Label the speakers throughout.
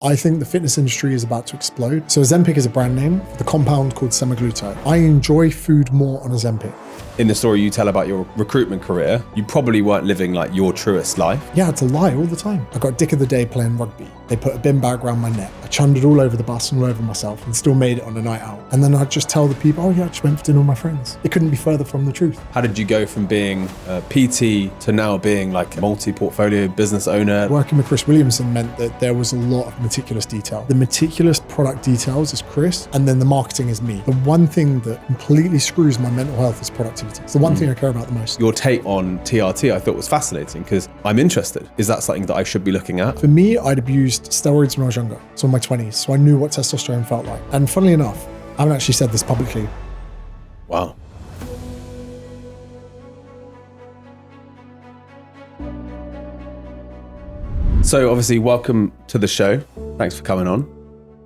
Speaker 1: I think the fitness industry is about to explode. So Ozempic is a brand name, the compound called semaglutide. I enjoy food more on Ozempic.
Speaker 2: In the story you tell about your recruitment career, you probably weren't living like your truest life.
Speaker 1: Yeah, I had to lie all the time. I got dick of the day playing rugby. They put a bin bag around my neck. I chundered all over the bus and all over myself and still made it on a night out. And then I'd just tell the people, oh yeah, I just went for dinner with my friends. It couldn't be further from the truth.
Speaker 2: How did you go from being a PT to now being like a multi-portfolio business owner?
Speaker 1: Working with Chris Williamson meant that there was a lot of meticulous detail. The meticulous product details is Chris, and then the marketing is me. The one thing that completely screws my mental health is productivity. It's the one thing I care about the most.
Speaker 2: Your take on TRT I thought was fascinating because I'm interested. Is that something that I should be looking at?
Speaker 1: For me, I'd abused steroids when I was younger, so in my 20s, so I knew what testosterone felt like. And funnily enough, I haven't actually said this publicly.
Speaker 2: Wow. So obviously, welcome to the show. Thanks for coming on.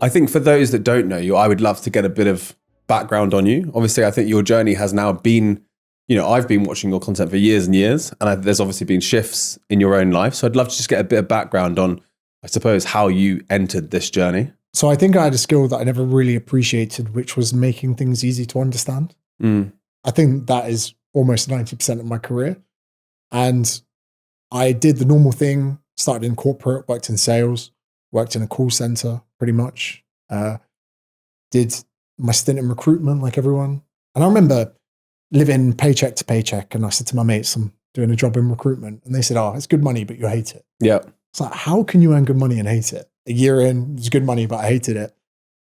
Speaker 2: I think for those that don't know you, I would love to get a bit of background on you. Obviously, I think your journey has now been, I've been watching your content for years and years, and there's obviously been shifts in your own life. So I'd love to just get a bit of background on, I suppose, how you entered this journey.
Speaker 1: So I think I had a skill that I never really appreciated, which was making things easy to understand. I think that is almost 90% of my career. And I did the normal thing, started in corporate, worked in sales, worked in a call center pretty much, did my stint in recruitment like everyone. And I remember living paycheck to paycheck, and I said to my mates, I'm doing a job in recruitment. And they said, oh, it's good money, but you hate it.
Speaker 2: Yeah.
Speaker 1: It's like, how can you earn good money and hate it? A year in, it was good money, but I hated it.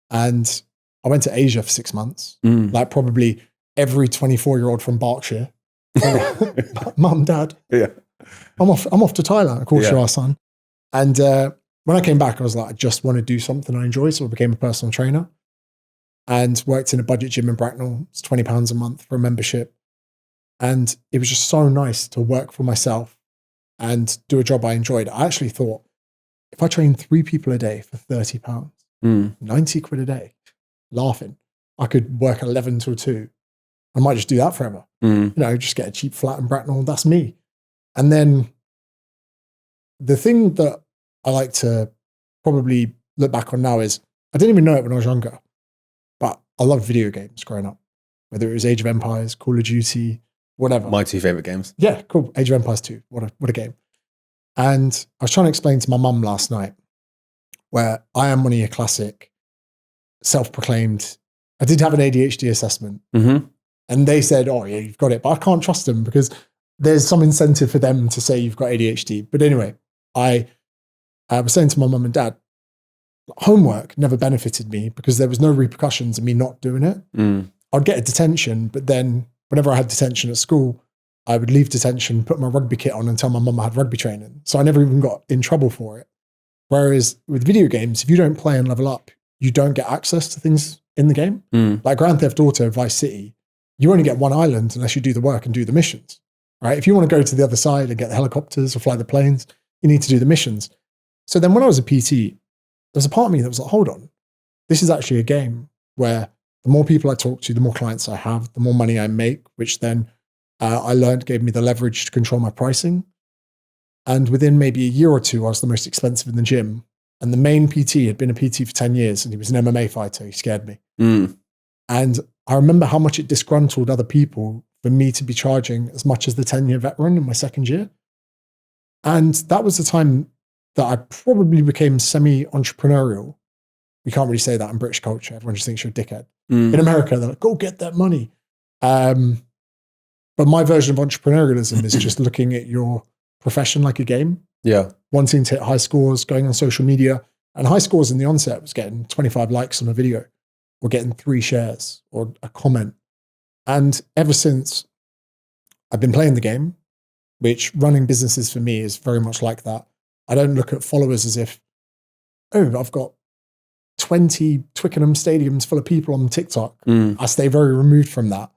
Speaker 1: And I went to Asia for 6 months, like probably every 24-year-old from Berkshire. Mum, dad, I'm off to Thailand. Of course you are, son. And when I came back, I was like, I just want to do something I enjoy. So I became a personal trainer and worked in a budget gym in Bracknell. It's £20 a month for a membership. And it was just so nice to work for myself and do a job I enjoyed. I actually thought, if I train 3 people a day for £30, 90 quid a day, laughing, I could work 11 till 2. I might just do that forever. Just get a cheap flat in Bracknell. That's me. And then the thing that I like to probably look back on now is, I didn't even know it when I was younger, but I loved video games growing up, whether it was Age of Empires, Call of Duty, whatever.
Speaker 2: My 2 favorite games.
Speaker 1: Yeah, cool. Age of Empires 2. What a game. And I was trying to explain to my mum last night, where I am one of your classic self-proclaimed, I did have an ADHD assessment. And they said, oh yeah, you've got it. But I can't trust them because there's some incentive for them to say you've got ADHD. But anyway, I was saying to my mum and dad, homework never benefited me because there was no repercussions of me not doing it. I'd get a detention, but then whenever I had detention at school, I would leave detention, put my rugby kit on and tell my mum I had rugby training. So I never even got in trouble for it. Whereas with video games, if you don't play and level up, you don't get access to things in the game. Like Grand Theft Auto, Vice City, you only get one island unless you do the work and do the missions, right? If you want to go to the other side and get the helicopters or fly the planes, you need to do the missions. So then when I was a PT, there was a part of me that was like, hold on, this is actually a game where the more people I talk to, the more clients I have, the more money I make, which then I learned gave me the leverage to control my pricing. And within maybe a year or two, I was the most expensive in the gym. And the main PT had been a PT for 10 years and he was an MMA fighter. He scared me. And I remember how much it disgruntled other people for me to be charging as much as the 10-year veteran in my second year. And that was the time that I probably became semi-entrepreneurial. You can't really say that in British culture. Everyone just thinks you're a dickhead. In America, they're like, go get that money. But my version of entrepreneurialism is just looking at your profession like a game.
Speaker 2: Yeah.
Speaker 1: Wanting to hit high scores, going on social media. And high scores in the onset was getting 25 likes on a video or getting 3 shares or a comment. And ever since, I've been playing the game, which running businesses for me is very much like that. I don't look at followers as if, oh, I've got 20 Twickenham stadiums full of people on TikTok. I stay very removed from that.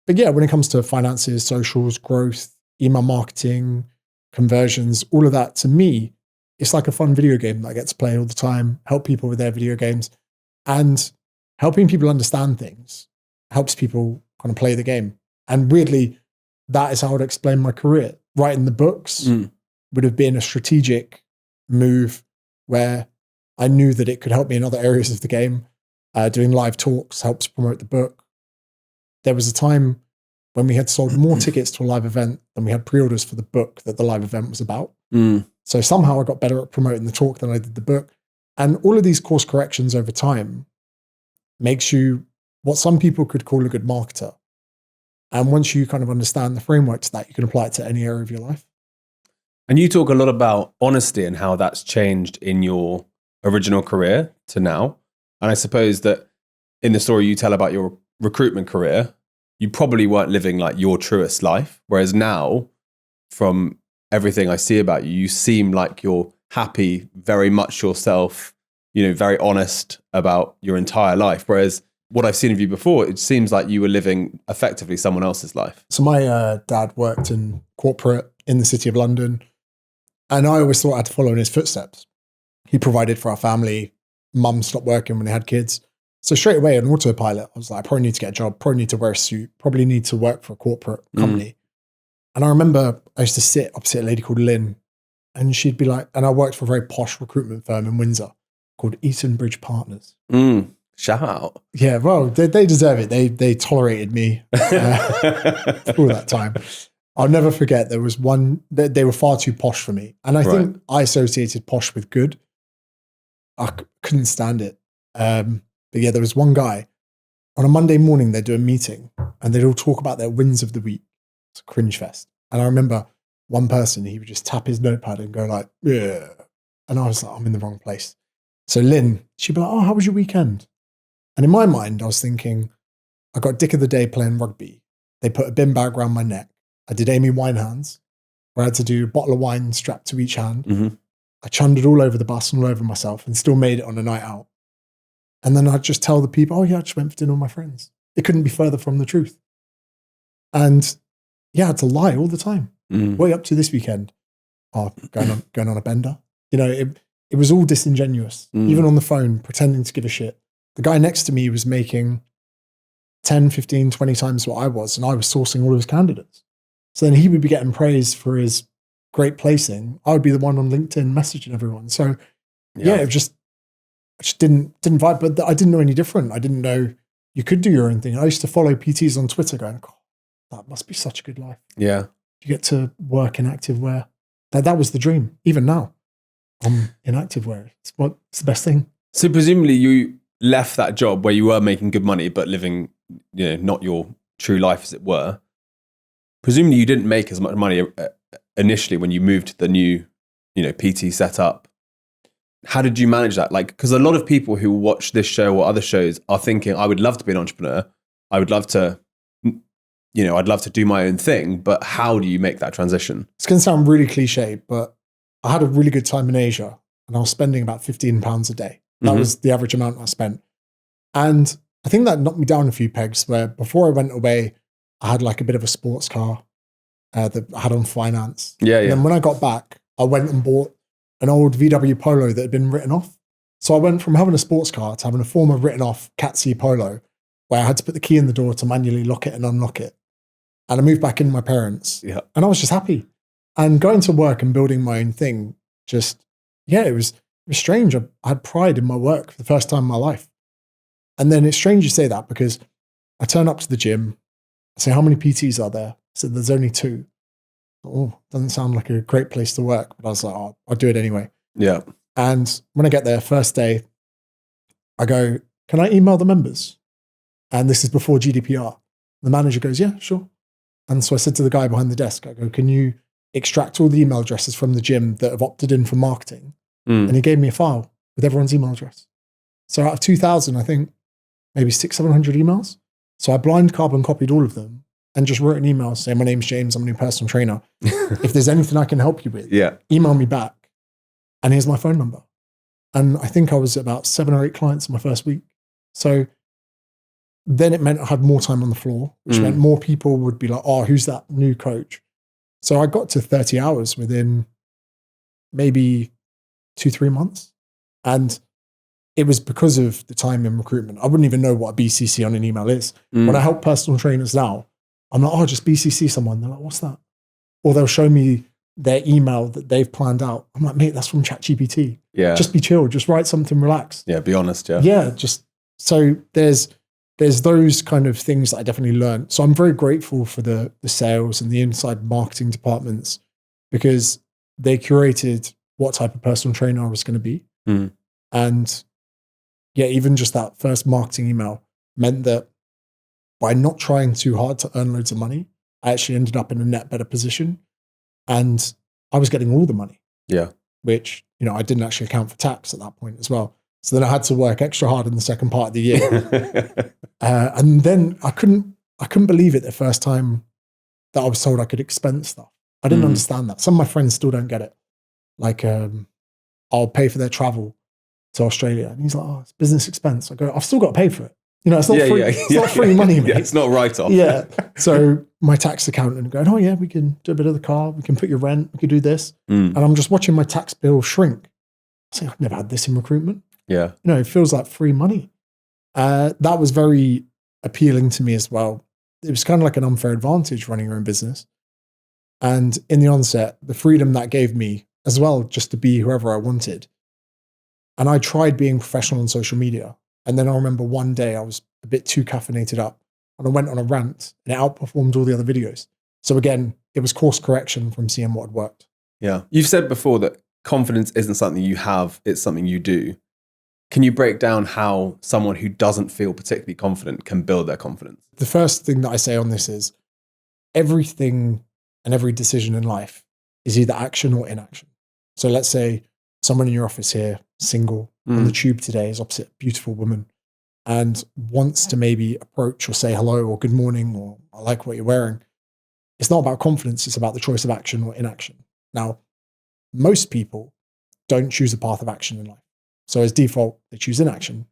Speaker 1: But yeah, when it comes to finances, socials, growth, email marketing, conversions, all of that, to me, it's like a fun video game that I get to play all the time, help people with their video games. And helping people understand things helps people kind of play the game. And weirdly, that is how I'd explain my career. Writing the books would have been a strategic move where I knew that it could help me in other areas of the game. Doing live talks helps promote the book. There was a time when we had sold more tickets to a live event than we had pre-orders for the book that the live event was about. So somehow I got better at promoting the talk than I did the book. And all of these course corrections over time makes you what some people could call a good marketer. And once you kind of understand the framework to that, you can apply it to any area of your life.
Speaker 2: And you talk a lot about honesty and how that's changed in your original career to now. And I suppose that in the story you tell about your recruitment career, you probably weren't living like your truest life. Whereas now, from everything I see about you, you seem like you're happy, very much yourself, very honest about your entire life. Whereas what I've seen of you before, it seems like you were living effectively someone else's life.
Speaker 1: So my dad worked in corporate in the City of London, and I always thought I had to follow in his footsteps. He provided for our family. Mum stopped working when they had kids. So straight away on autopilot, I was like, I probably need to get a job, probably need to wear a suit, probably need to work for a corporate company. And I remember I used to sit opposite a lady called Lynn, and she'd be like, and I worked for a very posh recruitment firm in Windsor called Eton Bridge Partners.
Speaker 2: Shout out.
Speaker 1: Yeah, well, they deserve it. They tolerated me all that time. I'll never forget, there was one, they were far too posh for me. And I think I associated posh with good. I couldn't stand it. But yeah, there was one guy, on a Monday morning, they'd do a meeting and they'd all talk about their wins of the week. It's a cringe fest. And I remember one person, he would just tap his notepad and go like, yeah. And I was like, I'm in the wrong place. So Lynn, she'd be like, oh, how was your weekend? And in my mind, I was thinking, I got dick of the day playing rugby. They put a bin bag around my neck. I did Amy Winehouse, where I had to do a bottle of wine strapped to each hand. I chundered all over the bus and all over myself and still made it on a night out. And then I'd just tell the people, oh yeah, I just went for dinner with my friends. It couldn't be further from the truth. And yeah, I had to lie all the time. What are you up to this weekend? Oh, going on a bender. It was all disingenuous, even on the phone, pretending to give a shit. The guy next to me was making 10, 15, 20 times what I was, and I was sourcing all of his candidates. So then he would be getting praise for his great placing. I would be the one on LinkedIn messaging everyone. So yeah, I just didn't vibe, but I didn't know any different. I didn't know you could do your own thing. I used to follow PTs on Twitter going, oh, that must be such a good life.
Speaker 2: Yeah.
Speaker 1: You get to work in activewear. That was the dream. Even now, I'm in activewear. It's the best thing.
Speaker 2: So presumably you left that job where you were making good money, but living, not your true life, as it were. Presumably you didn't make as much money initially when you moved to the new, PT setup. How did you manage that? Like, because a lot of people who watch this show or other shows are thinking, I would love to be an entrepreneur. I would love to, I'd love to do my own thing, but how do you make that transition?
Speaker 1: It's going to sound really cliche, but I had a really good time in Asia and I was spending about £15 a day. That was the average amount I spent. And I think that knocked me down a few pegs where before I went away, I had like a bit of a sports car that I had on finance.
Speaker 2: Yeah.
Speaker 1: And then when I got back, I went and bought an old VW Polo that had been written off. So I went from having a sports car to having a former written off Cat C Polo where I had to put the key in the door to manually lock it and unlock it. And I moved back in with my parents.
Speaker 2: Yeah.
Speaker 1: And I was just happy. And going to work and building my own thing, it was strange. I had pride in my work for the first time in my life. And then it's strange you say that because I turn up to the gym. I say, how many PTs are there? I said, there's only 2. Oh, doesn't sound like a great place to work. But I was like, oh, I'll do it anyway.
Speaker 2: Yeah.
Speaker 1: And when I get there, first day, I go, can I email the members? And this is before GDPR. The manager goes, yeah, sure. And so I said to the guy behind the desk, I go, can you extract all the email addresses from the gym that have opted in for marketing? And he gave me a file with everyone's email address. So out of 2,000, I think maybe 600-700 emails. So I blind carbon copied all of them and just wrote an email saying, my name's James, I'm a new personal trainer. If there's anything I can help you with, email me back. And here's my phone number. And I think I was at about 7 or 8 clients in my first week. So then it meant I had more time on the floor, which meant more people would be like, oh, who's that new coach? So I got to 30 hours within maybe 2-3 months. And it was because of the time in recruitment. I wouldn't even know what a BCC on an email is. When I help personal trainers now, I'm like, oh, just BCC someone. They're like, what's that? Or they'll show me their email that they've planned out. I'm like, mate, that's from ChatGPT.
Speaker 2: Yeah.
Speaker 1: Just be chill. Just write something relaxed.
Speaker 2: Yeah. Be honest. Yeah.
Speaker 1: Yeah. So there's those kind of things that I definitely learned. So I'm very grateful for the sales and the inside marketing departments, because they curated what type of personal trainer I was going to be.
Speaker 2: Mm.
Speaker 1: And yeah, even just that first marketing email meant that by not trying too hard to earn loads of money, I actually ended up in a net better position. And I was getting all the money.
Speaker 2: Yeah.
Speaker 1: Which, I didn't actually account for tax at that point as well. So then I had to work extra hard in the second part of the year. And then I couldn't believe it the first time that I was told I could expense stuff. I didn't understand that. Some of my friends still don't get it. Like, I'll pay for their travel to Australia. And he's like, oh, it's business expense. I go, I've still got to pay for it. It's not free. It's not free money, mate.
Speaker 2: Yeah, it's not write-off.
Speaker 1: Yeah. So my tax accountant going, oh yeah, we can do a bit of the car. We can put your rent. We can do this. And I'm just watching my tax bill shrink. I say, I've never had this in recruitment.
Speaker 2: Yeah.
Speaker 1: It feels like free money. That was very appealing to me as well. It was kind of like an unfair advantage running your own business. And in the onset, the freedom that gave me as well, just to be whoever I wanted. And I tried being professional on social media. And then I remember one day I was a bit too caffeinated up and I went on a rant and it outperformed all the other videos. So again, it was course correction from seeing what had worked.
Speaker 2: Yeah. You've said before that confidence isn't something you have, it's something you do. Can you break down how someone who doesn't feel particularly confident can build their confidence?
Speaker 1: The first thing that I say on this is everything and every decision in life is either action or inaction. So let's say someone in your office here, single, on the tube today, is opposite a beautiful woman and wants to maybe approach or say hello or good morning or I like what you're wearing. It's not about confidence. It's about the choice of action or inaction. Now, most people don't choose a path of action in life. So as default, they choose inaction.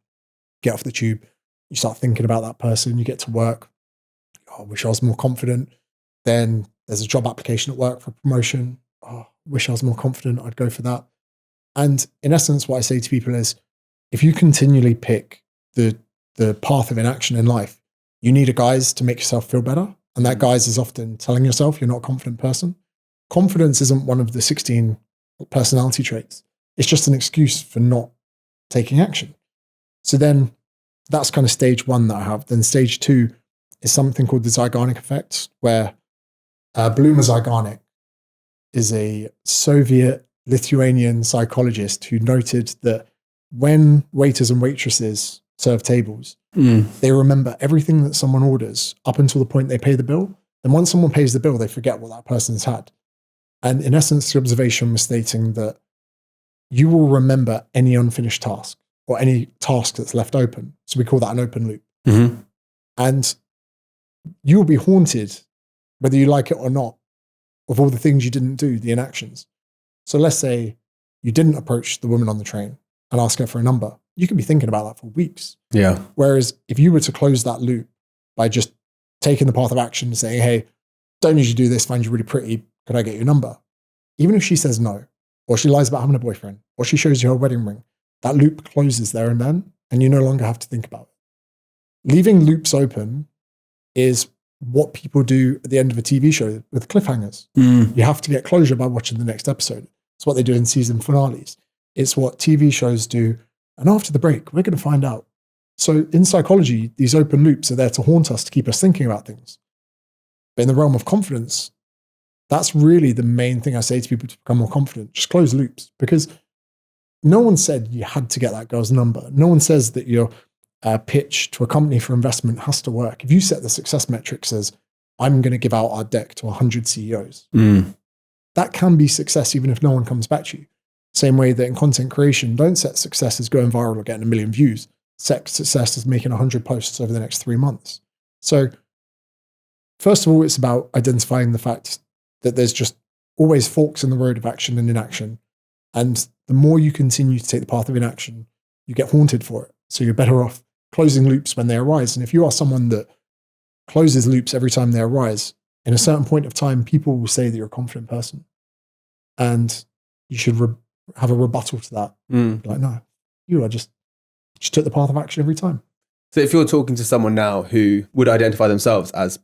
Speaker 1: Get off the tube. You start thinking about that person. You get to work. Oh, I wish I was more confident. Then there's a job application at work for promotion. Oh, I wish I was more confident. I'd go for that. And in essence, what I say to people is, if you continually pick the path of inaction in life, you need a guise to make yourself feel better. And that guise is often telling yourself you're not a confident person. Confidence isn't one of the 16 personality traits. It's just an excuse for not taking action. So then that's kind of stage one that I have. Then stage two is something called the Zeigarnik effect, where Bluma Zeigarnik is a Soviet Lithuanian psychologist who noted that when waiters and waitresses serve tables, they remember everything that someone orders up until the point they pay the bill. And once someone pays the bill, they forget what that person's had. And in essence, the observation was stating that you will remember any unfinished task or any task that's left open. So we call that an open loop.
Speaker 2: Mm-hmm.
Speaker 1: And you will be haunted, whether you like it or not, of all the things you didn't do, the inactions. So let's say you didn't approach the woman on the train and ask her for a number. You could be thinking about that for weeks.
Speaker 2: Yeah.
Speaker 1: Whereas if you were to close that loop by just taking the path of action and saying, hey, don't usually do this, find you really pretty, could I get your number? Even if she says no, or she lies about having a boyfriend, or she shows you her wedding ring, that loop closes there and then, and you no longer have to think about it. Leaving loops open is what people do at the end of a TV show with cliffhangers. You have to get closure by watching the next episode. It's what they do in season finales. It's what TV shows do. And after the break, we're going to find out. So in psychology, these open loops are there to haunt us, to keep us thinking about things. But in the realm of confidence, that's really the main thing I say to people to become more confident. Just close loops, because no one said you had to get that girl's number. No one says that your pitch to a company for investment has to work. If you set the success metrics as, I'm going to give out our deck to 100 CEOs, that can be success even if no one comes back to you. Same way that in content creation, don't set success as going viral or getting 1 million views. Set success as making 100 posts over the next 3 months. So first of all, it's about identifying the fact that there's just always forks in the road of action and inaction. And the more you continue to take the path of inaction, you get haunted for it. So you're better off closing loops when they arise. And if you are someone that closes loops every time they arise, in a certain point of time, people will say that you're a confident person. And you should have a rebuttal to that. Be like, no, you are just took the path of action every time.
Speaker 2: So if you're talking to someone now who would identify themselves as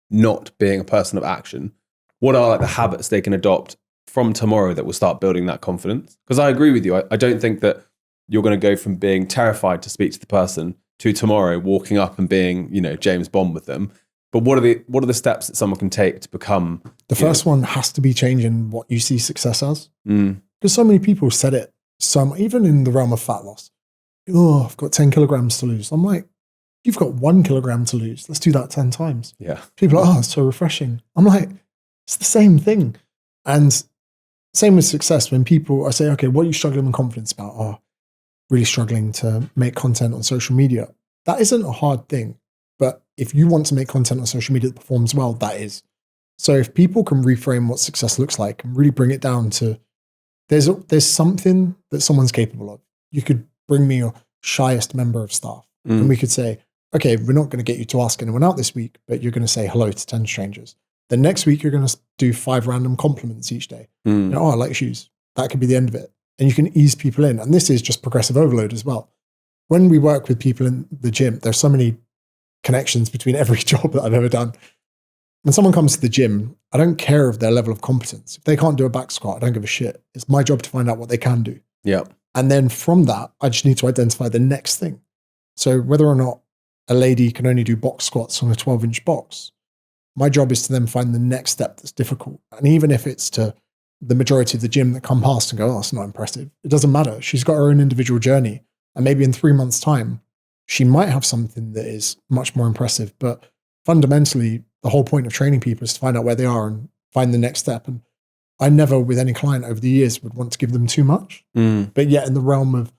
Speaker 2: not being a person of action, what are like the habits they can adopt from tomorrow that will start building that confidence? Because I agree with you. I don't think that you're going to go from being terrified to speak to the person to tomorrow walking up and being, James Bond with them. But what are the steps that someone can take to become?
Speaker 1: The first one has to be changing what you see success as.
Speaker 2: Mm.
Speaker 1: Because so many people said it, even in the realm of fat loss. Oh, I've got 10 kilograms to lose. I'm like, you've got 1 kilogram to lose. Let's do that 10 times.
Speaker 2: Yeah.
Speaker 1: People are like, oh, it's so refreshing. I'm like, it's the same thing. And same with success. When I say, okay, what are you struggling with confidence about? Oh, really struggling to make content on social media. That isn't a hard thing. But if you want to make content on social media that performs well, that is. So if people can reframe what success looks like and really bring it down to, there's something that someone's capable of. You could bring me your shyest member of staff and we could say, okay, we're not going to get you to ask anyone out this week, but you're going to say hello to 10 strangers. The next week, you're going to do 5 random compliments each day. Oh, I like shoes. That could be the end of it. And you can ease people in. And this is just progressive overload as well. When we work with people in the gym, there's so many connections between every job that I've ever done. When someone comes to the gym, I don't care of their level of competence. If they can't do a back squat, I don't give a shit. It's my job to find out what they can do.
Speaker 2: Yeah.
Speaker 1: And then from that, I just need to identify the next thing. So whether or not a lady can only do box squats on a 12-inch box, my job is to then find the next step that's difficult. And even if it's to the majority of the gym that come past and go, oh, that's not impressive. It doesn't matter. She's got her own individual journey. And maybe in 3 months' time, she might have something that is much more impressive. But fundamentally, the whole point of training people is to find out where they are and find the next step. And I never, with any client over the years, would want to give them too much. But yet in the realm of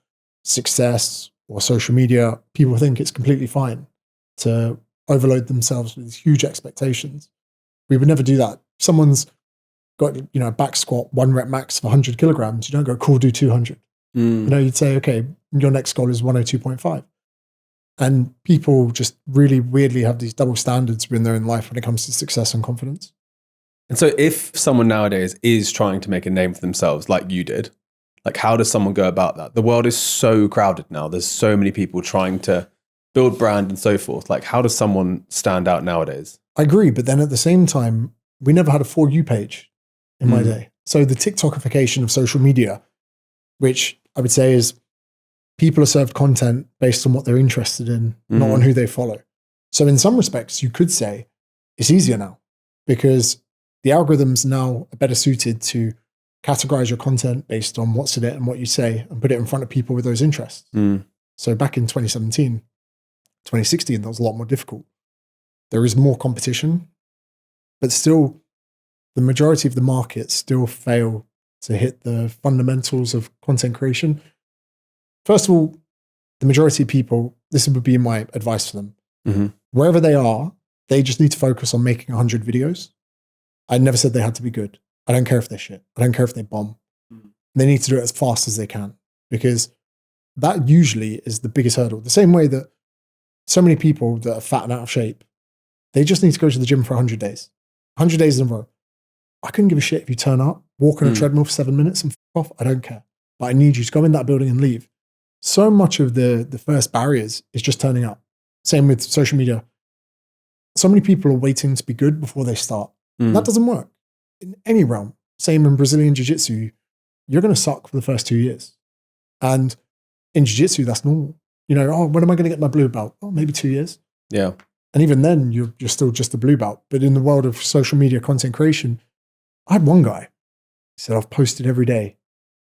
Speaker 1: success or social media, people think it's completely fine to overload themselves with huge expectations. We would never do that. If someone's got, a back squat, 1 rep max of 100 kilograms, you don't go, cool, do 200. You'd say, okay, your next goal is 102.5. And people just really weirdly have these double standards in their own life when it comes to success and confidence.
Speaker 2: And so if someone nowadays is trying to make a name for themselves like you did, like how does someone go about that? The world is so crowded now. There's so many people trying to build brand and so forth. Like how does someone stand out nowadays?
Speaker 1: I agree. But then at the same time, we never had a For You page in my day. So the TikTokification of social media, which I would say is people are served content based on what they're interested in, not on who they follow. So in some respects, you could say it's easier now because the algorithms now are better suited to categorize your content based on what's in it and what you say and put it in front of people with those interests. So back in 2017, 2016, that was a lot more difficult. There is more competition, but still the majority of the market still fail to hit the fundamentals of content creation. First of all, the majority of people, this would be my advice for them. Wherever they are, they just need to focus on making 100 videos. I never said they had to be good. I don't care if they're shit. I don't care if they bomb. They need to do it as fast as they can because that usually is the biggest hurdle. The same way that so many people that are fat and out of shape, they just need to go to the gym for 100 days. 100 days in a row. I couldn't give a shit if you turn up, walk on a treadmill for 7 minutes and f off. I don't care. But I need you to go in that building and leave. So much of the first barriers is just turning up. Same with social media. So many people are waiting to be good before they start. That doesn't work in any realm. Same in Brazilian Jiu-Jitsu. You're going to suck for the first 2 years. And in Jiu-Jitsu, that's normal. When am I going to get my blue belt? Oh, maybe 2 years.
Speaker 2: Yeah.
Speaker 1: And even then, you're still just a blue belt. But in the world of social media content creation, I had one guy. He said, I've posted every day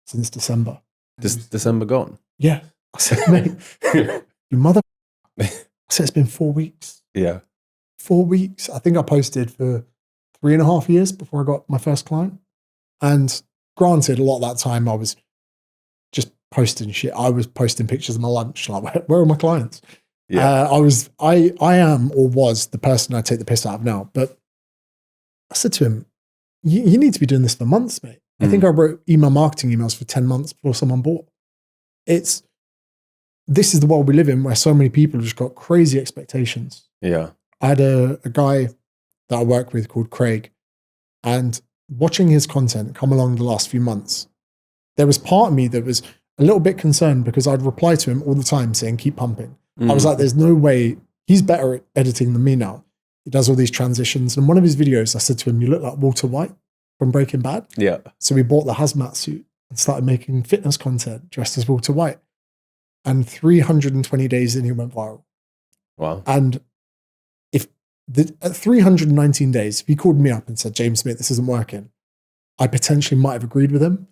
Speaker 1: since December.
Speaker 2: December gone?
Speaker 1: Yeah. I said, mate, you mother. I said, it's been 4 weeks.
Speaker 2: Yeah.
Speaker 1: 4 weeks. I think I posted for 3.5 years before I got my first client. And granted, a lot of that time I was just posting shit. I was posting pictures of my lunch. Like, where are my clients?
Speaker 2: Yeah.
Speaker 1: I am or was the person I take the piss out of now. But I said to him, you need to be doing this for months, mate. I think I wrote email marketing emails for 10 months before someone bought. This is the world we live in where so many people have just got crazy expectations.
Speaker 2: Yeah.
Speaker 1: I had a guy that I work with called Craig, and watching his content come along the last few months, there was part of me that was a little bit concerned because I'd reply to him all the time saying, keep pumping. I was like, there's no way he's better at editing than me now. He does all these transitions. And one of his videos, I said to him, you look like Walter White from Breaking Bad.
Speaker 2: Yeah.
Speaker 1: So we bought the hazmat suit and started making fitness content dressed as Walter White. And 320 days in, he went viral.
Speaker 2: Wow.
Speaker 1: And at 319 days, if he called me up and said, James Smith, this isn't working, I potentially might have agreed with him.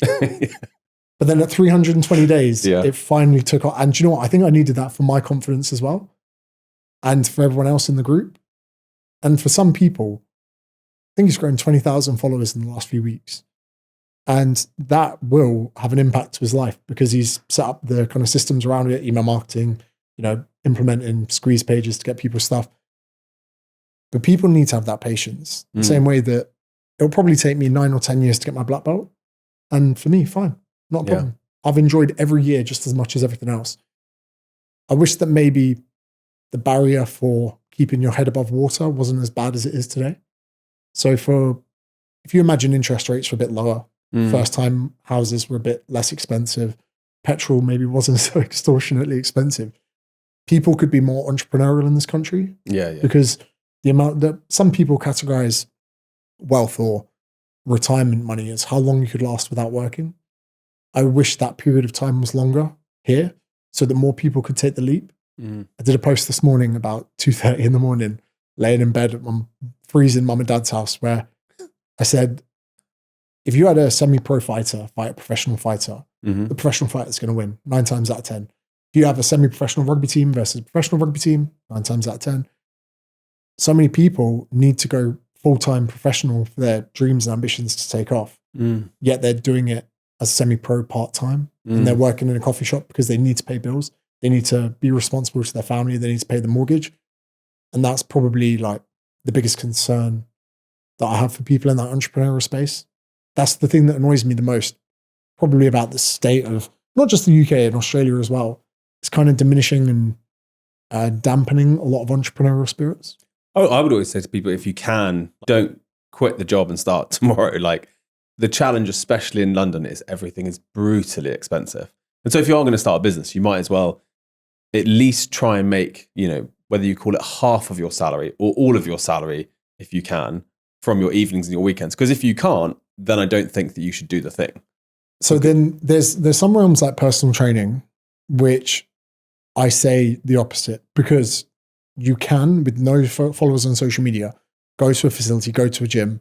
Speaker 1: But then at 320 days, it finally took off. And do you know what? I think I needed that for my confidence as well. And for everyone else in the group. And for some people, I think he's grown 20,000 followers in the last few weeks. And that will have an impact to his life because he's set up the kind of systems around it, email marketing, implementing squeeze pages to get people stuff. But people need to have that patience. The same way that it'll probably take me 9 or 10 years to get my black belt. And for me, fine, not a problem. I've enjoyed every year just as much as everything else. I wish that maybe the barrier for keeping your head above water wasn't as bad as it is today. So if you imagine interest rates were a bit lower, first time houses were a bit less expensive, petrol maybe wasn't so extortionately expensive, people could be more entrepreneurial in this country. Because the amount that some people categorize wealth or retirement money as how long you could last without working. I wish that period of time was longer here so that more people could take the leap. I did a post this morning about 2:30 in the morning, laying in bed at my freezing mum and dad's house, where I said, if you had a semi-pro fighter fight a professional fighter, the professional fighter is going to win 9 times out of 10. If you have a semi-professional rugby team versus a professional rugby team, 9 times out of 10. So many people need to go full-time professional for their dreams and ambitions to take off. Yet they're doing it as semi-pro part-time and they're working in a coffee shop because they need to pay bills. They need to be responsible to their family. They need to pay the mortgage. And that's probably like the biggest concern that I have for people in that entrepreneurial space. That's the thing that annoys me the most, probably about the state of not just the UK and Australia as well. It's kind of diminishing and dampening a lot of entrepreneurial spirits.
Speaker 2: Oh, I would always say to people, if you can, don't quit the job and start tomorrow. Like the challenge, especially in London, is everything is brutally expensive. And so if you are going to start a business, you might as well at least try and make, whether you call it half of your salary or all of your salary, if you can, from your evenings and your weekends. Because if you can't, then I don't think that you should do the thing.
Speaker 1: So then there's some realms like personal training, which I say the opposite, because you can, with no followers on social media, go to a facility, go to a gym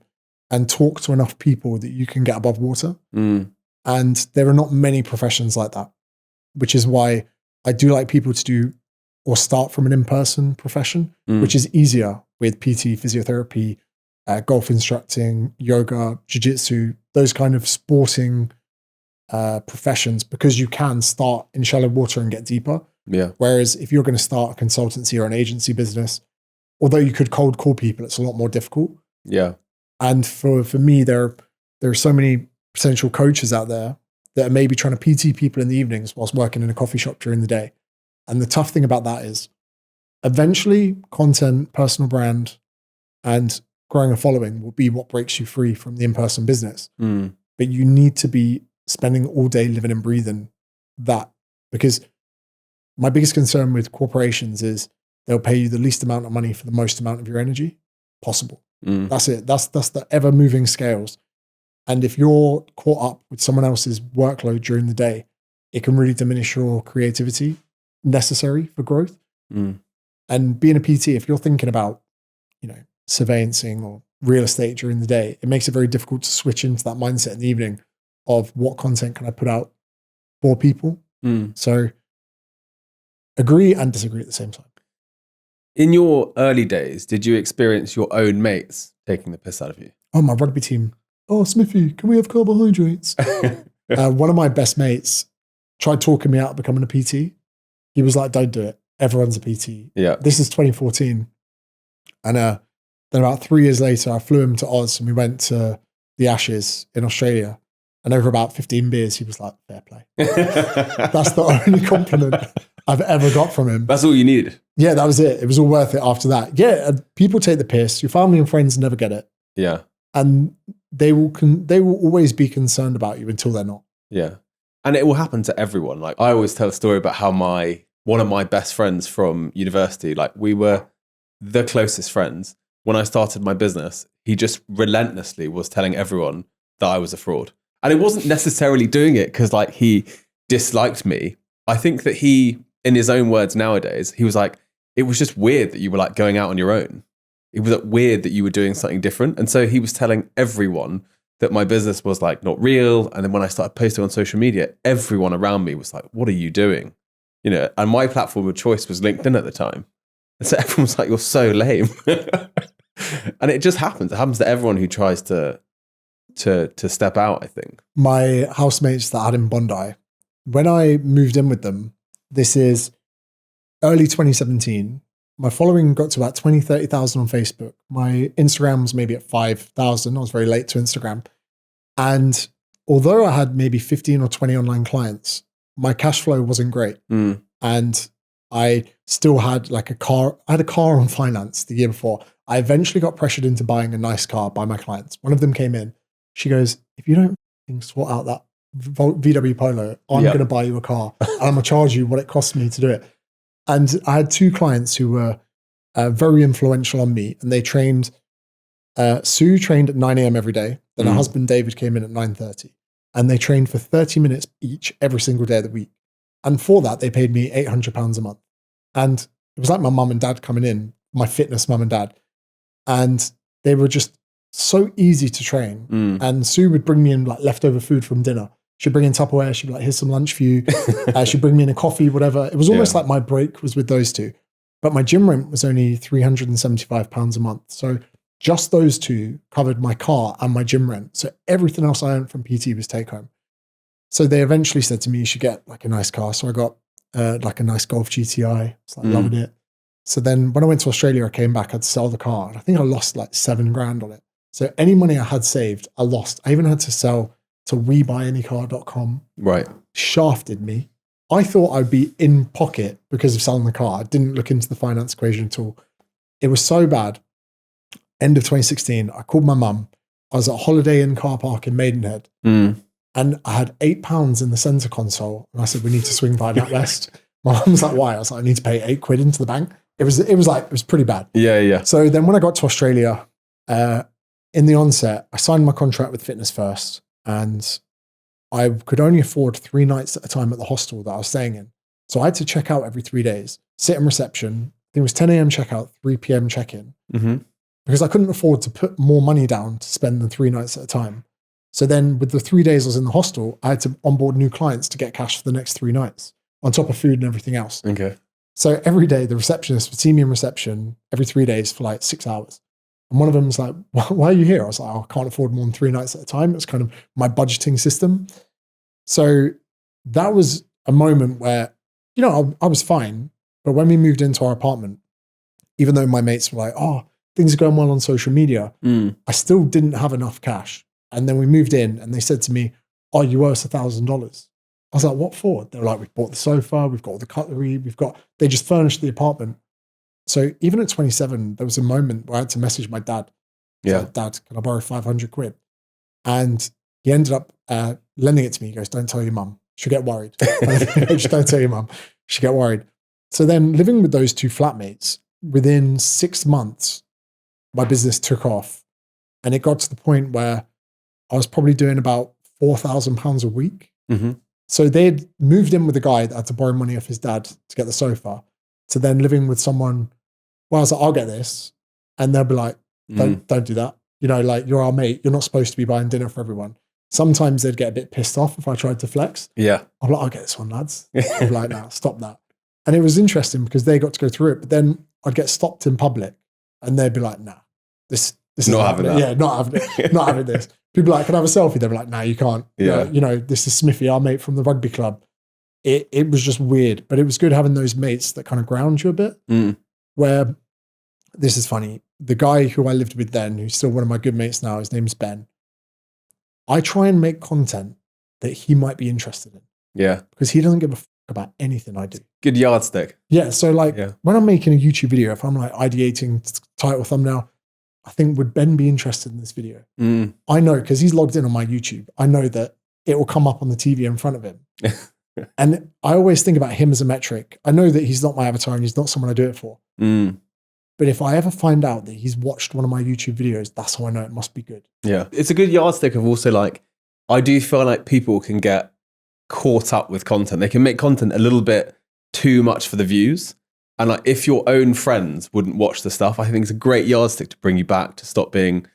Speaker 1: and talk to enough people that you can get above water. And there are not many professions like that, which is why I do like people to do or start from an in-person profession, which is easier with PT, physiotherapy, golf instructing, yoga, jiu-jitsu, those kind of sporting professions, because you can start in shallow water and get deeper. Whereas if you're going to start a consultancy or an agency business, although you could cold call people, it's a lot more difficult. And for me, there are so many potential coaches out there that are maybe trying to PT people in the evenings whilst working in a coffee shop during the day. And the tough thing about that is eventually content, personal brand, and growing a following will be what breaks you free from the in-person business. But you need to be spending all day living and breathing that, because my biggest concern with corporations is they'll pay you the least amount of money for the most amount of your energy possible. That's it. That's the ever moving scales. And if you're caught up with someone else's workload during the day, it can really diminish your creativity necessary for growth. And being a PT, if you're thinking about, surveyancing or real estate during the day, it makes it very difficult to switch into that mindset in the evening of what content can I put out for people. So agree and disagree at the same time.
Speaker 2: In your early days, did you experience your own mates taking the piss out of you?
Speaker 1: Oh, my rugby team. Oh, Smithy, can we have carbohydrates? One of my best mates tried talking me out of becoming a PT. He was like, don't do it. Everyone's a PT. This is 2014. And then about 3 years later, I flew him to Oz and we went to the Ashes in Australia. And over about 15 beers, he was like, fair play. That's the only compliment I've ever got from him.
Speaker 2: That's all you needed.
Speaker 1: Yeah, that was it. It was all worth it after that. Yeah, people take the piss. Your family and friends never get it. And they will always be concerned about you until they're not.
Speaker 2: And it will happen to everyone. Like I always tell a story about how one of my best friends from university, like we were the closest friends. when I started my business, he just relentlessly was telling everyone that I was a fraud. And it wasn't necessarily doing it because like he disliked me. I think that he, in his own words nowadays, he was like, it was just weird that you were like going out on your own. It was like weird that you were doing something different. And so he was telling everyone that my business was like not real. And then when I started posting on social media, everyone around me was like, what are you doing? You know, and my platform of choice was LinkedIn at the time. And so everyone was like, you're so lame. And it just happens. It happens to everyone who tries to step out, I think.
Speaker 1: My housemates that I had in Bondi, when I moved in with them, this is early 2017, my following got to about 20, 30,000 on Facebook. My Instagram was maybe at 5,000. I was very late to Instagram. And although I had maybe 15 or 20 online clients, my cash flow wasn't great. And I still had like a car. I had a car on finance the year before. I eventually got pressured into buying a nice car by my clients. One of them came in. She goes, if you don't sort out that VW Polo, I'm going to buy you a car. And I'm going to charge you what it costs me to do it. And I had two clients who were very influential on me. And they trained, Sue trained at 9 a.m. every day. Then her husband, David, came in at 9:30. And they trained for 30 minutes each every single day of the week. And for that, they paid me £800 a month. And it was like my mum and dad coming in, my fitness mum and dad. And they were just so easy to train. And Sue would bring me in like leftover food from dinner. She'd bring in Tupperware. She'd be like, here's some lunch for you. She'd bring me in a coffee, whatever. It was almost like my break was with those two. But my gym rent was only £375 a month. So just those two covered my car and my gym rent. So everything else I earned from PT was take home. So they eventually said to me, you should get like a nice car. So I got like a nice Golf GTI. I was like loving it. So then when I went to Australia, I came back, I had to sell the car. And I think I lost like $7,000 on it. So any money I had saved, I lost. I even had to sell to WeBuyAnyCar.com.
Speaker 2: Right.
Speaker 1: Shafted me. I thought I'd be in pocket because of selling the car. I didn't look into the finance equation at all. It was so bad. End of 2016, I called my mum. I was at a Holiday Inn car park in Maidenhead. And I had £8 in the centre console. And I said, we need to swing by NatWest. My mum was like, why? I was like, I need to pay £8 into the bank. It was pretty bad.
Speaker 2: Yeah.
Speaker 1: So then when I got to Australia, in the onset, I signed my contract with Fitness First, and I could only afford 3 nights at a time at the hostel that I was staying in. So I had to check out every 3 days, sit in reception. I think it was 10 a.m. checkout, 3 p.m. check-in, because I couldn't afford to put more money down to spend than 3 nights at a time. So then with the 3 days I was in the hostel, I had to onboard new clients to get cash for the next 3 nights, on top of food and everything else.
Speaker 2: Okay.
Speaker 1: So every day, the receptionist would see me in reception every 3 days for like 6 hours. And one of them was like, why are you here? I was like, oh, I can't afford more than 3 nights at a time. It was kind of my budgeting system. So that was a moment where, I was fine. But when we moved into our apartment, even though my mates were like, oh, things are going well on social media, I still didn't have enough cash. And then we moved in and they said to me, oh, you owe us $1,000. I was like, what for? They were like, we've bought the sofa, we've got all the cutlery, they just furnished the apartment. So even at 27, there was a moment where I had to message my dad. Like, Dad, can I borrow 500 quid? And he ended up lending it to me. He goes, don't tell your mum. She'll get worried. Just don't tell your mum. She'll get worried. So then living with those two flatmates, within 6 months, my business took off. And it got to the point where I was probably doing about £4,000 a week. So they'd moved in with a guy that had to borrow money off his dad to get the sofa, to then living with someone. Well, I was like, I'll get this. And they'll be like, don't do that. Like, you're our mate. You're not supposed to be buying dinner for everyone. Sometimes they'd get a bit pissed off if I tried to flex. Yeah. I'm like, I'll get this one, lads. I'm like, nah, stop that. And it was interesting because they got to go through it, but then I'd get stopped in public and they'd be like, nah, this is
Speaker 2: not having it.
Speaker 1: Yeah, not having it. Not having this. People are like, can I have a selfie? They'd be like, nah, you can't.
Speaker 2: Yeah.
Speaker 1: This is Smithy, our mate from the rugby club. It was just weird, but it was good having those mates that kind of ground you a bit. Where, this is funny, the guy who I lived with then, who's still one of my good mates now, his name's Ben. I try and make content that he might be interested in. Yeah. Because he doesn't give a fuck about anything I do.
Speaker 2: Good yardstick.
Speaker 1: Yeah. So when I'm making a YouTube video, if I'm like ideating title, thumbnail, I think, would Ben be interested in this video? I know, because he's logged in on my YouTube. I know that it will come up on the TV in front of him. And I always think about him as a metric. I know that he's not my avatar and he's not someone I do it for. But if I ever find out that he's watched one of my YouTube videos, that's how I know it must be good.
Speaker 2: Yeah. It's a good yardstick of also like, I do feel like people can get caught up with content. They can make content a little bit too much for the views. And like, if your own friends wouldn't watch the stuff, I think it's a great yardstick to bring you back to stop being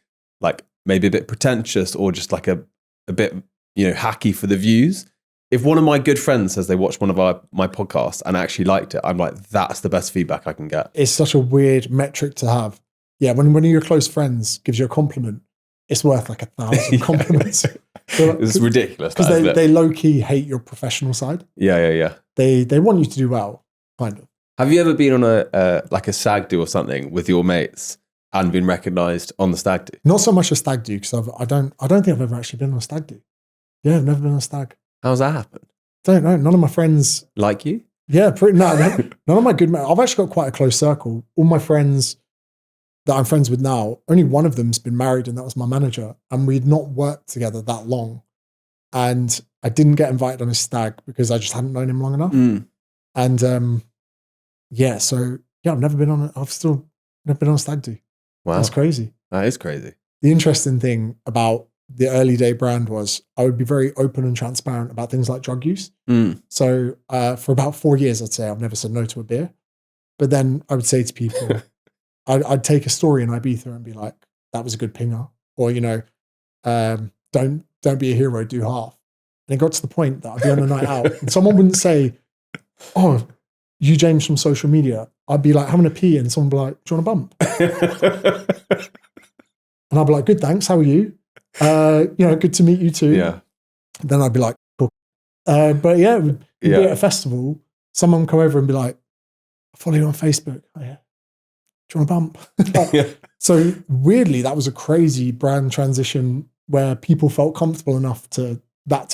Speaker 2: like maybe a bit pretentious or just like a bit, hacky for the views. If one of my good friends says they watched one of my podcasts and actually liked it, I'm like, that's the best feedback I can get.
Speaker 1: It's such a weird metric to have. Yeah, when one of your close friends gives you a compliment, it's worth like 1,000 compliments.
Speaker 2: It's ridiculous.
Speaker 1: Because they low-key hate your professional side.
Speaker 2: Yeah.
Speaker 1: They want you to do well, kind of.
Speaker 2: Have you ever been on a stag do or something with your mates and been recognised on the stag do?
Speaker 1: Not so much a stag do, because I don't think I've ever actually been on a stag do. Yeah, I've never been on a stag.
Speaker 2: How's that happened?
Speaker 1: Don't know. None of my friends
Speaker 2: like you.
Speaker 1: Yeah, none of my good. I've actually got quite a close circle. All my friends that I'm friends with now, only one of them's been married, and that was my manager. And we'd not worked together that long. And I didn't get invited on his stag because I just hadn't known him long enough. And I've never been on it. I've still never been on a stag do.
Speaker 2: Wow,
Speaker 1: that's crazy.
Speaker 2: That is crazy.
Speaker 1: The interesting thing about the early day brand was I would be very open and transparent about things like drug use. So for about 4 years, I'd say I've never said no to a beer. But then I would say to people, I'd take a story in Ibiza and be like, that was a good pinger. Or, don't be a hero, do half. And it got to the point that I'd be on a night out and someone wouldn't say, oh, you James from social media. I'd be like having a pee and someone would be like, do you want a bump? And I'd be like, good, thanks. How are you? Good to meet you too.
Speaker 2: Yeah.
Speaker 1: Then I'd be like, cool. But yeah, we'd be at a festival. Someone would come over and be like, I follow you on Facebook. Oh, yeah. Do you want a bump? So weirdly, that was a crazy brand transition where people felt comfortable enough to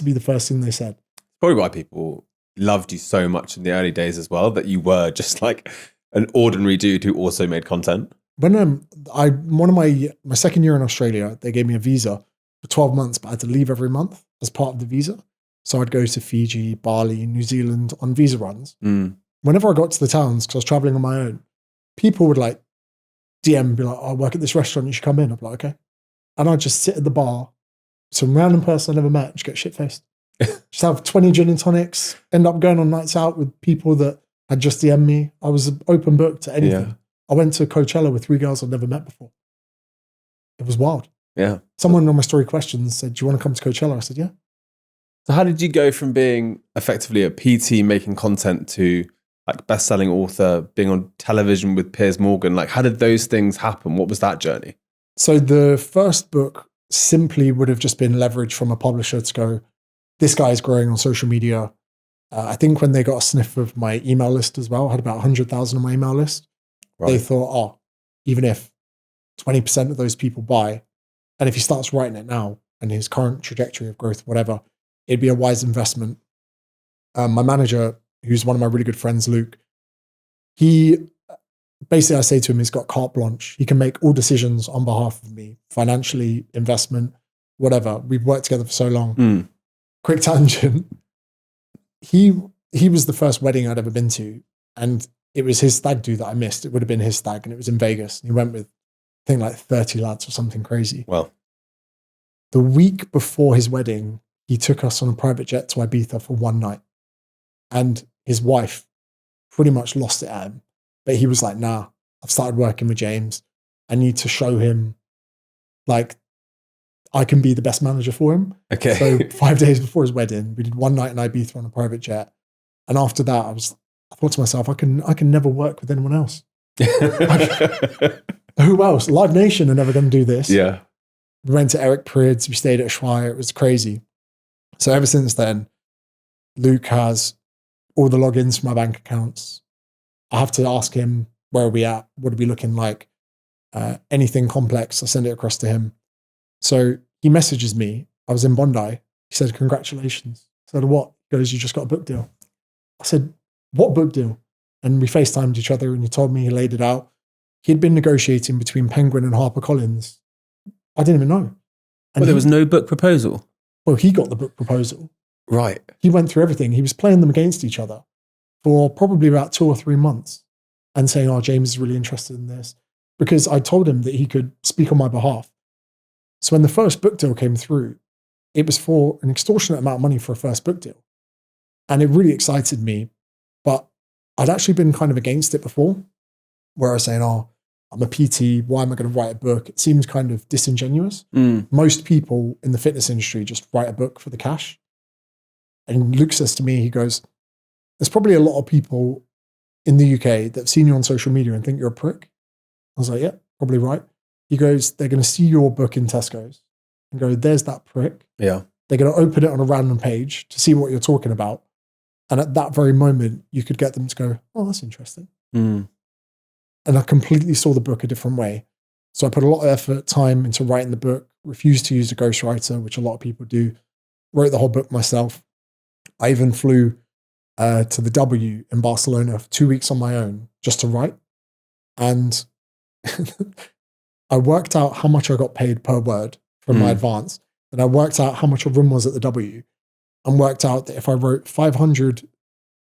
Speaker 1: be the first thing they said.
Speaker 2: Probably why people loved you so much in the early days as well, that you were just like an ordinary dude who also made content.
Speaker 1: When my second year in Australia, they gave me a visa for 12 months, but I had to leave every month as part of the visa. So I'd go to Fiji, Bali, New Zealand on visa runs. Whenever I got to the towns, because I was traveling on my own, people would like DM and be like, oh, I work at this restaurant, you should come in. I'd be like, okay. And I'd just sit at the bar, some random person I never met, just get shit-faced. Just have 20 gin and tonics, end up going on nights out with people that had just DM'd me. I was an open book to anything. Yeah. I went to Coachella with 3 girls I'd never met before. It was wild.
Speaker 2: Yeah.
Speaker 1: Someone on my story questions said, do you want to come to Coachella? I said, yeah.
Speaker 2: So how did you go from being effectively a PT making content to like best-selling author, being on television with Piers Morgan? Like, how did those things happen? What was that journey?
Speaker 1: So the first book simply would have just been leverage from a publisher to go, this guy is growing on social media. I think when they got a sniff of my email list as well, I had about 100,000 on my email list. Right. They thought, even if 20% of those people buy, and if he starts writing it now and his current trajectory of growth, whatever, it'd be a wise investment. My manager, who's one of my really good friends, Luke, he basically, I say to him, he's got carte blanche. He can make all decisions on behalf of me, financially, investment, whatever. We've worked together for so long. Quick tangent. He was the first wedding I'd ever been to, and it was his stag do that I missed. It would have been his stag, and it was in Vegas. And he went with, I think, like 30 lads or something crazy.
Speaker 2: Well,
Speaker 1: the week before his wedding, he took us on a private jet to Ibiza for one night. And his wife pretty much lost it at him. But he was like, nah, I've started working with James. I need to show him, like, I can be the best manager for him.
Speaker 2: Okay.
Speaker 1: So 5 days before his wedding, we did one night in Ibiza on a private jet. And after that, I thought to myself, I can never work with anyone else. Who else? Live Nation are never going to do this.
Speaker 2: Yeah.
Speaker 1: We went to Eric Prid's. We stayed at Schweier. It was crazy. So ever since then, Luke has all the logins for my bank accounts. I have to ask him, where are we at? What are we looking like? Anything complex, I send it across to him. So he messages me. I was in Bondi. He said, congratulations. I said, what? He goes, you just got a book deal. I said, what book deal? And we FaceTimed each other and he told me, he laid it out. He'd been negotiating between Penguin and HarperCollins. I didn't even know.
Speaker 2: And there was no book proposal?
Speaker 1: Well, he got the book proposal.
Speaker 2: Right.
Speaker 1: He went through everything. He was playing them against each other for probably about 2 or 3 months. and saying, oh, James is really interested in this, because I told him that he could speak on my behalf. So when the first book deal came through, it was for an extortionate amount of money for a first book deal. And it really excited me. But I'd actually been kind of against it before, where I was saying, oh, I'm a PT, why am I going to write a book? It seems kind of disingenuous. Most people in the fitness industry just write a book for the cash. And Luke says to me, he goes, there's probably a lot of people in the UK that have seen you on social media and think you're a prick. I was like, yeah, probably right. He goes, they're going to see your book in Tesco's and go, there's that prick.
Speaker 2: Yeah.
Speaker 1: They're going to open it on a random page to see what you're talking about. And at that very moment, you could get them to go, oh, that's interesting. And I completely saw the book a different way. So I put a lot of effort, time into writing the book, refused to use a ghostwriter, which a lot of people do, wrote the whole book myself. I even flew to the W in Barcelona for 2 weeks on my own just to write. And I worked out how much I got paid per word from my advance. And I worked out how much a room was at the W and worked out that if I wrote 500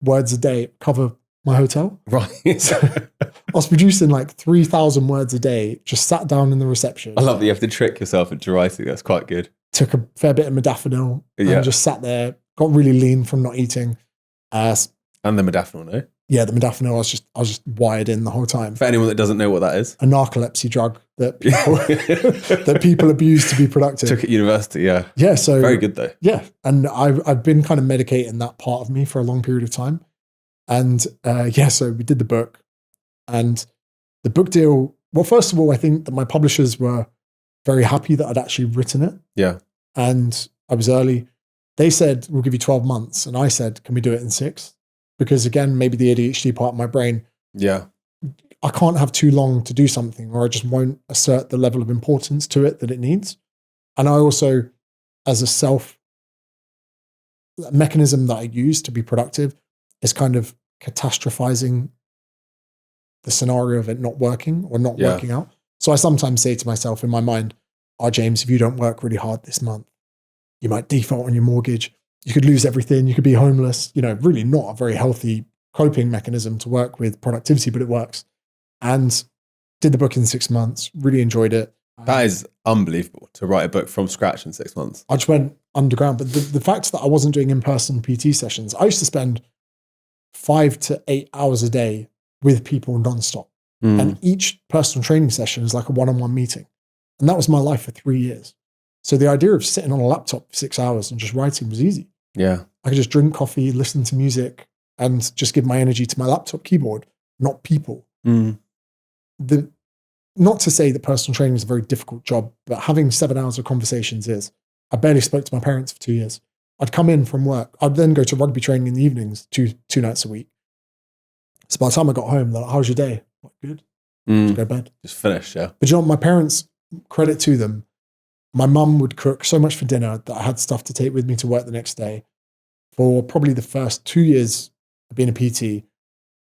Speaker 1: words a day, it'd cover my hotel.
Speaker 2: Right.
Speaker 1: So I was producing like 3,000 words a day, just sat down in the reception.
Speaker 2: I love that you have to trick yourself into writing. That's quite good.
Speaker 1: Took a fair bit of modafinil and just sat there, got really lean from not eating.
Speaker 2: And the modafinil, no?
Speaker 1: Yeah, the modafinil, I was just wired in the whole time.
Speaker 2: For anyone that doesn't know what that is.
Speaker 1: A narcolepsy drug that people, that people abuse to be productive.
Speaker 2: Took at university, yeah.
Speaker 1: Yeah, so.
Speaker 2: Very good though.
Speaker 1: Yeah, and I've been kind of medicating that part of me for a long period of time. And so we did the book. And the book deal, well, first of all, I think that my publishers were very happy that I'd actually written it.
Speaker 2: Yeah.
Speaker 1: And I was early. They said, we'll give you 12 months. And I said, can we do it in 6? Because again, maybe the ADHD part of my brain, I can't have too long to do something or I just won't assert the level of importance to it that it needs. And I also, as a self mechanism that I use to be productive, is kind of catastrophizing the scenario of it not working or not working out. So I sometimes say to myself in my mind, oh, James, if you don't work really hard this month, you might default on your mortgage. You could lose everything. You could be homeless. You know, really not a very healthy coping mechanism to work with productivity, but it works. And did the book in 6 months, really enjoyed it.
Speaker 2: That is unbelievable to write a book from scratch in 6 months.
Speaker 1: I just went underground. But the fact that I wasn't doing in-person PT sessions, I used to spend 5 to 8 hours a day with people nonstop. And each personal training session is like a one-on-one meeting. And that was my life for 3 years. So the idea of sitting on a laptop for 6 hours and just writing was easy.
Speaker 2: Yeah.
Speaker 1: I could just drink coffee, listen to music, and just give my energy to my laptop keyboard, not people. Not to say that personal training is a very difficult job, but having 7 hours of conversations is. I barely spoke to my parents for 2 years. I'd come in from work. I'd then go to rugby training in the evenings, two nights a week. So by the time I got home, they're like, how's your day? I'm like, good. Just go to bed.
Speaker 2: Just finished, yeah.
Speaker 1: But you know, my parents, credit to them, my mum would cook so much for dinner that I had stuff to take with me to work the next day. For probably the first 2 years of being a PT,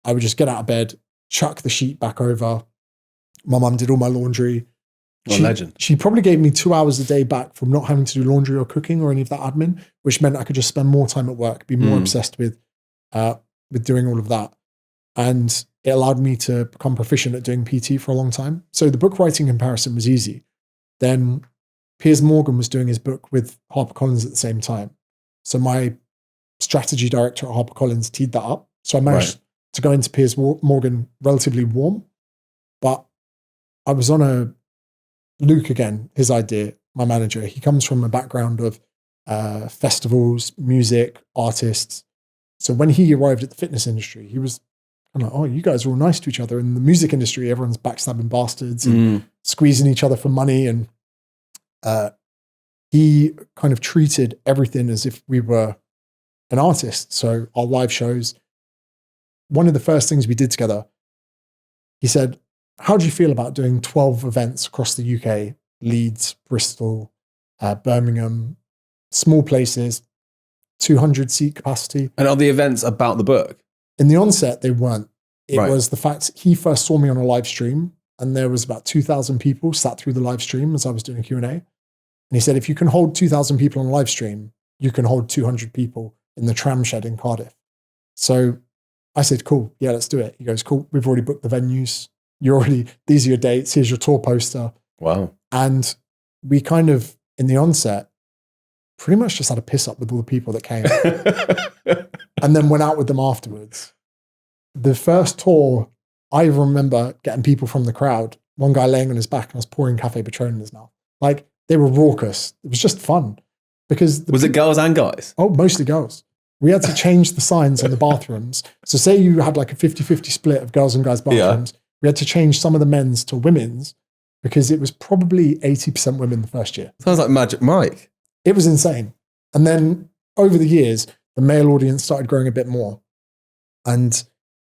Speaker 1: I would just get out of bed, chuck the sheet back over. My mum did all my laundry.
Speaker 2: Legend.
Speaker 1: She probably gave me 2 hours a day back from not having to do laundry or cooking or any of that admin, which meant I could just spend more time at work, be more obsessed with doing all of that. And it allowed me to become proficient at doing PT for a long time. So the book writing comparison was easy. Then Piers Morgan was doing his book with HarperCollins at the same time. So my strategy director at HarperCollins teed that up. So I managed to go into Piers Morgan relatively warm. But I was on Luke again, his idea, my manager. He comes from a background of festivals, music, artists. So when he arrived at the fitness industry, he was like, oh, you guys are all nice to each other. In the music industry, everyone's backstabbing bastards and squeezing each other for money. And he kind of treated everything as if we were an artist. So our live shows, one of the first things we did together, he said, how do you feel about doing 12 events across the UK, Leeds, Bristol, Birmingham, small places, 200 seat capacity?
Speaker 2: And are the events about the book?
Speaker 1: In the onset, they weren't. It was the fact he first saw me on a live stream and there was about 2,000 people sat through the live stream as I was doing a Q&A. And he said, if you can hold 2,000 people on a live stream, you can hold 200 people in the tram shed in Cardiff. So I said, cool. Yeah, let's do it. He goes, cool. We've already booked the venues. These are your dates. Here's your tour poster.
Speaker 2: Wow.
Speaker 1: And we kind of, in the onset, pretty much just had a piss up with all the people that came and then went out with them afterwards. The first tour, I remember getting people from the crowd, one guy laying on his back and I was pouring Cafe Patron in his mouth. Like, they were raucous. It was just fun. Because
Speaker 2: was it girls and guys?
Speaker 1: Oh, mostly girls. We had to change the signs in the bathrooms. So say you had like a 50-50 split of girls and guys bathrooms. Yeah. We had to change some of the men's to women's because it was probably 80% women the first year.
Speaker 2: Sounds like Magic Mike.
Speaker 1: It was insane. And then over the years, the male audience started growing a bit more. And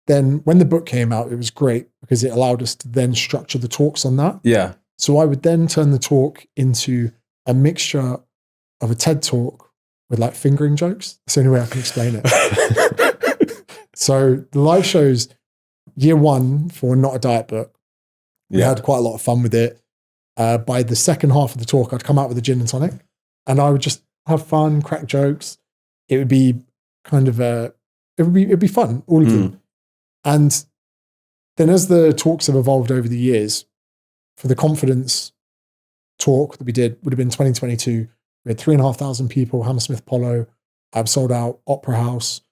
Speaker 1: then when the book came out, it was great because it allowed us to then structure the talks on that.
Speaker 2: Yeah.
Speaker 1: So I would then turn the talk into a mixture of a TED talk with like fingering jokes. That's the only way I can explain it. So the live shows, year one for Not a Diet Book, we had quite a lot of fun with it. By the second half of the talk, I'd come out with a gin and tonic and I would just have fun, crack jokes. It would be kind of it'd be fun, all of them. And then as the talks have evolved over the years, for the confidence talk that we did, would have been 2022. We had 3,500 people, Hammersmith Polo. I've sold out Opera House.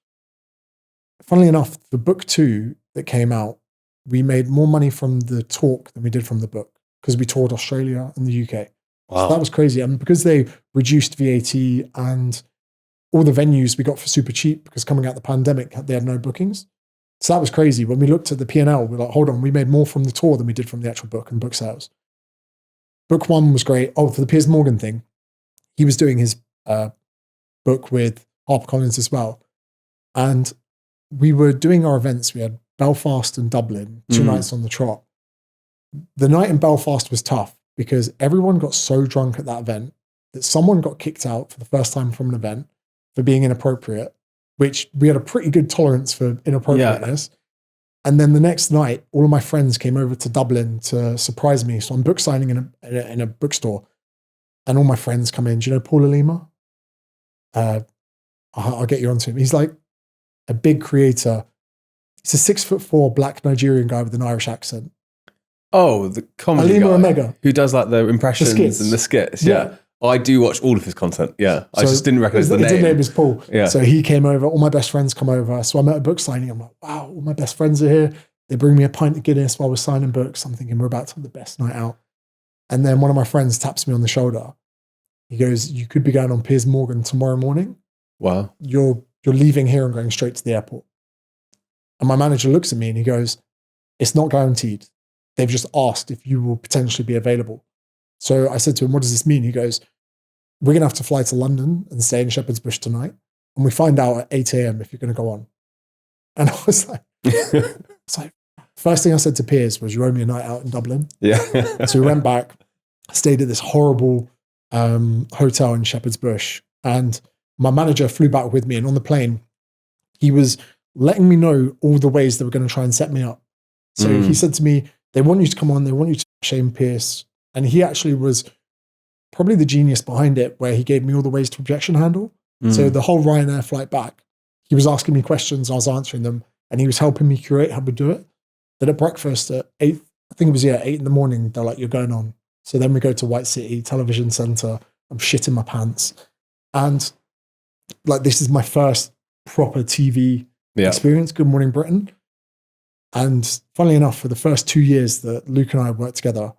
Speaker 1: Funnily enough, the book 2 that came out, we made more money from the talk than we did from the book because we toured Australia and the UK. Wow. So that was crazy. And because they reduced VAT and all the venues we got for super cheap because coming out the pandemic, they had no bookings. So that was crazy. When we looked at the P&L, we're like, hold on, we made more from the tour than we did from the actual book and book sales. Book 1 was great. Oh, for the Piers Morgan thing, he was doing his book with HarperCollins as well. And we were doing our events. We had Belfast and Dublin, 2 nights on the trot. The night in Belfast was tough because everyone got so drunk at that event that someone got kicked out for the first time from an event for being inappropriate, which we had a pretty good tolerance for inappropriateness. Yeah. And then the next night, all of my friends came over to Dublin to surprise me. So I'm book signing in a bookstore and all my friends come in. Do you know Paul Alima? I'll get you onto him. He's like a big creator. He's a 6'4" black Nigerian guy with an Irish accent.
Speaker 2: Oh, the comedy
Speaker 1: Alima
Speaker 2: guy
Speaker 1: Omega,
Speaker 2: who does like the impressions and the skits. Yeah. I do watch all of his content. Yeah. I just didn't recognize the name.
Speaker 1: His name is Paul.
Speaker 2: Yeah.
Speaker 1: So he came over. All my best friends come over. So I'm at a book signing. I'm like, wow, all my best friends are here. They bring me a pint of Guinness while we're signing books. I'm thinking we're about to have the best night out. And then one of my friends taps me on the shoulder. He goes, you could be going on Piers Morgan tomorrow morning.
Speaker 2: Wow.
Speaker 1: You're leaving here and going straight to the airport. And my manager looks at me and he goes, it's not guaranteed. They've just asked if you will potentially be available. So I said to him, what does this mean? He goes, we're going to have to fly to London and stay in Shepherd's Bush tonight. And we find out at 8 a.m. if you're going to go on. And I was like, first thing I said to Piers was, you owe me a night out in Dublin.
Speaker 2: Yeah.
Speaker 1: So we went back, stayed at this horrible hotel in Shepherd's Bush. And my manager flew back with me. And on the plane, he was letting me know all the ways they were going to try and set me up. So he said to me, they want you to come on. They want you to shame Piers. And he actually was probably the genius behind it, where he gave me all the ways to objection handle. So the whole Ryanair flight back, he was asking me questions, I was answering them, and he was helping me curate how we do it. Then at breakfast at 8, I think it was 8 in the morning, they're like, you're going on. So then we go to White City Television Centre. I'm shitting my pants. And like, this is my first proper TV experience, Good Morning Britain. And funnily enough, for the first 2 years that Luke and I worked together,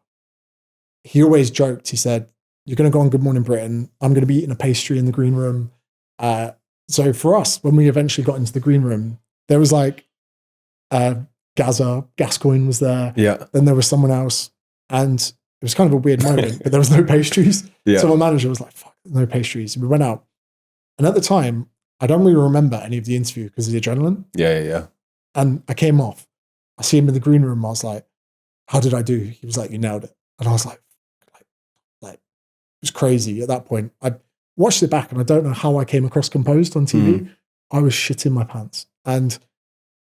Speaker 1: he always joked, he said, you're going to go on Good Morning Britain. I'm going to be eating a pastry in the green room. So for us, when we eventually got into the green room, there was like Gascoigne was there.
Speaker 2: Yeah.
Speaker 1: Then there was someone else. And it was kind of a weird moment, but there was no pastries. Yeah. So my manager was like, fuck, no pastries. And we went out. And at the time, I don't really remember any of the interview because of the adrenaline.
Speaker 2: Yeah.
Speaker 1: And I came off. I see him in the green room. I was like, how did I do? He was like, you nailed it. And I was like, it was crazy at that point. I watched it back and I don't know how I came across composed on TV. I was shitting my pants. And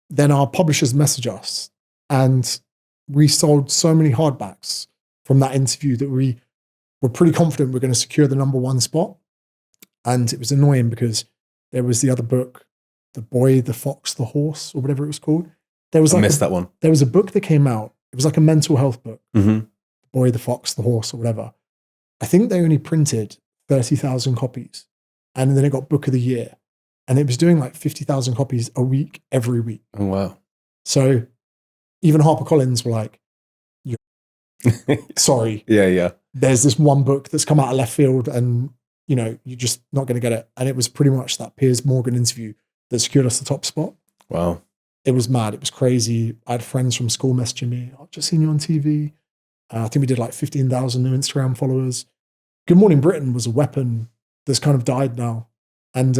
Speaker 1: then our publishers messaged us and we sold so many hardbacks from that interview that we were pretty confident we're going to secure the #1 spot. And it was annoying because there was the other book The Boy, the Fox, the Horse, or whatever it was called. There was
Speaker 2: I
Speaker 1: like
Speaker 2: missed that one.
Speaker 1: There was a book that came out. It was like a mental health book.
Speaker 2: Mm-hmm.
Speaker 1: The Boy, the Fox, the Horse, or whatever. I think they only printed 30,000 copies, and then it got Book of the Year, and it was doing like 50,000 copies a week, every week.
Speaker 2: Oh, wow.
Speaker 1: So even HarperCollins were like, sorry.
Speaker 2: Yeah.
Speaker 1: There's this one book that's come out of left field, and you're just not going to get it. And it was pretty much that Piers Morgan interview that secured us the top spot.
Speaker 2: Wow.
Speaker 1: It was mad. It was crazy. I had friends from school messaging me, I've just seen you on TV. I think we did like 15,000 new Instagram followers. Good Morning Britain was a weapon that's kind of died now. And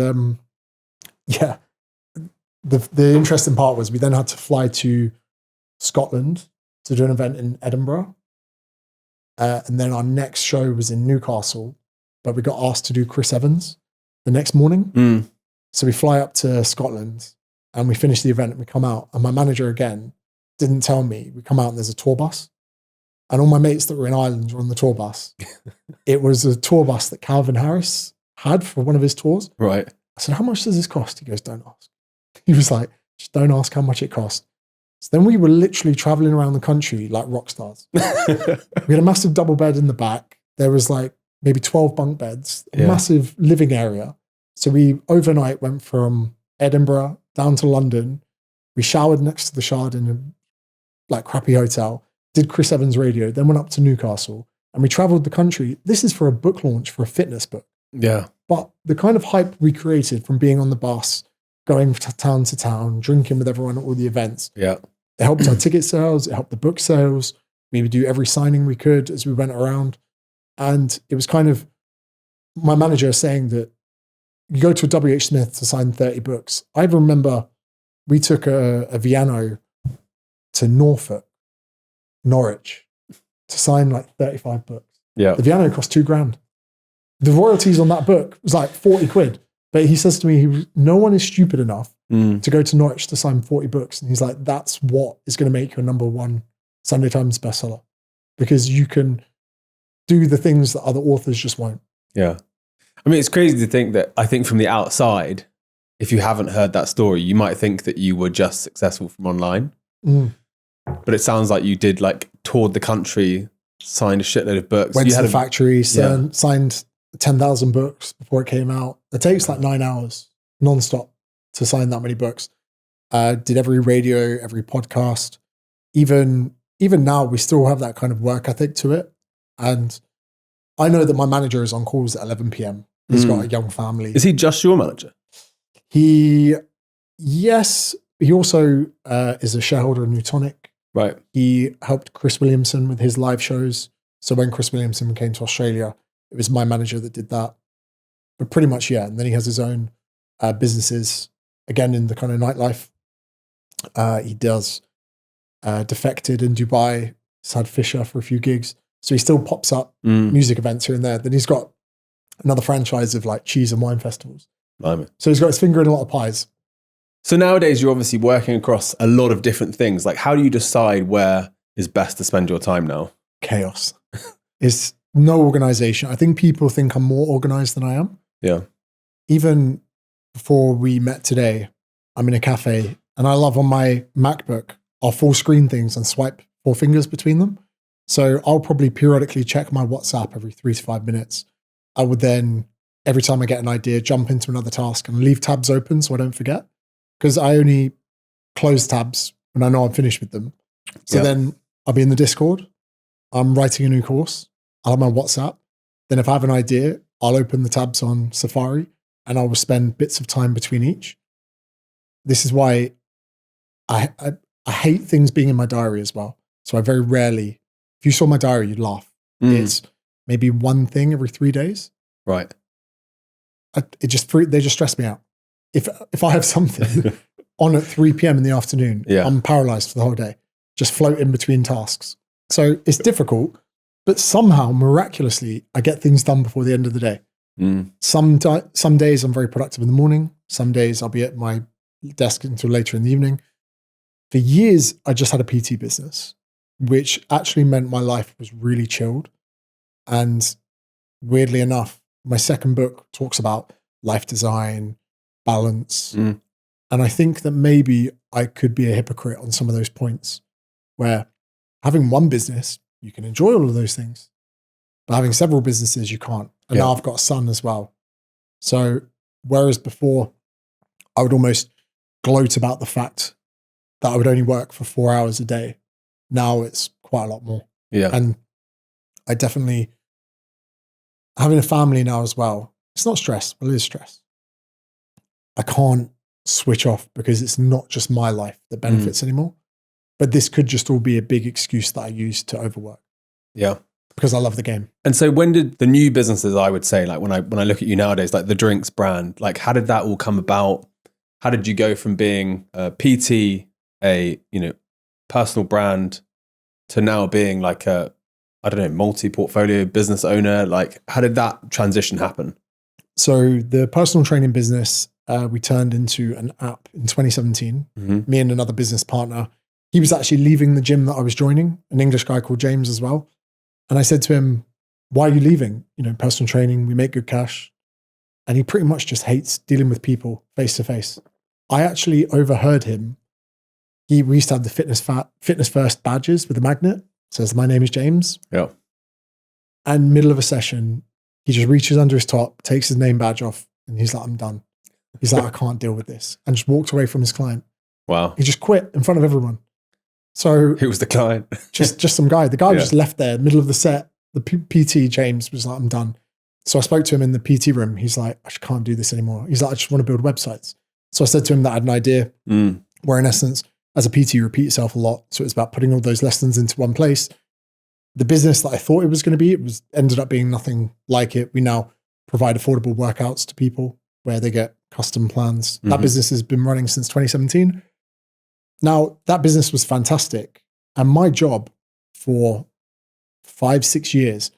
Speaker 1: the interesting part was we then had to fly to Scotland to do an event in Edinburgh. And then our next show was in Newcastle, but we got asked to do Chris Evans the next morning. So we fly up to Scotland and we finish the event and we come out. And my manager, again, didn't tell me. We come out and there's a tour bus. And all my mates that were in Ireland were on the tour bus. It was a tour bus that Calvin Harris had for one of his tours.
Speaker 2: Right.
Speaker 1: I said, how much does this cost? He goes, don't ask. He was like, just don't ask how much it cost. So then we were literally traveling around the country like rock stars. We had a massive double bed in the back. There was like maybe 12 bunk beds, a massive living area. So we overnight went from Edinburgh down to London. We showered next to the Shard in a like crappy hotel, did Chris Evans radio, then went up to Newcastle, and we traveled the country. This is for a book launch for a fitness book.
Speaker 2: Yeah.
Speaker 1: But the kind of hype we created from being on the bus, going town to town, drinking with everyone at all the events.
Speaker 2: Yeah.
Speaker 1: It helped our ticket sales. It helped the book sales. We would do every signing we could as we went around. And it was kind of my manager saying that you go to a WH Smith to sign 30 books. I remember we took a Viano to Norwich, to sign like 35 books.
Speaker 2: Yeah.
Speaker 1: The Viano cost £2,000. The royalties on that book was like 40 quid. But he says to me, no one is stupid enough to go to Norwich to sign 40 books. And he's like, that's what is going to make you a #1 Sunday Times bestseller. Because you can do the things that other authors just won't.
Speaker 2: Yeah. I mean, it's crazy to think that, I think from the outside, if you haven't heard that story, you might think that you were just successful from online. But it sounds like you did like toured the country, signed a shitload of books.
Speaker 1: Went to the factory, signed 10,000 books before it came out. It takes like 9 hours nonstop to sign that many books. Did every radio, every podcast. Even now, we still have that kind of work ethic to it. And I know that my manager is on calls at 11 p.m. He's got a young family.
Speaker 2: Is he just your manager?
Speaker 1: Yes. He also is a shareholder in Newtonic.
Speaker 2: Right.
Speaker 1: He helped Chris Williamson with his live shows. So when Chris Williamson came to Australia, it was my manager that did that. But pretty much, yeah. And then he has his own businesses, again, in the kind of nightlife. He does Defected in Dubai. He's had Fisher for a few gigs. So he still pops up music events here and there. Then he's got another franchise of like cheese and wine festivals. So he's got his finger in a lot of pies.
Speaker 2: So nowadays you're obviously working across a lot of different things. Like, how do you decide where is best to spend your time now?
Speaker 1: Chaos. It's no organization. I think people think I'm more organized than I am.
Speaker 2: Yeah.
Speaker 1: Even before we met today, I'm in a cafe and I love on my MacBook, I'll full screen things and swipe 4 fingers between them. So I'll probably periodically check my WhatsApp every 3 to 5 minutes. I would then, every time I get an idea, jump into another task and leave tabs open so I don't forget. Because I only close tabs when I know I'm finished with them. So then I'll be in the Discord. I'm writing a new course. I'll have my WhatsApp. Then if I have an idea, I'll open the tabs on Safari and I will spend bits of time between each. This is why I hate things being in my diary as well. So I very rarely, if you saw my diary, you'd laugh. It's maybe one thing every 3 days.
Speaker 2: Right.
Speaker 1: They just stress me out. If I have something on at 3 p.m. in the afternoon, I'm paralyzed for the whole day. Just float in between tasks. So it's difficult, but somehow, miraculously, I get things done before the end of the day. Some days I'm very productive in the morning. Some days I'll be at my desk until later in the evening. For years, I just had a PT business, which actually meant my life was really chilled. And weirdly enough, my second book talks about life design, balance. And I think that maybe I could be a hypocrite on some of those points where having one business, you can enjoy all of those things, but having several businesses, you can't. And now I've got a son as well. So whereas before I would almost gloat about the fact that I would only work for 4 hours a day, now it's quite a lot more.
Speaker 2: Yeah.
Speaker 1: And I definitely, having a family now as well, it's not stress, but it is stress. I can't switch off because it's not just my life that benefits anymore. But this could just all be a big excuse that I use to overwork.
Speaker 2: Yeah.
Speaker 1: Because I love the game.
Speaker 2: And so when did the new businesses, I would say, like when I look at you nowadays, like the drinks brand, like how did that all come about? How did you go from being a PT, a, you know, personal brand to now being like a, I don't know, multi-portfolio business owner? Like how did that transition happen?
Speaker 1: So the personal training business, we turned into an app in 2017. Me and another business partner. He was actually leaving the gym that I was joining, an English guy called James as well. And I said to him, why are you leaving? You know, personal training, we make good cash. And he pretty much just hates dealing with people face to face. I actually overheard him. We used to have the fitness first badges with a magnet. It says, my name is James.
Speaker 2: Yeah.
Speaker 1: And middle of a session, he just reaches under his top, takes his name badge off, and he's like, I'm done. He's like, I can't deal with this. And just walked away from his client.
Speaker 2: Wow.
Speaker 1: He just quit in front of everyone. So
Speaker 2: who was the client?
Speaker 1: just some guy. The guy just left there, middle of the set. The PT, James, was like, I'm done. So I spoke to him in the PT room. He's like, I just can't do this anymore. He's like, I just want to build websites. So I said to him that I had an idea where in essence, as a PT, you repeat yourself a lot. So it's about putting all those lessons into one place. The business that I thought it was going to be, ended up being nothing like it. We now provide affordable workouts to people where they get custom plans. That business has been running since 2017. Now, that business was fantastic. And my job for 5-6 years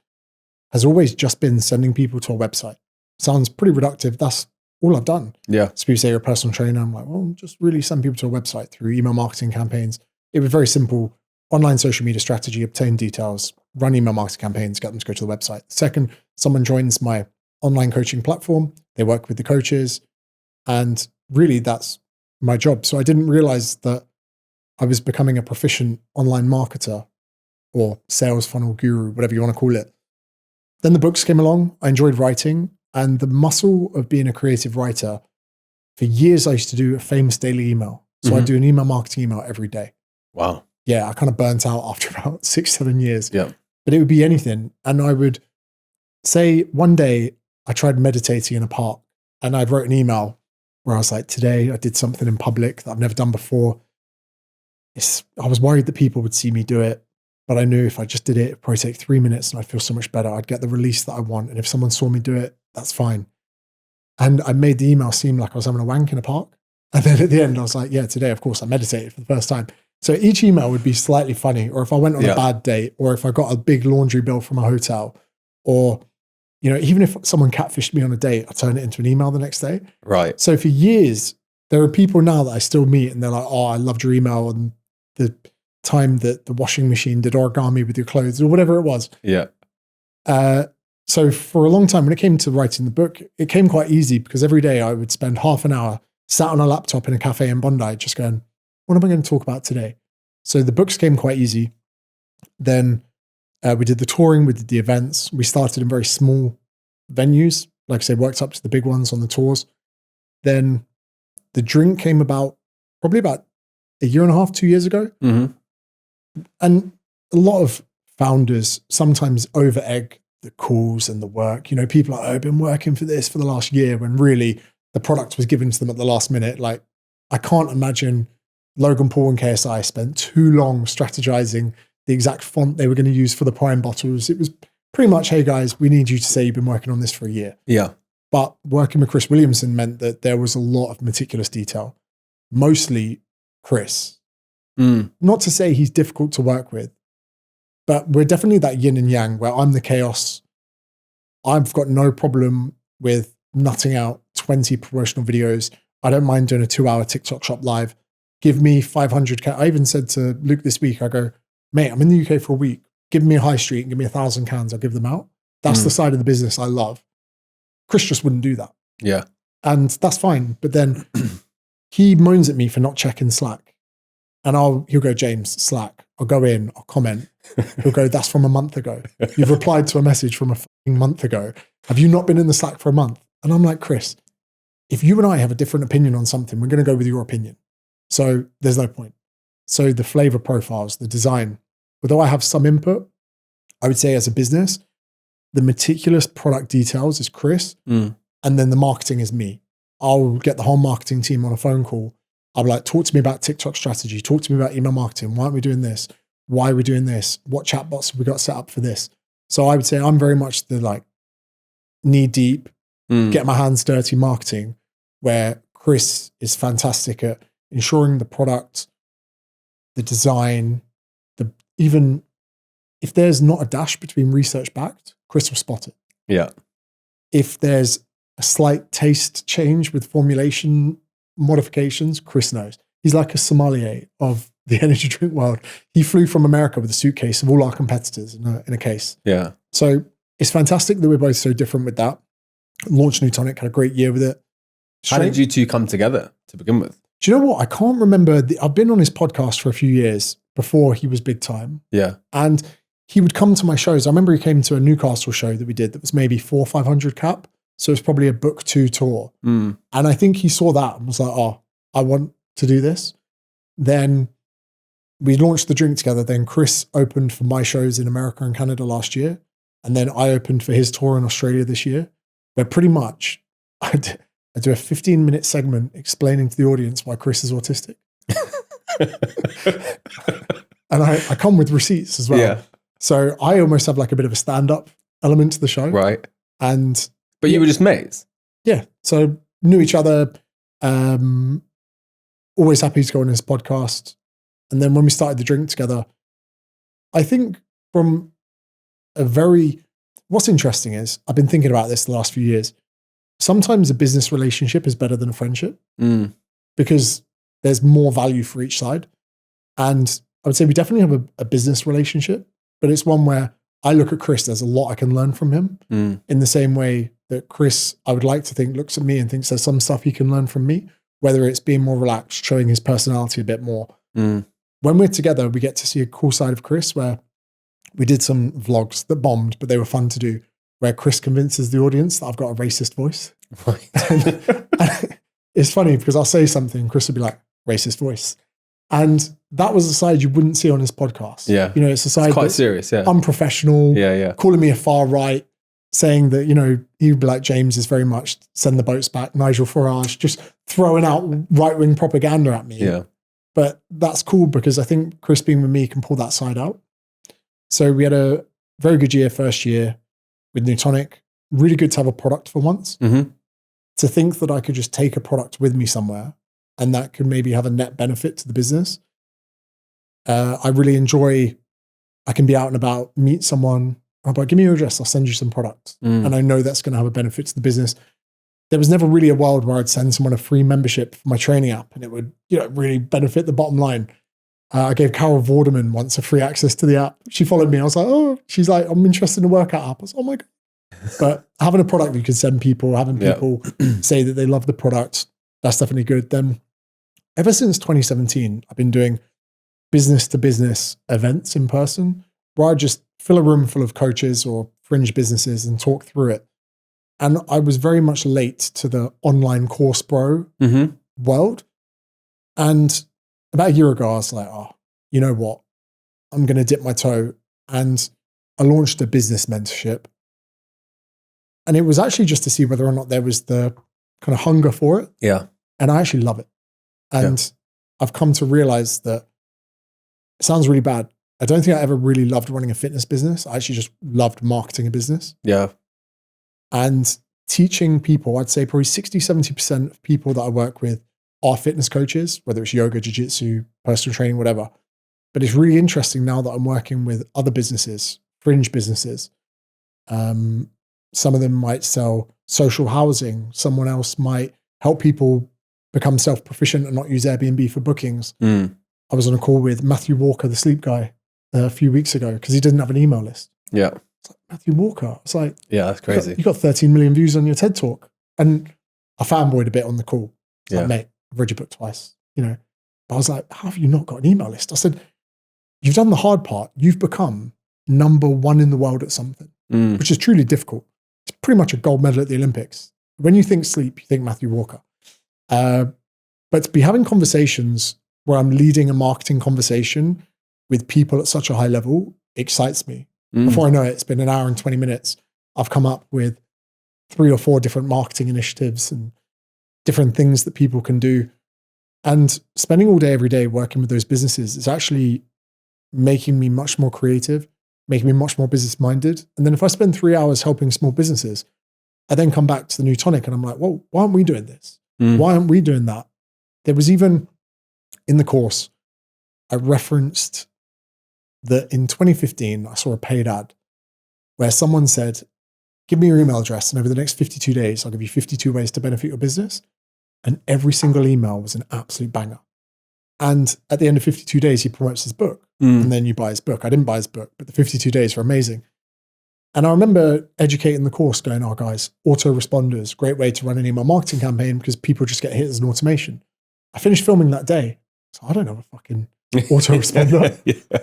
Speaker 1: has always just been sending people to a website. Sounds pretty reductive. That's all I've done.
Speaker 2: Yeah.
Speaker 1: So people say you're a personal trainer. I'm like, well, just really send people to a website through email marketing campaigns. It was very simple. Online social media strategy, obtain details, run email marketing campaigns, get them to go to the website. Second, someone joins my online coaching platform. They work with the coaches. And really, that's my job. So I didn't realize that I was becoming a proficient online marketer or sales funnel guru, whatever you want to call it. Then the books came along. I enjoyed writing, and the muscle of being a creative writer. For years, I used to do a famous daily email. So I do an email marketing email every day.
Speaker 2: Wow.
Speaker 1: Yeah, I kind of burnt out after about 6-7 years.
Speaker 2: Yeah.
Speaker 1: But it would be anything. And I would say one day I tried meditating in a park and I wrote an email where I was like, today I did something in public that I've never done before. I was worried that people would see me do it, but I knew if I just did it, it'd probably take 3 minutes and I'd feel so much better. I'd get the release that I want. And if someone saw me do it, that's fine. And I made the email seem like I was having a wank in a park. And then at the end, I was like, yeah, today, of course, I meditated for the first time. So each email would be slightly funny, or if I went on a bad date, or if I got a big laundry bill from a hotel, or, you know, even if someone catfished me on a date, I turn it into an email the next day.
Speaker 2: Right.
Speaker 1: So for years, there are people now that I still meet and they're like, oh, I loved your email and the time that the washing machine did origami with your clothes or whatever it was.
Speaker 2: Yeah.
Speaker 1: So for a long time, when it came to writing the book, it came quite easy because every day I would spend half an hour sat on a laptop in a cafe in Bondi, just going, what am I going to talk about today? So the books came quite easy. Then we did the touring, we did the events. We started in very small venues. Like I said, worked up to the big ones on the tours. Then the drink came about probably about 1.5 years, 2 years ago. And a lot of founders sometimes over-egg the calls and the work. You know, people are like, oh, I've been working for this for the last year, when really the product was given to them at the last minute. Like, I can't imagine Logan Paul and KSI spent too long strategizing the exact font they were going to use for the Prime bottles. It was pretty much, hey guys, we need you to say you've been working on this for a year.
Speaker 2: Yeah.
Speaker 1: But working with Chris Williamson meant that there was a lot of meticulous detail, mostly Chris. Not to say he's difficult to work with, but we're definitely that yin and yang where I'm the chaos. I've got no problem with nutting out 20 promotional videos. I don't mind doing a 2-hour TikTok shop live. Give me 500. I even said to Luke this week, I go, mate, I'm in the UK for a week. Give me a high street and give me 1,000 cans. I'll give them out. That's the side of the business I love. Chris just wouldn't do that.
Speaker 2: Yeah.
Speaker 1: And that's fine. But then he moans at me for not checking Slack. And he'll go, James, Slack. I'll go in, I'll comment. He'll go, that's from a month ago. You've replied to a message from a fucking month ago. Have you not been in the Slack for a month? And I'm like, Chris, if you and I have a different opinion on something, we're going to go with your opinion. So there's no point. So the flavor profiles, the design, although I have some input, I would say as a business, the meticulous product details is Chris. And then the marketing is me. I'll get the whole marketing team on a phone call. I'll be like, talk to me about TikTok strategy. Talk to me about email marketing. Why aren't we doing this? Why are we doing this? What chatbots have we got set up for this? So I would say I'm very much the like knee deep, get my hands dirty marketing, where Chris is fantastic at ensuring the product, the design, even if there's not a dash between research backed, Chris will spot it.
Speaker 2: Yeah.
Speaker 1: If there's a slight taste change with formulation modifications, Chris knows. He's like a sommelier of the energy drink world. He flew from America with a suitcase of all our competitors in a case.
Speaker 2: Yeah.
Speaker 1: So it's fantastic that we're both so different with that. Launched Newtonic, had a great year with it.
Speaker 2: How did you two come together to begin with?
Speaker 1: Do you know what? I can't remember. I've been on his podcast for a few years before he was big time.
Speaker 2: Yeah.
Speaker 1: And he would come to my shows. I remember he came to a Newcastle show that we did that was maybe 400 or 500 cap. So it's probably a book 2 tour. And I think he saw that and was like, oh, I want to do this. Then we launched the drink together. Then Chris opened for my shows in America and Canada last year. And then I opened for his tour in Australia this year, where pretty much I do a 15-minute segment explaining to the audience why Chris is autistic. And I come with receipts as well. Yeah. So I almost have like a bit of a stand-up element to the show.
Speaker 2: Right.
Speaker 1: But
Speaker 2: you were just mates?
Speaker 1: Yeah. So knew each other, always happy to go on his podcast. And then when we started the drink together, I think from what's interesting is, I've been thinking about this the last few years. Sometimes a business relationship is better than a friendship because there's more value for each side. And I would say we definitely have a business relationship, but it's one where I look at Chris, there's a lot I can learn from him in the same way that Chris, I would like to think, looks at me and thinks there's some stuff he can learn from me, whether it's being more relaxed, showing his personality a bit more. When we're together, we get to see a cool side of Chris where we did some vlogs that bombed, but they were fun to do, where Chris convinces the audience that I've got a racist voice. Right. and it's funny because I'll say something, Chris will be like, racist voice. And that was a side you wouldn't see on his podcast.
Speaker 2: Yeah.
Speaker 1: You know, it's a side
Speaker 2: quite serious, yeah.
Speaker 1: Unprofessional.
Speaker 2: Yeah.
Speaker 1: Calling me a far right, saying that, you know, he'd be like, James is very much send the boats back, Nigel Farage, just throwing out right-wing propaganda at me.
Speaker 2: Yeah.
Speaker 1: But that's cool because I think Chris being with me can pull that side out. So we had a very good year, first year with Newtonic. Really good to have a product for once. To think that I could just take a product with me somewhere and that could maybe have a net benefit to the business. I really enjoy, I can be out and about, meet someone, I'm like, give me your address, I'll send you some products. And I know that's going to have a benefit to the business. There was never really a world where I'd send someone a free membership for my training app and it would, you know, really benefit the bottom line. I gave Carol Vorderman once a free access to the app. She followed me. I was like, oh, she's like, I'm interested in a workout app. I was like, oh my God. But having a product you can send people, having people say that they love the product, that's definitely good. Then ever since 2017, I've been doing business to business events in person where I just fill a room full of coaches or fringe businesses and talk through it. And I was very much late to the online course bro world. And about a year ago, I was like, oh, you know what? I'm going to dip my toe. And I launched a business mentorship. And it was actually just to see whether or not there was the kind of hunger for it.
Speaker 2: Yeah.
Speaker 1: And I actually love it. And I've come to realize that it sounds really bad. I don't think I ever really loved running a fitness business. I actually just loved marketing a business.
Speaker 2: Yeah.
Speaker 1: And teaching people, I'd say probably 60, 70% of people that I work with are fitness coaches, whether it's yoga, jiu-jitsu, personal training, whatever. But it's really interesting now that I'm working with other businesses, fringe businesses. Some of them might sell social housing. Someone else might help people become self-proficient and not use Airbnb for bookings. I was on a call with Matthew Walker, the sleep guy, a few weeks ago because he didn't have an email list.
Speaker 2: Yeah.
Speaker 1: It's like, Matthew Walker. It's like,
Speaker 2: yeah, that's crazy.
Speaker 1: You got 13 million views on your TED talk. And I fanboyed a bit on the call. It's like, mate, I've read your book twice, you know. But I was like, how have you not got an email list? I said, you've done the hard part. You've become number one in the world at something, which is truly difficult. It's pretty much a gold medal at the Olympics. When you think sleep, you think Matthew Walker. But to be having conversations where I'm leading a marketing conversation with people at such a high level excites me. Before I know it, it's been an hour and 20 minutes. I've come up with 3 or 4 different marketing initiatives and different things that people can do. And spending all day, every day working with those businesses is actually making me much more creative, making me much more business minded. And then if I spend 3 hours helping small businesses, I then come back to the new tonic and I'm like, well, why aren't we doing this? Why aren't we doing that? There was even in the course, I referenced that in 2015, I saw a paid ad where someone said, give me your email address and over the next 52 days, I'll give you 52 ways to benefit your business. And every single email was an absolute banger. And at the end of 52 days, he promotes his book and then you buy his book. I didn't buy his book, but the 52 days were amazing. And I remember educating the course going, oh guys, autoresponders, great way to run an email marketing campaign because people just get hit as an automation. I finished filming that day. So I don't know a fucking autoresponder.
Speaker 2: Yeah.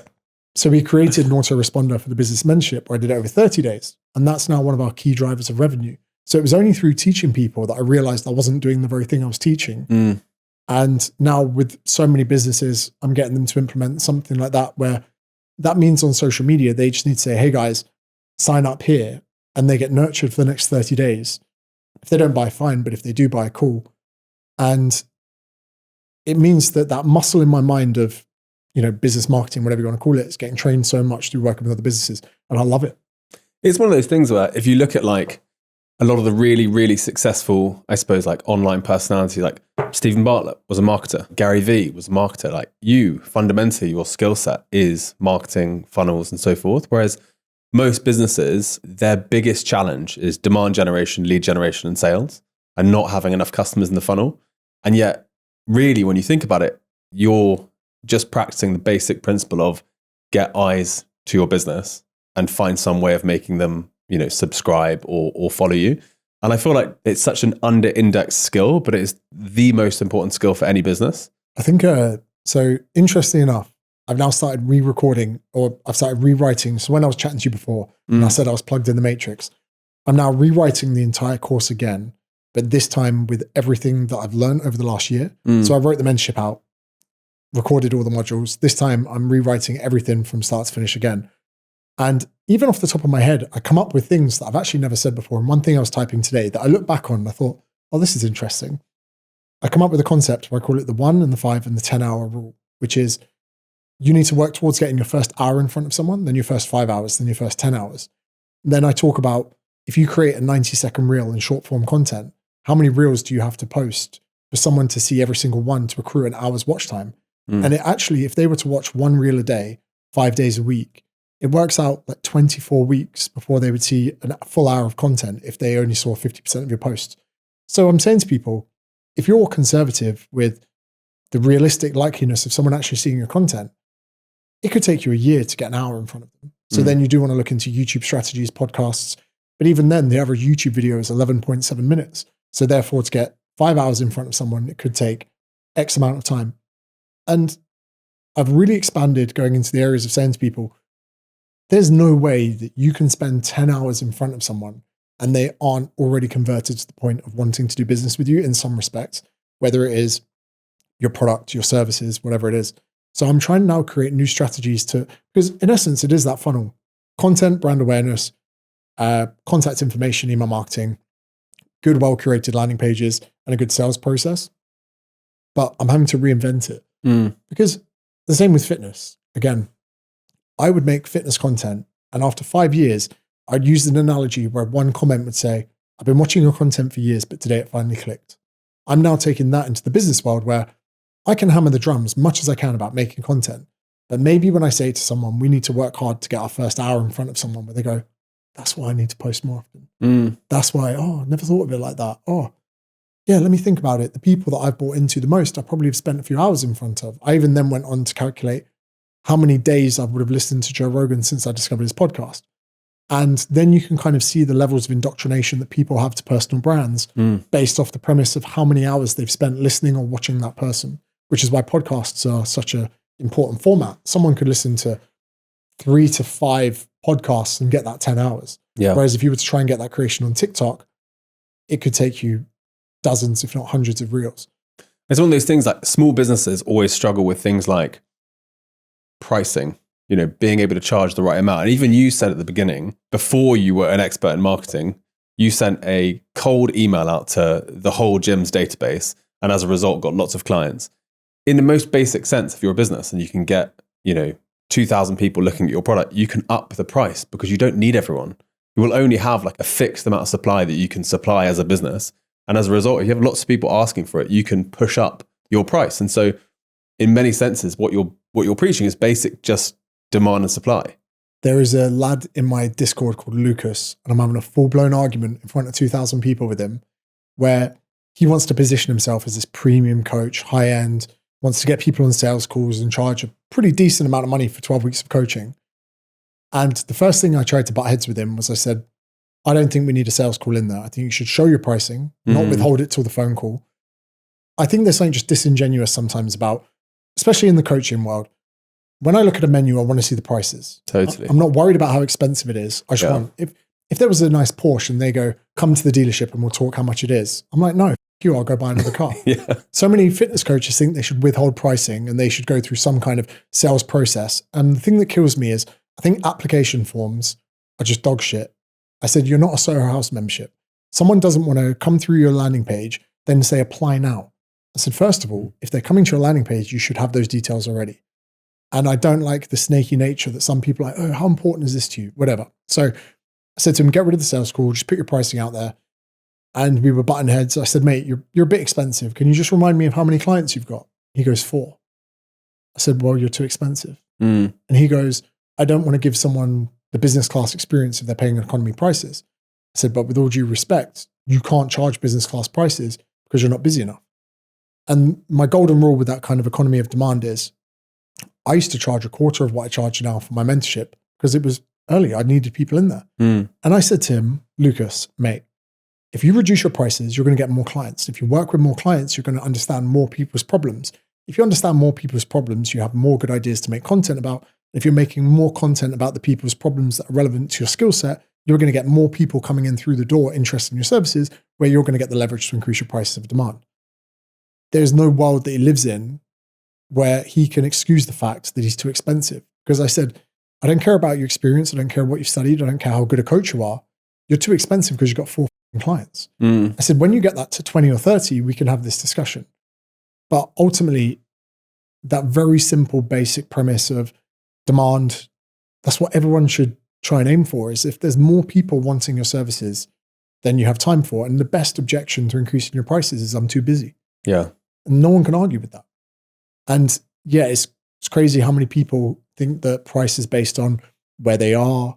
Speaker 1: So we created an autoresponder for the business mentorship where I did it over 30 days. And that's now one of our key drivers of revenue. So it was only through teaching people that I realized I wasn't doing the very thing I was teaching. And now with so many businesses, I'm getting them to implement something like that, where that means on social media, they just need to say, hey guys, sign up here. And they get nurtured for the next 30 days. If they don't buy, fine. But if they do buy, cool. And it means that that muscle in my mind of, you know, business marketing, whatever you want to call it, is getting trained so much through working with other businesses. And I love it.
Speaker 2: It's one of those things where if you look at like a lot of the really, really successful, I suppose, like online personality, like Stephen Bartlett was a marketer. Gary Vee was a marketer. Like you, fundamentally, your skill set is marketing, funnels and so forth. Whereas most businesses, their biggest challenge is demand generation, lead generation and sales and not having enough customers in the funnel. And yet, really, when you think about it, you're just practicing the basic principle of get eyes to your business and find some way of making them, you know, subscribe or follow you. And I feel like it's such an under-indexed skill, but it is the most important skill for any business.
Speaker 1: I think, so interestingly enough, I've now started re-recording or I've started rewriting. So when I was chatting to you before and I said I was plugged in the matrix, I'm now rewriting the entire course again, but this time with everything that I've learned over the last year. So I wrote the mentorship out, recorded all the modules. This time I'm rewriting everything from start to finish again. And even off the top of my head, I come up with things that I've actually never said before. And one thing I was typing today that I look back on and I thought, oh, this is interesting. I come up with a concept where I call it the 1 and the 5 and the 10-hour rule, which is you need to work towards getting your first hour in front of someone, then your first 5 hours, then your first 10 hours. And then I talk about if you create a 90-second reel in short form content, how many reels do you have to post for someone to see every single one to accrue an hour's watch time? And it actually, if they were to watch 1 reel a day, 5 days a week, it works out like 24 weeks before they would see a full hour of content if they only saw 50% of your posts. So I'm saying to people, if you're conservative with the realistic likeliness of someone actually seeing your content, it could take you a year to get an hour in front of them. So then you do want to look into YouTube strategies, podcasts, but even then the average YouTube video is 11.7 minutes. So therefore to get 5 hours in front of someone, it could take X amount of time. And I've really expanded going into the areas of saying to people, there's no way that you can spend 10 hours in front of someone and they aren't already converted to the point of wanting to do business with you in some respects, whether it is your product, your services, whatever it is. So I'm trying to now create new strategies because in essence, it is that funnel: content, brand awareness, contact information, email marketing, good, well-curated landing pages, and a good sales process. But I'm having to reinvent it because the same with fitness. Again, I would make fitness content, and after 5 years, I'd use an analogy where one comment would say, I've been watching your content for years, but today it finally clicked. I'm now taking that into the business world where I can hammer the drums much as I can about making content. But maybe when I say to someone, we need to work hard to get our first hour in front of someone, where they go, that's why I need to post more often. That's why, I never thought of it like that. Oh, yeah, let me think about it. The people that I've bought into the most, I probably have spent a few hours in front of. I even then went on to calculate how many days I would have listened to Joe Rogan since I discovered his podcast. And then you can kind of see the levels of indoctrination that people have to personal brands based off the premise of how many hours they've spent listening or watching that person, which is why podcasts are such an important format. Someone could listen to 3 to 5 podcasts and get that 10 hours.
Speaker 2: Yeah.
Speaker 1: Whereas if you were to try and get that creation on TikTok, it could take you dozens, if not hundreds of reels.
Speaker 2: It's one of those things like small businesses always struggle with things like pricing, being able to charge the right amount. And even you said at the beginning, before you were an expert in marketing, you sent a cold email out to the whole gym's database. And as a result, got lots of clients. In the most basic sense, if you're a business and you can get, 2,000 people looking at your product, you can up the price because you don't need everyone. You will only have like a fixed amount of supply that you can supply as a business. And as a result, if you have lots of people asking for it, you can push up your price. And so in many senses, what you're preaching is basic just demand and supply.
Speaker 1: There is a lad in my Discord called Lucas, and I'm having a full-blown argument in front of 2,000 people with him, where he wants to position himself as this premium coach, high-end, wants to get people on sales calls and charge a pretty decent amount of money for 12 weeks of coaching. And the first thing I tried to butt heads with him was I said, I don't think we need a sales call in there. I think you should show your pricing, not withhold it till the phone call. I think there's something just disingenuous sometimes about, especially in the coaching world. When I look at a menu, I want to see the prices.
Speaker 2: Totally.
Speaker 1: I'm not worried about how expensive it is. I just want, if there was a nice Porsche and they go, come to the dealership and we'll talk how much it is. I'm like, no, you, I'll go buy another car. So many fitness coaches think they should withhold pricing and they should go through some kind of sales process. And the thing that kills me is I think application forms are just dog shit. I said, you're not a Soho House membership. Someone doesn't want to come through your landing page, then say apply now. I said, first of all, if they're coming to your landing page, you should have those details already. And I don't like the snaky nature that some people are like, oh, how important is this to you? Whatever. So I said to him, get rid of the sales call, just put your pricing out there. And we were button heads. I said, mate, you're a bit expensive. Can you just remind me of how many clients you've got? He goes, 4. I said, well, you're too expensive. And he goes, I don't want to give someone the business class experience if they're paying economy prices. I said, but with all due respect, you can't charge business class prices because you're not busy enough. And my golden rule with that kind of economy of demand is I used to charge a quarter of what I charge now for my mentorship because it was early. I needed people in there. And I said to him, Lucas, mate, if you reduce your prices, you're going to get more clients. If you work with more clients, you're going to understand more people's problems. If you understand more people's problems, you have more good ideas to make content about. If you're making more content about the people's problems that are relevant to your skill set, you're going to get more people coming in through the door interested in your services, where you're going to get the leverage to increase your prices of demand. There's no world that he lives in where he can excuse the fact that he's too expensive. Because I said, I don't care about your experience. I don't care what you've studied. I don't care how good a coach you are. You're too expensive because you've got 4 clients. I said, when you get that to 20 or 30, we can have this discussion. But ultimately, that very simple, basic premise of demand, that's what everyone should try and aim for, is if there's more people wanting your services than you have time for. And the best objection to increasing your prices is I'm too busy.
Speaker 2: Yeah.
Speaker 1: And no one can argue with that. And yeah, it's crazy how many people think that price is based on where they are,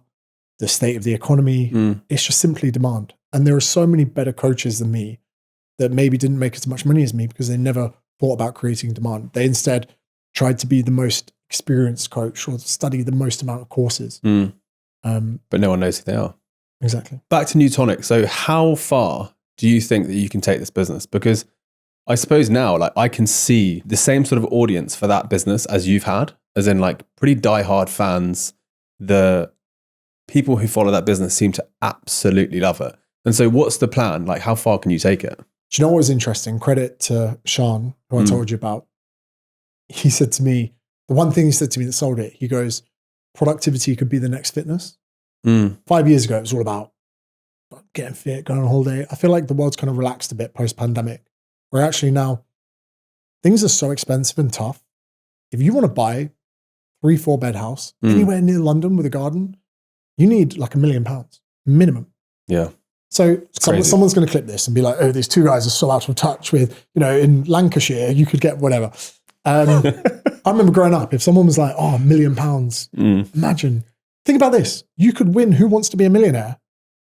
Speaker 1: the state of the economy. It's just simply demand. And there are so many better coaches than me that maybe didn't make as much money as me because they never thought about creating demand. They instead tried to be the most experienced coach or study the most amount of courses.
Speaker 2: But no one knows who they are.
Speaker 1: Exactly.
Speaker 2: Back to Newtonic. So how far do you think that you can take this business? Because I suppose now, like, I can see the same sort of audience for that business as you've had, as in like pretty diehard fans. The people who follow that business seem to absolutely love it. And so what's the plan? Like, how far can you take it?
Speaker 1: Do you know what was interesting? Credit to Sean, who I told you about. He said to me, the one thing he said to me that sold it, he goes, productivity could be the next fitness. 5 years ago, it was all about getting fit, going on holiday. I feel like the world's kind of relaxed a bit post-pandemic, where actually now things are so expensive and tough. If you want to buy 3-4 bed house anywhere near London with a garden, you need like £1 million minimum.
Speaker 2: Yeah.
Speaker 1: So someone's going to clip this and be like, oh, these 2 guys are so out of touch with, in Lancashire, you could get whatever. I remember growing up, if someone was like, oh, £1 million, imagine. Think about this. You could win Who Wants to Be a Millionaire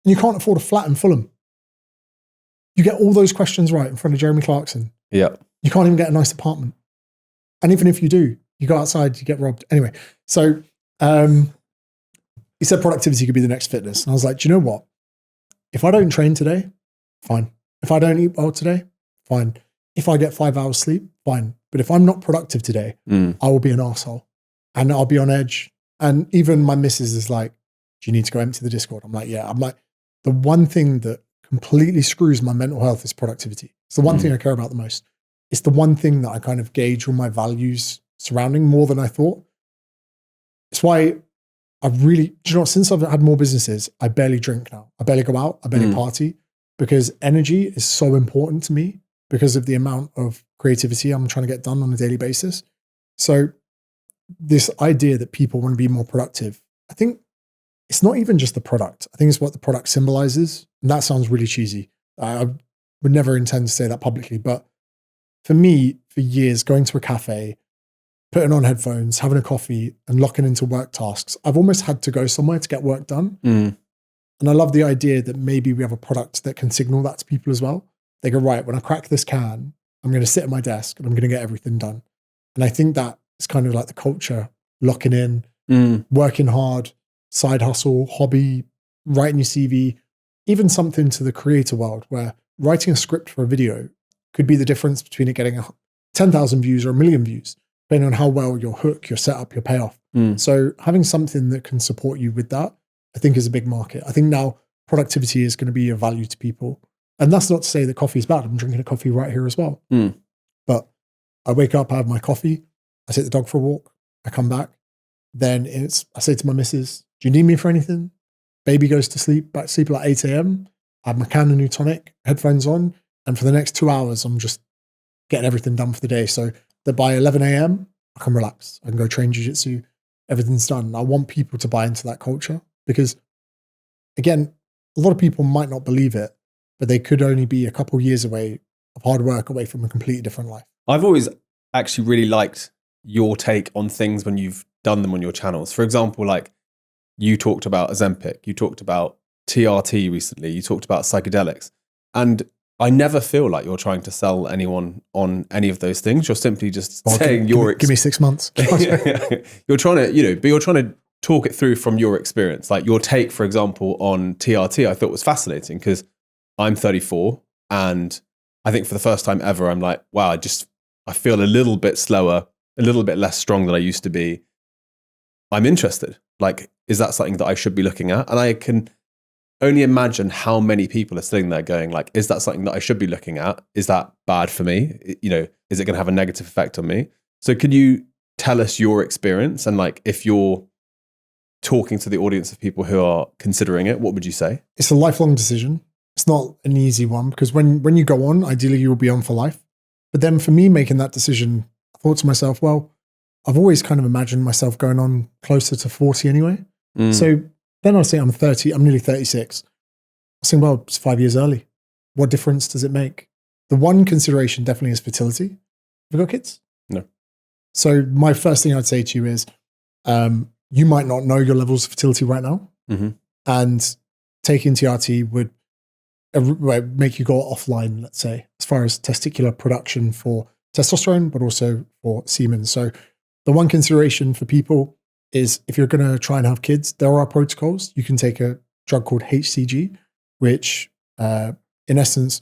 Speaker 1: and you can't afford a flat in Fulham. You get all those questions right in front of Jeremy Clarkson.
Speaker 2: Yeah.
Speaker 1: You can't even get a nice apartment. And even if you do, you go outside, you get robbed. Anyway, so he said productivity could be the next fitness. And I was like, do you know what? If I don't train today, fine. If I don't eat well today, fine. If I get 5 hours sleep, fine. But if I'm not productive today, I will be an arsehole and I'll be on edge. And even my missus is like, do you need to go empty the Discord? I'm like, yeah. I'm like, the one thing that completely screws my mental health is productivity. It's the one thing I care about the most. It's the one thing that I kind of gauge all my values surrounding more than I thought. It's why since I've had more businesses, I barely drink now. I barely go out. I barely party, because energy is so important to me because of the amount of creativity I'm trying to get done on a daily basis. So this idea that people want to be more productive, I think it's not even just the product. I think it's what the product symbolizes. And that sounds really cheesy. I would never intend to say that publicly. But for me, for years, going to a cafe, putting on headphones, having a coffee and locking into work tasks, I've almost had to go somewhere to get work done. And I love the idea that maybe we have a product that can signal that to people as well. They go, right, when I crack this can, I'm going to sit at my desk and I'm going to get everything done. And I think that is kind of like the culture, locking in, working hard, side hustle, hobby, writing your CV, even something to the creator world where writing a script for a video could be the difference between it getting 10,000 views or 1 million views, depending on how well your hook, your setup, your payoff. So having something that can support you with that, I think is a big market. I think now productivity is going to be of value to people. And that's not to say that coffee is bad. I'm drinking a coffee right here as well. But I wake up, I have my coffee, I take the dog for a walk, I come back. Then I say to my missus, do you need me for anything? Baby goes to sleep, back to sleep at like 8 a.m. I have my can of new tonic, headphones on. And for the next 2 hours, I'm just getting everything done for the day. So that by 11 a.m., I can relax. I can go train jiu-jitsu. Everything's done. I want people to buy into that culture because, again, a lot of people might not believe it, but they could only be a couple of years away of hard work away from a completely different life.
Speaker 2: I've always actually really liked your take on things when you've done them on your channels. For example, like you talked about Ozempic, you talked about TRT recently, you talked about psychedelics. And I never feel like you're trying to sell anyone on any of those things. You're simply just saying
Speaker 1: give me 6 months.
Speaker 2: You're trying to, but you're trying to talk it through from your experience. Like your take, for example, on TRT, I thought was fascinating because I'm 34 and I think for the first time ever, I'm like, wow, I feel a little bit slower, a little bit less strong than I used to be. I'm interested. Like, is that something that I should be looking at? And I can only imagine how many people are sitting there going like, is that something that I should be looking at? Is that bad for me? Is it going to have a negative effect on me? So can you tell us your experience? And like, if you're talking to the audience of people who are considering it, what would you say?
Speaker 1: It's a lifelong decision. It's not an easy one because when you go on, ideally you will be on for life. But then for me making that decision, I thought to myself, well, I've always kind of imagined myself going on closer to 40 anyway. So then I'll say I'm 30, I'm nearly 36. I think, well, it's 5 years early. What difference does it make? The one consideration definitely is fertility. Have you got kids?
Speaker 2: No.
Speaker 1: So my first thing I'd say to you is, you might not know your levels of fertility right now. And taking TRT would make you go offline, let's say, as far as testicular production for testosterone, but also for semen. So the one consideration for people is if you're going to try and have kids, there are protocols. You can take a drug called HCG, which in essence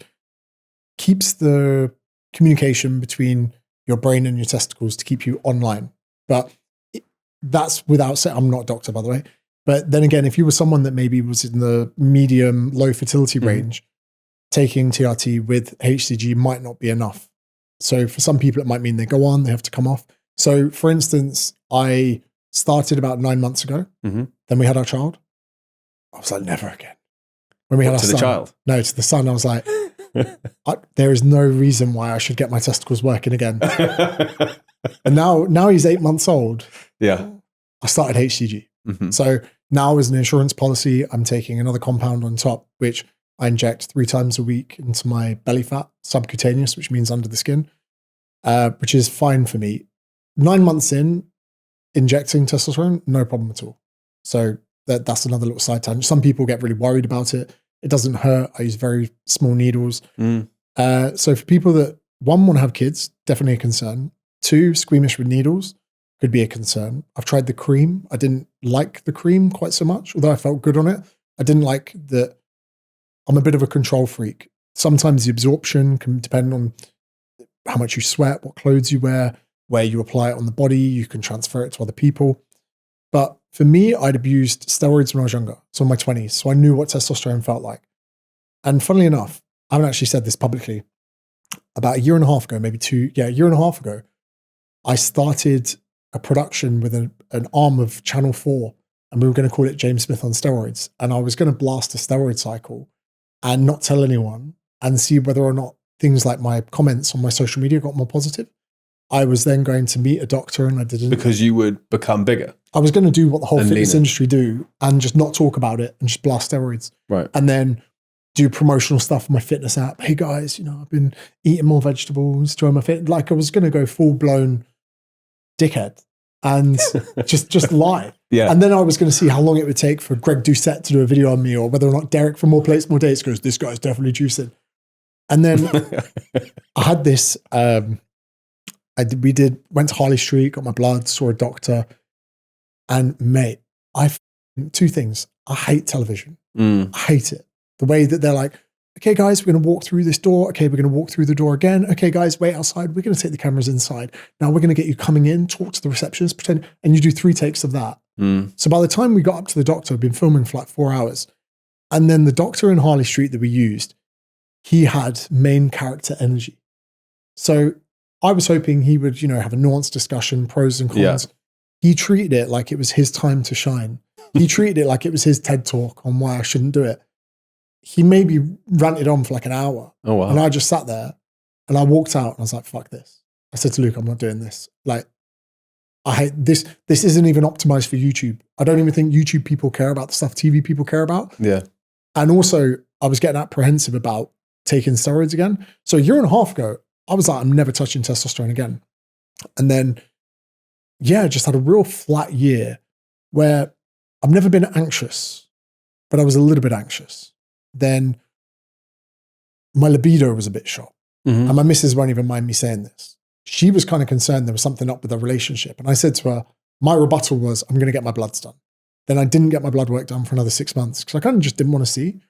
Speaker 1: keeps the communication between your brain and your testicles to keep you online. But that's without saying, I'm not a doctor, by the way. But then again, if you were someone that maybe was in the medium, low fertility range, taking TRT with HCG might not be enough. So for some people, it might mean they go on, they have to come off. So for instance, I started about 9 months ago. Then we had our child. I was like, never again. When we had our son,
Speaker 2: the child?
Speaker 1: No, to the son. I was like, there is no reason why I should get my testicles working again. And now he's 8 months old.
Speaker 2: Yeah.
Speaker 1: I started HCG. So now as an insurance policy, I'm taking another compound on top, which I inject 3 times a week into my belly fat, subcutaneous, which means under the skin, which is fine for me. 9 months in, injecting testosterone, no problem at all. So that's another little side tangent. Some people get really worried about it. It doesn't hurt. I use very small needles. So for people that, one, want to have kids, definitely a concern. 2, squeamish with needles, could be a concern. I've tried the cream. I didn't like the cream quite so much, although I felt good on it. I didn't like that. I'm a bit of a control freak. Sometimes the absorption can depend on how much you sweat, what clothes you wear, where you apply it on the body. You can transfer it to other people. But for me, I'd abused steroids when I was younger, so in my 20s. So I knew what testosterone felt like. And funnily enough, I haven't actually said this publicly. About a year and a half ago, maybe a year and a half ago, I started a production with an arm of Channel 4, and we were going to call it James Smith on steroids. And I was going to blast a steroid cycle and not tell anyone and see whether or not things like my comments on my social media got more positive. I was then going to meet a doctor, and I didn't.
Speaker 2: Because you would become bigger.
Speaker 1: I was going to do what the whole fitness
Speaker 2: leaner.
Speaker 1: industry do and just not talk about it and just blast steroids.
Speaker 2: Right.
Speaker 1: And then do promotional stuff on my fitness app. Hey guys, I've been eating more vegetables, join my fit. Like I was going to go full blown dickhead and just lie.
Speaker 2: Yeah.
Speaker 1: And then I was going to see how long it would take for Greg Doucette to do a video on me, or whether or not Derek from More Plates, More Dates goes, this guy's definitely juicing. And then I had this, went to Harley Street, got my blood, saw a doctor, and mate, two things. I hate television. I hate it. The way that they're like, okay, guys, we're going to walk through this door. Okay, we're going to walk through the door again. Okay, guys, wait outside. We're going to take the cameras inside. Now we're going to get you coming in, talk to the receptionist, pretend, and you do 3 takes of that. So by the time we got up to the doctor, we'd been filming for like 4 hours. And then the doctor in Harley Street that we used, he had main character energy. So I was hoping he would, have a nuanced discussion, pros and cons. Yeah. He treated it like it was his time to shine. He treated it like it was his TED talk on why I shouldn't do it. He maybe ranted on for like an hour.
Speaker 2: Oh, wow.
Speaker 1: And I just sat there and I walked out and I was like, fuck this. I said to Luke, I'm not doing this. Like, I hate this. This isn't even optimized for YouTube. I don't even think YouTube people care about the stuff TV people care about.
Speaker 2: Yeah.
Speaker 1: And also, I was getting apprehensive about taking steroids again. So a year and a half ago, I was like, I'm never touching testosterone again. And then, just had a real flat year where I've never been anxious, but I was a little bit anxious. Then my libido was a bit shot. And my missus won't even mind me saying this. She was kind of concerned there was something up with the relationship. And I said to her, my rebuttal was, I'm going to get my bloods done. Then I didn't get my blood work done for another 6 months because I kind of just didn't want to see.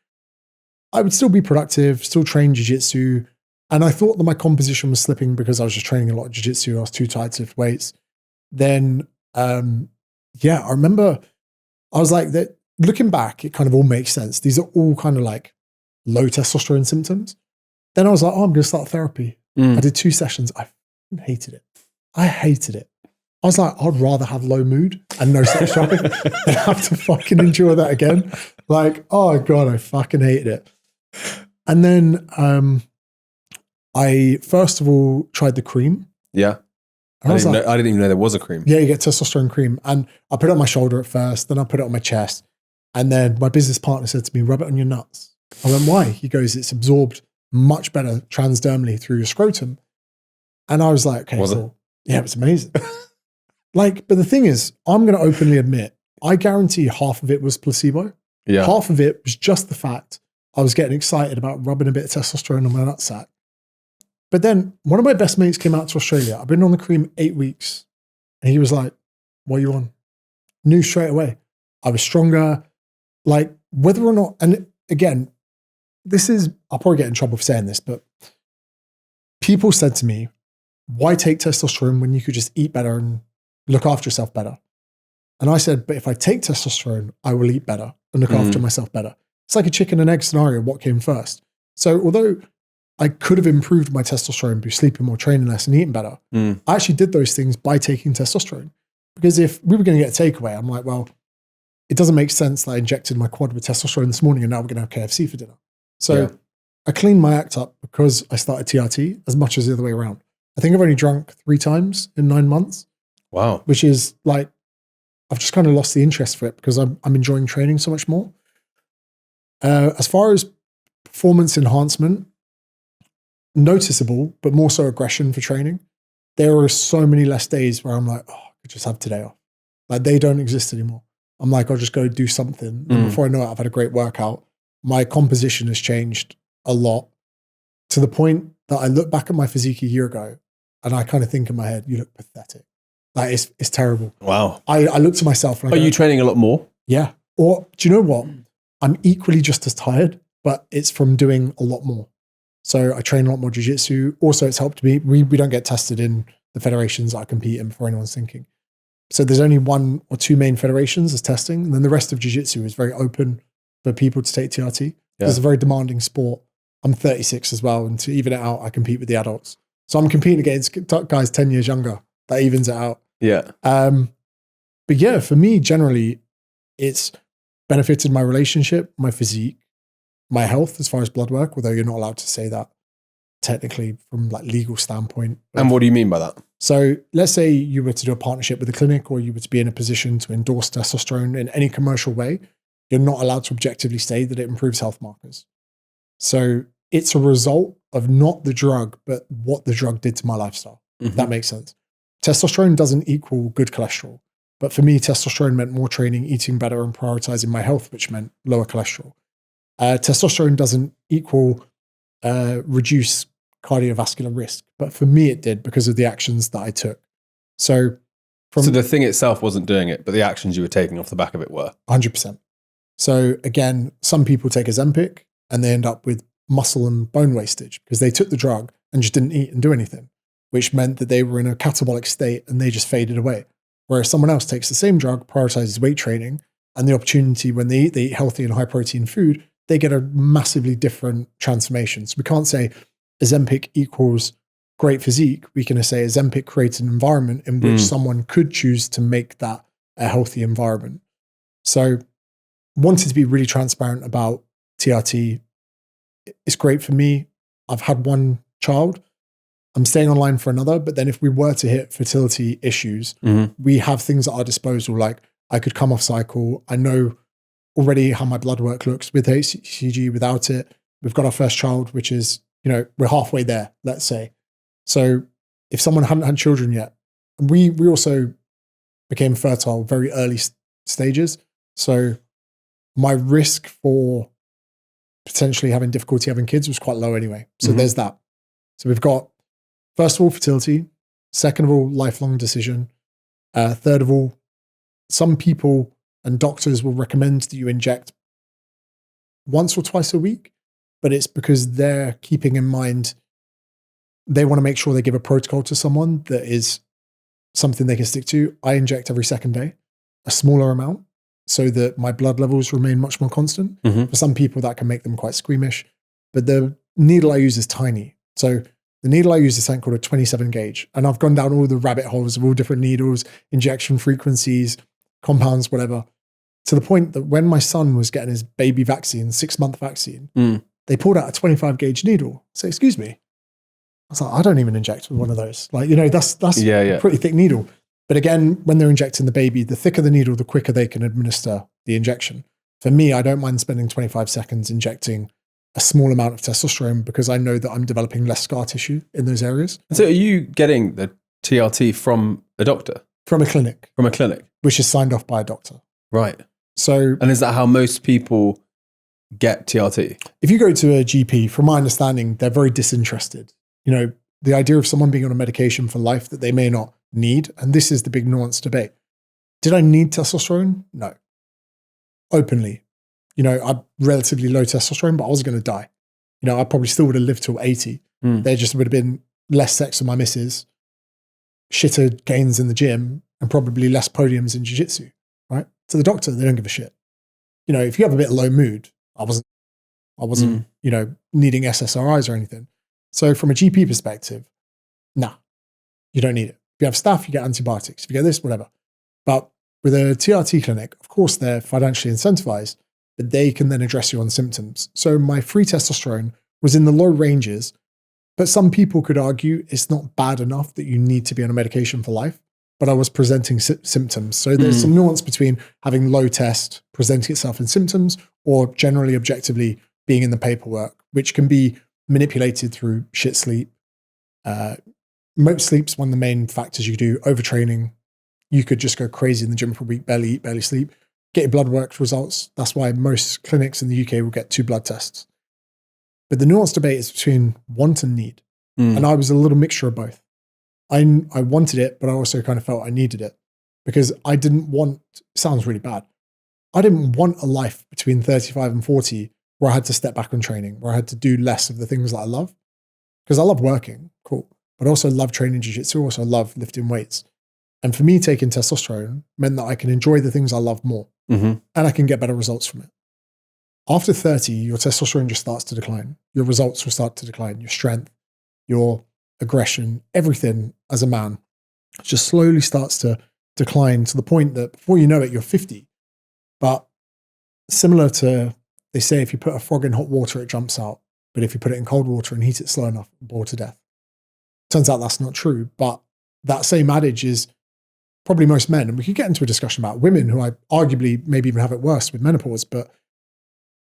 Speaker 1: I would still be productive, still train jiu-jitsu. And I thought that my composition was slipping because I was just training a lot of jiu-jitsu. I was too tired to lift weights. Then, I remember I was like, that. Looking back, it kind of all makes sense. These are all kind of like low testosterone symptoms. Then I was like, I'm going to start therapy. I did 2 sessions. I hated it. I hated it. I was like, I'd rather have low mood and no sex drive than have to fucking endure that again. Like, oh God, I fucking hated it. And then I first of all tried the cream.
Speaker 2: Yeah. I didn't even know there was a cream.
Speaker 1: Yeah, you get testosterone cream. And I put it on my shoulder at first, then I put it on my chest. And then my business partner said to me, rub it on your nuts. I went, why? He goes, it's absorbed much better transdermally through your scrotum. And I was like, okay, cool. Yeah, it was amazing. But the thing is, I'm going to openly admit, I guarantee half of it was placebo.
Speaker 2: Yeah.
Speaker 1: Half of it was just the fact I was getting excited about rubbing a bit of testosterone on my nutsack. But then one of my best mates came out to Australia. I've been on the cream 8 weeks. And he was like, what are you on? Knew straight away. I was stronger. Like whether or not, and again, I'll probably get in trouble for saying this, but people said to me, why take testosterone when you could just eat better and look after yourself better? And I said, but if I take testosterone, I will eat better and look after myself better. It's like a chicken and egg scenario. What came first? So although I could have improved my testosterone by sleeping more, training less, and eating better, I actually did those things by taking testosterone. Because if we were going to get a takeaway, I'm like, well, it doesn't make sense that I injected my quad with testosterone this morning and now we're going to have KFC for dinner. So I cleaned my act up because I started TRT as much as the other way around. I think I've only drunk 3 times in 9 months.
Speaker 2: Wow.
Speaker 1: Which is like, I've just kind of lost the interest for it because I'm enjoying training so much more. As far as performance enhancement, noticeable, but more so aggression for training. There are so many less days where I'm like, oh, I could just have today off. Like they don't exist anymore. I'm like, I'll just go do something. And before I know it, I've had a great workout. My composition has changed a lot to the point that I look back at my physique a year ago and I kind of think in my head, you look pathetic. Like it's terrible.
Speaker 2: Wow.
Speaker 1: I look to myself and I
Speaker 2: Are
Speaker 1: go,
Speaker 2: you training a lot more?
Speaker 1: yeah. Or do you know what? I'm equally just as tired, but it's from doing a lot more. So I train a lot more jiu-jitsu. Also, it's helped me. We don't get tested in the federations that I compete in before anyone's thinking. So there's only 1 or 2 main federations as testing. And then the rest of jiu-jitsu is very open for people to take TRT. Yeah. It's a very demanding sport. I'm 36 as well. And to even it out, I compete with the adults. So I'm competing against guys 10 years younger. That evens it out.
Speaker 2: Yeah.
Speaker 1: But yeah, for me, generally, it's benefited my relationship, my physique, my health as far as blood work, although you're not allowed to say that technically from like legal standpoint.
Speaker 2: And what do you mean by that?
Speaker 1: So let's say you were to do a partnership with a clinic, or you were to be in a position to endorse testosterone in any commercial way, you're not allowed to objectively say that it improves health markers. So it's a result of not the drug, but what the drug did to my lifestyle. Mm-hmm. That makes sense. Testosterone doesn't equal good cholesterol. But for me, testosterone meant more training, eating better, and prioritizing my health, which meant lower cholesterol. Testosterone doesn't equal reduce cardiovascular risk. But for me, it did because of the actions that I took. So
Speaker 2: the thing itself wasn't doing it, but the actions you were taking off the back of it were.
Speaker 1: 100%. So again, some people take Ozempic and they end up with muscle and bone wastage because they took the drug and just didn't eat and do anything, which meant that they were in a catabolic state and they just faded away. Whereas someone else takes the same drug, prioritizes weight training, and the opportunity when they eat healthy and high protein food, they get a massively different transformation. So we can't say Ozempic equals great physique. We can say Ozempic creates an environment in which someone could choose to make that a healthy environment. So wanted to be really transparent about TRT. It's great for me. I've had 1 child. I'm staying online for another, but then if we were to hit fertility issues, we have things at our disposal. Like I could come off cycle. I know already how my blood work looks with HCG, without it. We've got our first child, which is, we're halfway there, let's say. So if someone hadn't had children yet, we also became fertile very early stages. So my risk for potentially having difficulty having kids was quite low anyway. So there's that. So we've got, first of all, fertility. Second of all, lifelong decision. Third of all, some people and doctors will recommend that you inject once or twice a week, but it's because they're keeping in mind, they want to make sure they give a protocol to someone that is something they can stick to. I inject every second day, a smaller amount, so that my blood levels remain much more constant. For some people, that can make them quite squeamish, but the needle I use is tiny. So the needle I use is something called a 27 gauge. And I've gone down all the rabbit holes of all different needles, injection frequencies, compounds, whatever, to the point that when my son was getting his baby vaccine, 6-month vaccine, they pulled out a 25 gauge needle. So, excuse me. I was like, I don't even inject with one of those. Like, that's a pretty thick needle. But again, when they're injecting the baby, the thicker the needle, the quicker they can administer the injection. For me, I don't mind spending 25 seconds injecting a small amount of testosterone because I know that I'm developing less scar tissue in those areas.
Speaker 2: So are you getting the TRT from a doctor?
Speaker 1: From a clinic.
Speaker 2: From a clinic.
Speaker 1: Which is signed off by a doctor.
Speaker 2: Right.
Speaker 1: So,
Speaker 2: and is that how most people get TRT?
Speaker 1: If you go to a GP, from my understanding, they're very disinterested. The idea of someone being on a medication for life that they may not need, and this is the big nuanced debate. Did I need testosterone? No. Openly. I'm relatively low testosterone, but I was going to die. I probably still would have lived till 80. There just would have been less sex with my missus, shitter gains in the gym, and probably less podiums in jiu-jitsu, right? To the doctor, they don't give a shit. If you have a bit of low mood, I wasn't, needing SSRIs or anything. So from a GP perspective, nah, you don't need it. If you have staph, you get antibiotics. If you get this, whatever. But with a TRT clinic, of course, they're financially incentivized, but they can then address you on symptoms. So my free testosterone was in the low ranges, but some people could argue it's not bad enough that you need to be on a medication for life, but I was presenting symptoms. So there's some nuance between having low test, presenting itself in symptoms, or generally objectively being in the paperwork, which can be manipulated through shit sleep. Sleep's one of the main factors you do. Overtraining. You could just go crazy in the gym for a week, barely eat, barely sleep. Get your blood work results. That's why most clinics in the UK will get 2 blood tests. But the nuanced debate is between want and need. And I was a little mixture of both. I wanted it, but I also kind of felt I needed it because I didn't want, sounds really bad. I didn't want a life between 35 and 40 where I had to step back on training, where I had to do less of the things that I love. Because I love working, cool. But I also love training jiu-jitsu, also love lifting weights. And for me, taking testosterone meant that I can enjoy the things I love more and I can get better results from it. After 30, your testosterone just starts to decline. Your results will start to decline. Your strength, your aggression, everything as a man just slowly starts to decline to the point that before you know it, you're 50. But similar to, they say if you put a frog in hot water, it jumps out. But if you put it in cold water and heat it slow enough, it'll boil to death. Turns out that's not true. But that same adage is probably most men, and we could get into a discussion about women who I arguably maybe even have it worse with menopause, but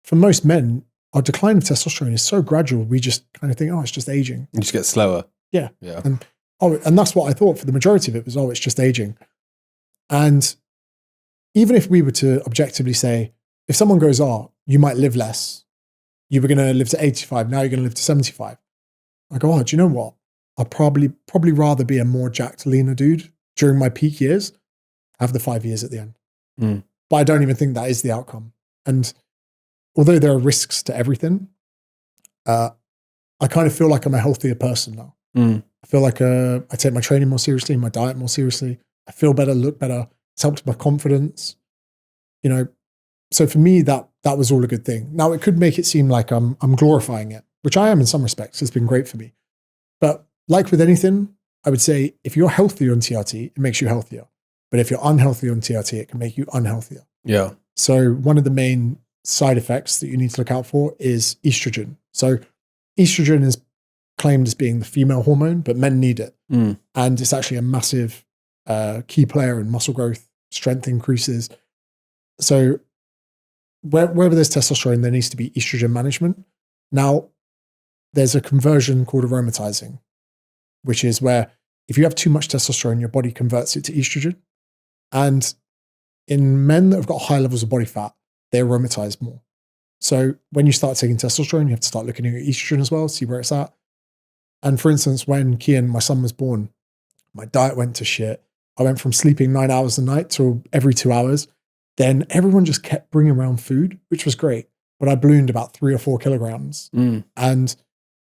Speaker 1: for most men, our decline of testosterone is so gradual, we just kind of think, oh, it's just aging.
Speaker 2: You just get slower.
Speaker 1: Yeah.
Speaker 2: Yeah.
Speaker 1: And that's what I thought for the majority of it was, oh, it's just aging. And even if we were to objectively say, if someone goes, oh, you might live less, you were going to live to 85, now you're going to live to 75. I go, oh, do you know what? I'd probably rather be a more jacked, leaner dude during my peak years, have the 5 years at the end. But I don't even think that is the outcome. And although there are risks to everything, I kind of feel like I'm a healthier person now. I feel like I take my training more seriously, my diet more seriously. I feel better, look better. It's helped my confidence. You know, so for me, that was all a good thing. Now, it could make it seem like I'm glorifying it, which I am in some respects. It's been great for me. But like with anything, I would say if you're healthy on TRT, it makes you healthier. But if you're unhealthy on TRT, it can make you unhealthier. Yeah. So one of the main side effects that you need to look out for is estrogen. So estrogen is claimed as being the female hormone, but men need it. And it's actually a massive key player in muscle growth, strength increases. So wherever there's testosterone, there needs to be estrogen management. Now, there's a conversion called aromatizing, which is where if you have too much testosterone, your body converts it to estrogen. And in men that have got high levels of body fat, they aromatize more. So when you start taking testosterone, you have to start looking at your estrogen as well, see where it's at. And for instance, when Kian, my son, was born, my diet went to shit. I went from sleeping 9 hours a night to every 2 hours. Then everyone just kept bringing around food, which was great. But I ballooned about 3 or 4 kilograms. And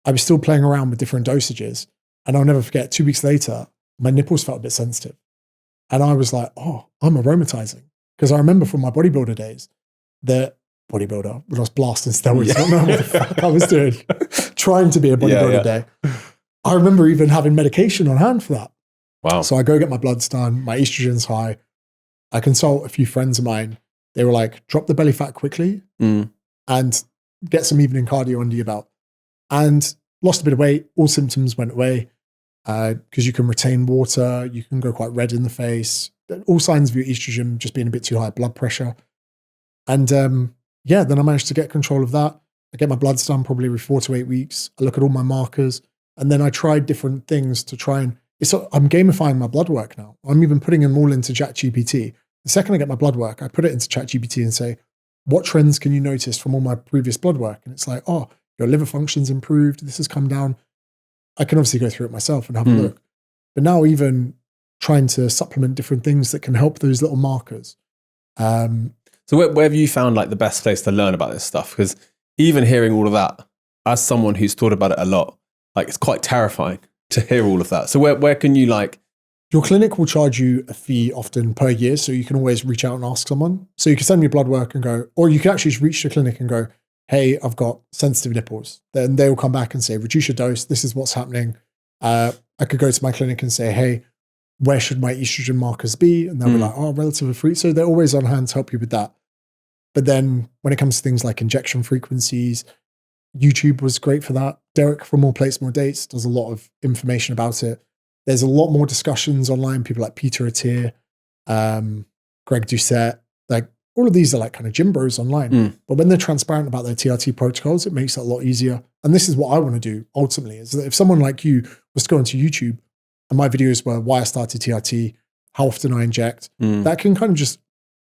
Speaker 1: I was still playing around with different dosages. And I'll never forget, 2 weeks later, my nipples felt a bit sensitive. And I was like, oh, I'm aromatizing. Because I remember from my bodybuilder days, that bodybuilder, when I was blasting steroids, I don't know what the fuck I was doing, trying to be a bodybuilder day. I remember even having medication on hand for that.
Speaker 2: Wow.
Speaker 1: So I go get my bloods done, my estrogen's high. I consult a few friends of mine. They were like, drop the belly fat quickly and get some evening cardio under your belt. And lost a bit of weight. All symptoms went away because you can retain water. You can go quite red in the face. All signs of your estrogen just being a bit too high, blood pressure. And then I managed to get control of that. I get my bloods done probably every 4 to 8 weeks. I look at all my markers. And then I tried different things to try and, I'm gamifying my blood work now. I'm even putting them all into ChatGPT. The second I get my blood work, I put it into ChatGPT and say, what trends can you notice from all my previous blood work? And it's like, oh, your liver function's improved. This has come down. I can obviously go through it myself and have a look. But now even trying to supplement different things that can help those little markers.
Speaker 2: So where have you found like the best place to learn about this stuff? Because even hearing all of that, as someone who's thought about it a lot, like it's quite terrifying to hear all of that. So where can you like...
Speaker 1: Your clinic will charge you a fee often per year, so you can always reach out and ask someone. So you can send me blood work and go, or you can actually just reach the clinic and go, hey, I've got sensitive nipples. Then they will come back and say, reduce your dose. This is what's happening. I could go to my clinic and say, hey, where should my estrogen markers be? And they'll be like, oh, relatively free. So they're always on hand to help you with that. But then when it comes to things like injection frequencies, YouTube was great for that. Derek from More Plates, More Dates does a lot of information about it. There's a lot more discussions online. People like Peter Attier, Greg Doucette, like all of these are like kind of gym bros online. But when they're transparent about their TRT protocols, it makes it a lot easier. And this is what I want to do ultimately, is that if someone like you was to go onto YouTube and my videos were why I started TRT, how often I inject, that can kind of just,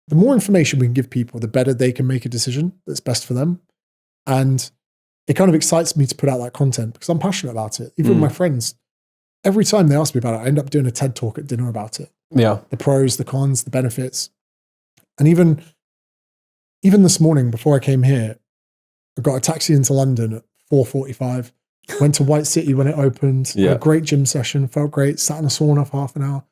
Speaker 1: the more information we can give people, the better they can make a decision that's best for them. And it kind of excites me to put out that content because I'm passionate about it. Even with my friends, every time they ask me about it, I end up doing a TED talk at dinner about it.
Speaker 2: Yeah.
Speaker 1: The pros, the cons, the benefits. And even this morning before I came here, I got a taxi into London at 4:45, went to White City when it opened, had a great gym session, felt great, sat in a sauna for half an hour.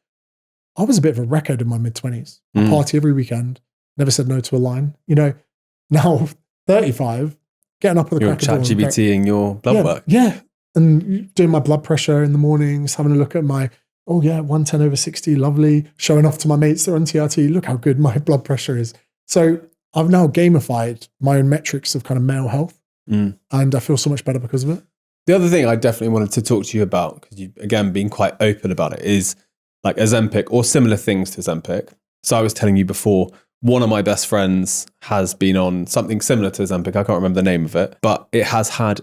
Speaker 1: I was a bit of a wreckhead in my mid-20s. I party every weekend, never said no to a line. You know, now 35, getting up with a crack of dawn.
Speaker 2: ChatGPT-ing your blood work.
Speaker 1: Yeah. And doing my blood pressure in the mornings, having a look at my, 110/60, lovely, showing off to my mates that are on TRT, look how good my blood pressure is. So I've now gamified my own metrics of kind of male health, and I feel so much better because of it.
Speaker 2: The other thing I definitely wanted to talk to you about, because you've, again, been quite open about it, is like Ozempic or similar things to Ozempic. So I was telling you before, one of my best friends has been on something similar to Ozempic. I can't remember the name of it, but it has had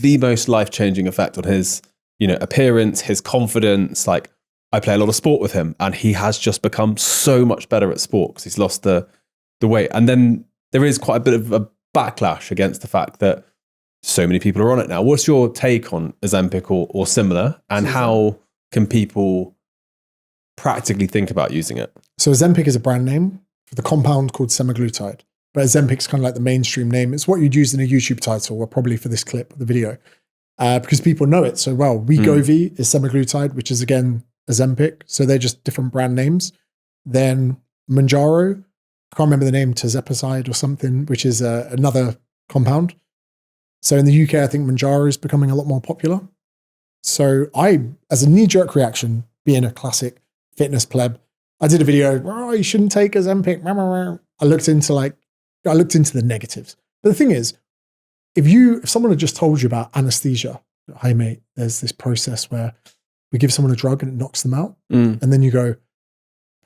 Speaker 2: the most life-changing effect on his, appearance, his confidence. Like, I play a lot of sport with him, and he has just become so much better at sport because he's lost the weight. And then there is quite a bit of a backlash against the fact that so many people are on it now. What's your take on Ozempic or similar, and how can people practically think about using it?
Speaker 1: So Ozempic is a brand name for the compound called semaglutide, but Ozempic's kind of like the mainstream name. It's what you'd use in a YouTube title, or probably for this clip, the video, because people know it so well. Wegovy is semaglutide, which is again Ozempic. So they're just different brand names. Then Mounjaro, I can't remember the name, tirzepatide or something, which is another compound. So in the UK, I think Mounjaro is becoming a lot more popular. So I, as a knee-jerk reaction, being a classic fitness pleb, I did a video, you shouldn't take Ozempic. I looked into the negatives. But the thing is, if someone had just told you about anesthesia, hey mate, there's this process where we give someone a drug and it knocks them out. And then you go,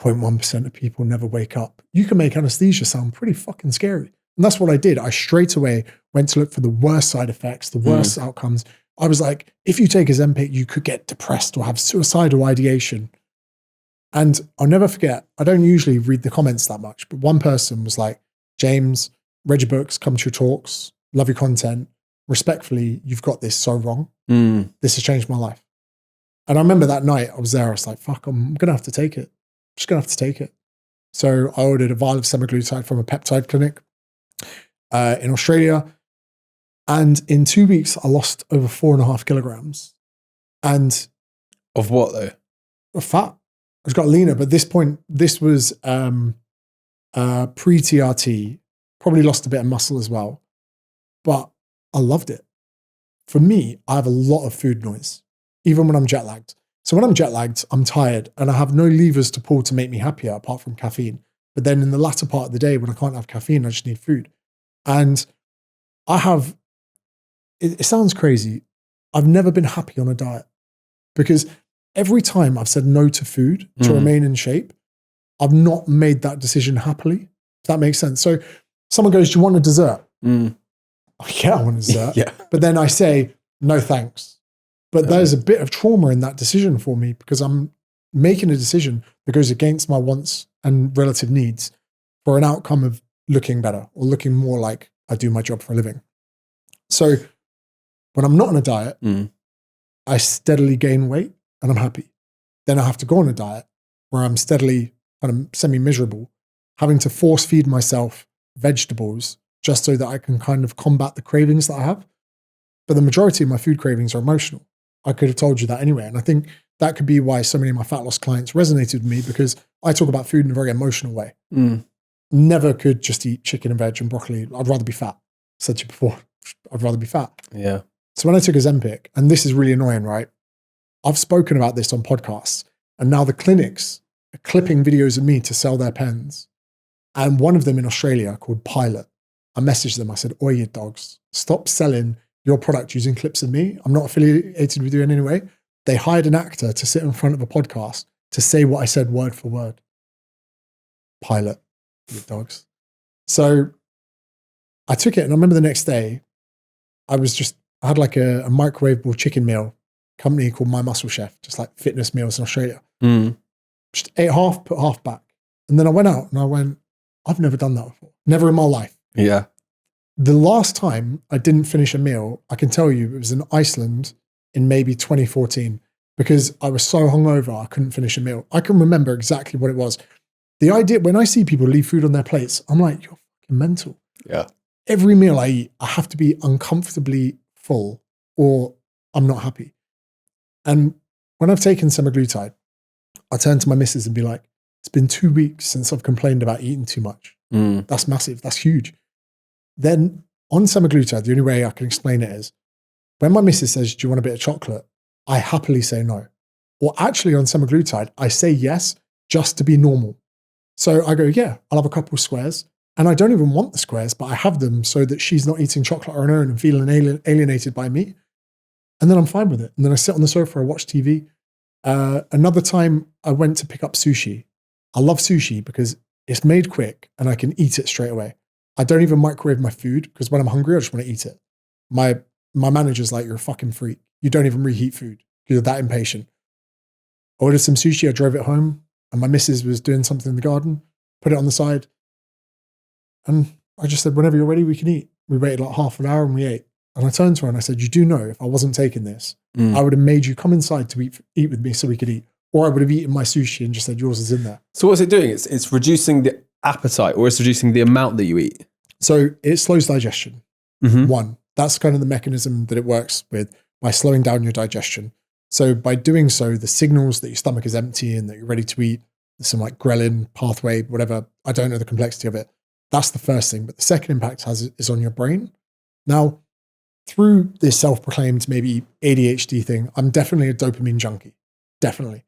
Speaker 1: 0.1% of people never wake up. You can make anesthesia sound pretty fucking scary. And that's what I did. I straight away went to look for the worst side effects, the worst outcomes. I was like, if you take Ozempic, you could get depressed or have suicidal ideation. And I'll never forget, I don't usually read the comments that much, but one person was like, James, read your books, come to your talks, love your content. Respectfully, you've got this so wrong. This has changed my life. And I remember that night I was there, I was like, fuck, I'm going to have to take it. I'm just going to have to take it. So I ordered a vial of semaglutide from a peptide clinic in Australia. And in 2 weeks, I lost over 4.5 kilograms. And
Speaker 2: of what though?
Speaker 1: Of fat. I just got leaner. But at this point, this was pre-TRT, probably lost a bit of muscle as well. But I loved it. For me, I have a lot of food noise, even when I'm jet lagged. So when I'm jet lagged, I'm tired and I have no levers to pull to make me happier apart from caffeine. But then in the latter part of the day, when I can't have caffeine, I just need food. And I have, it sounds crazy, I've never been happy on a diet, because every time I've said no to food to remain in shape, I've not made that decision happily, if that makes sense. So someone goes, do you want a dessert? Yeah, I want a dessert. But then I say, no thanks. But there's a bit of trauma in that decision for me, because I'm making a decision that goes against my wants and relative needs for an outcome of looking better or looking more like I do my job for a living. So when I'm not on a diet, I steadily gain weight and I'm happy. Then I have to go on a diet where I'm steadily kind of semi-miserable, having to force feed myself vegetables just so that I can kind of combat the cravings that I have. But the majority of my food cravings are emotional. I could have told you that anyway. And I think that could be why so many of my fat loss clients resonated with me, because I talk about food in a very emotional way. Never could just eat chicken and veg and broccoli. I'd rather be fat. I said to you before, I'd rather be fat.
Speaker 2: Yeah.
Speaker 1: So when I took Ozempic, and this is really annoying, right? I've spoken about this on podcasts, and now the clinics are clipping videos of me to sell their pens. And one of them in Australia called Pilot, I messaged them. I said, oi, you dogs, stop selling your product using clips of me. I'm not affiliated with you in any way. They hired an actor to sit in front of a podcast to say what I said word for word. Pilot, you dogs. So I took it, and I remember the next day, I had like a microwavable chicken meal company called My Muscle Chef, just like fitness meals in Australia. Just ate half, put half back. And then I went out and I went, I've never done that before. Never in my life.
Speaker 2: Yeah.
Speaker 1: The last time I didn't finish a meal, I can tell you it was in Iceland in maybe 2014, because I was so hungover, I couldn't finish a meal. I can remember exactly what it was. The idea, when I see people leave food on their plates, I'm like, you're fucking mental.
Speaker 2: Yeah.
Speaker 1: Every meal I eat, I have to be uncomfortably full or I'm not happy. And when I've taken semaglutide, I turn to my missus and be like, it's been 2 weeks since I've complained about eating too much. That's massive. That's huge. Then on semaglutide, the only way I can explain it is when my missus says, do you want a bit of chocolate? I happily say no. Or actually on semaglutide, I say yes just to be normal. So I go, yeah, I'll have a couple of squares. And I don't even want the squares, but I have them so that she's not eating chocolate on her own and feeling alienated by me. And then I'm fine with it. And then I sit on the sofa, I watch TV. Another time I went to pick up sushi. I love sushi because it's made quick and I can eat it straight away. I don't even microwave my food because when I'm hungry, I just want to eat it. My manager's like, you're a fucking freak. You don't even reheat food. You're that impatient. I ordered some sushi. I drove it home and my missus was doing something in the garden, put it on the side. And I just said, whenever you're ready, we can eat. We waited like half an hour and we ate. And I turned to her and I said, you do know if I wasn't taking this, I would have made you come inside to eat with me so we could eat. Or I would have eaten my sushi and just said, yours is in there.
Speaker 2: So what's it doing? It's reducing the appetite or it's reducing the amount that you eat?
Speaker 1: So it slows digestion. One, that's kind of the mechanism that it works with by slowing down your digestion. So by doing so, the signals that your stomach is empty and that you're ready to eat, there's some like ghrelin pathway, whatever. I don't know the complexity of it. That's the first thing. But the second impact is on your brain. Now, through this self-proclaimed maybe ADHD thing, I'm definitely a dopamine junkie. Definitely.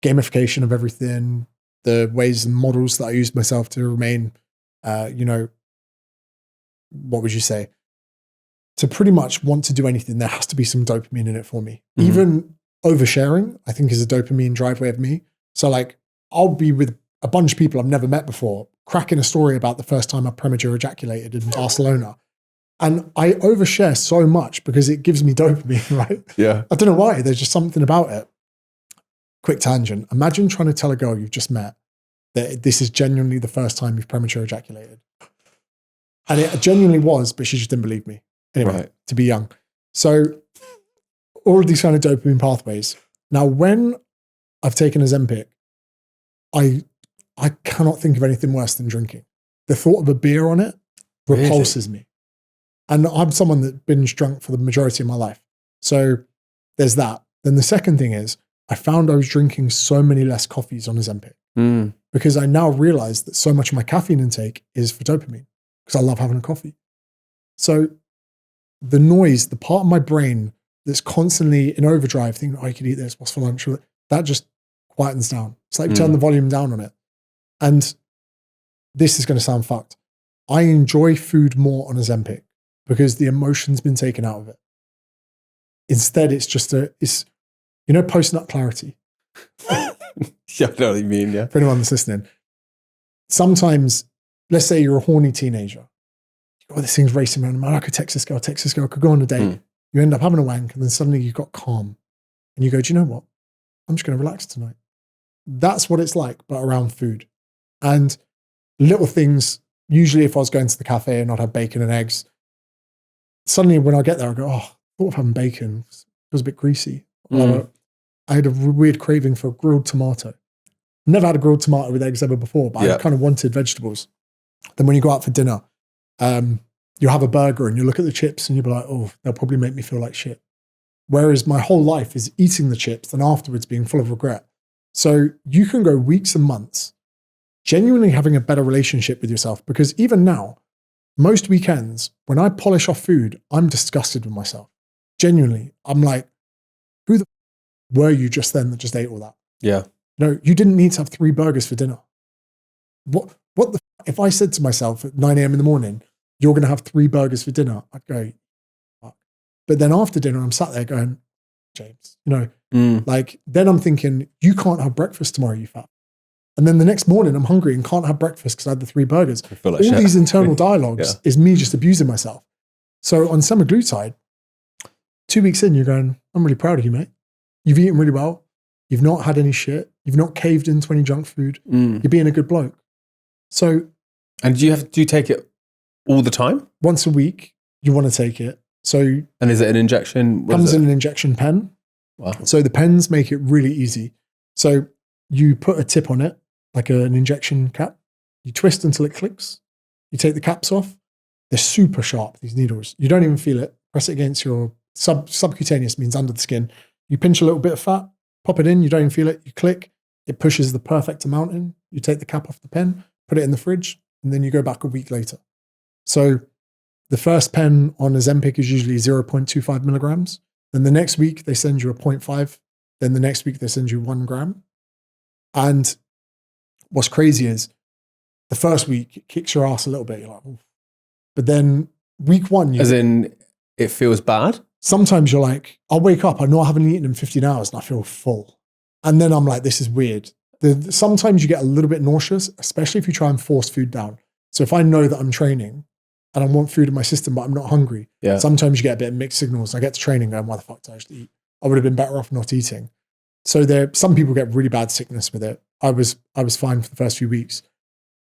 Speaker 1: Gamification of everything, the ways and models that I use myself to remain, what would you say? To pretty much want to do anything, there has to be some dopamine in it for me. Even oversharing, I think, is a dopamine driveway of me. So like, I'll be with a bunch of people I've never met before, cracking a story about the first time I premature ejaculated in Barcelona. And I overshare so much because it gives me dopamine, right?
Speaker 2: Yeah.
Speaker 1: I don't know why. There's just something about it. Quick tangent. Imagine trying to tell a girl you've just met that this is genuinely the first time you've premature ejaculated. And it genuinely was, but she just didn't believe me. Anyway, to be young. So all of these kind of dopamine pathways. Now, when I've taken Ozempic, I cannot think of anything worse than drinking. The thought of a beer on it repulses me. And I'm someone that's binge drunk for the majority of my life. So there's that. Then the second thing is I found I was drinking so many less coffees on Ozempic because I now realize that so much of my caffeine intake is for dopamine because I love having a coffee. So the noise, the part of my brain that's constantly in overdrive thinking, oh, I could eat this, what's for lunch? That just quietens down. It's like turn the volume down on it. And this is going to sound fucked. I enjoy food more on Ozempic because the emotion's been taken out of it. Instead, it's just post-nut clarity.
Speaker 2: Yeah, I know what you mean, yeah.
Speaker 1: For anyone that's listening. Sometimes, let's say you're a horny teenager. Oh, this thing's racing around. Man, I could text this girl, I could go on a date. You end up having a wank and then suddenly you got calm. And you go, do you know what? I'm just going to relax tonight. That's what it's like, but around food. And little things, usually if I was going to the cafe and I'd have bacon and eggs, suddenly when I get there, I go, oh, I thought of having bacon. It was a bit greasy. I had a weird craving for grilled tomato. Never had a grilled tomato with eggs ever before, but I kind of wanted vegetables. Then when you go out for dinner, you have a burger and you look at the chips and you'll be like, oh, they'll probably make me feel like shit. Whereas my whole life is eating the chips and afterwards being full of regret. So you can go weeks and months genuinely having a better relationship with yourself because even now, most weekends, when I polish off food, I'm disgusted with myself. Genuinely. I'm like, who the were you just then that just ate all that?
Speaker 2: Yeah.
Speaker 1: No, you didn't need to have 3 burgers for dinner. What the if I said to myself at 9 a.m. in the morning, you're going to have 3 burgers for dinner, I'd go, fuck. But then after dinner, I'm sat there going, James, like then I'm thinking, you can't have breakfast tomorrow, you fat. And then the next morning I'm hungry and can't have breakfast because I had the 3 burgers.
Speaker 2: I feel like
Speaker 1: all
Speaker 2: shit.
Speaker 1: These internal dialogues is me just abusing myself. So on semaglutide, 2 weeks in, you're going, I'm really proud of you, mate. You've eaten really well. You've not had any shit. You've not caved into any junk food. You're being a good bloke. So,
Speaker 2: and do you take it all the time?
Speaker 1: Once a week, you want to take it. So,
Speaker 2: and is it an injection?
Speaker 1: Comes in an injection pen.
Speaker 2: Wow.
Speaker 1: So the pens make it really easy. So you put a tip on it, like an injection cap. You twist until it clicks. You take the caps off. They're super sharp, these needles. You don't even feel it. Press it against your subcutaneous, means under the skin. You pinch a little bit of fat, pop it in. You don't even feel it. You click. It pushes the perfect amount in. You take the cap off the pen, put it in the fridge, and then you go back a week later. So the first pen on Ozempic is usually 0.25 milligrams. Then the next week, they send you a 0.5. Then the next week, they send you 1 gram. And what's crazy is the first week, it kicks your ass a little bit. You're like, oof. But then week 1,
Speaker 2: as in it feels bad?
Speaker 1: Sometimes you're like, I'll wake up, I know I haven't eaten in 15 hours and I feel full. And then I'm like, this is weird. Sometimes you get a little bit nauseous, especially if you try and force food down. So if I know that I'm training and I want food in my system, but I'm not hungry, sometimes you get a bit of mixed signals. I get to training going, why the fuck did I actually eat? I would have been better off not eating. So some people get really bad sickness with it. I was fine for the first few weeks.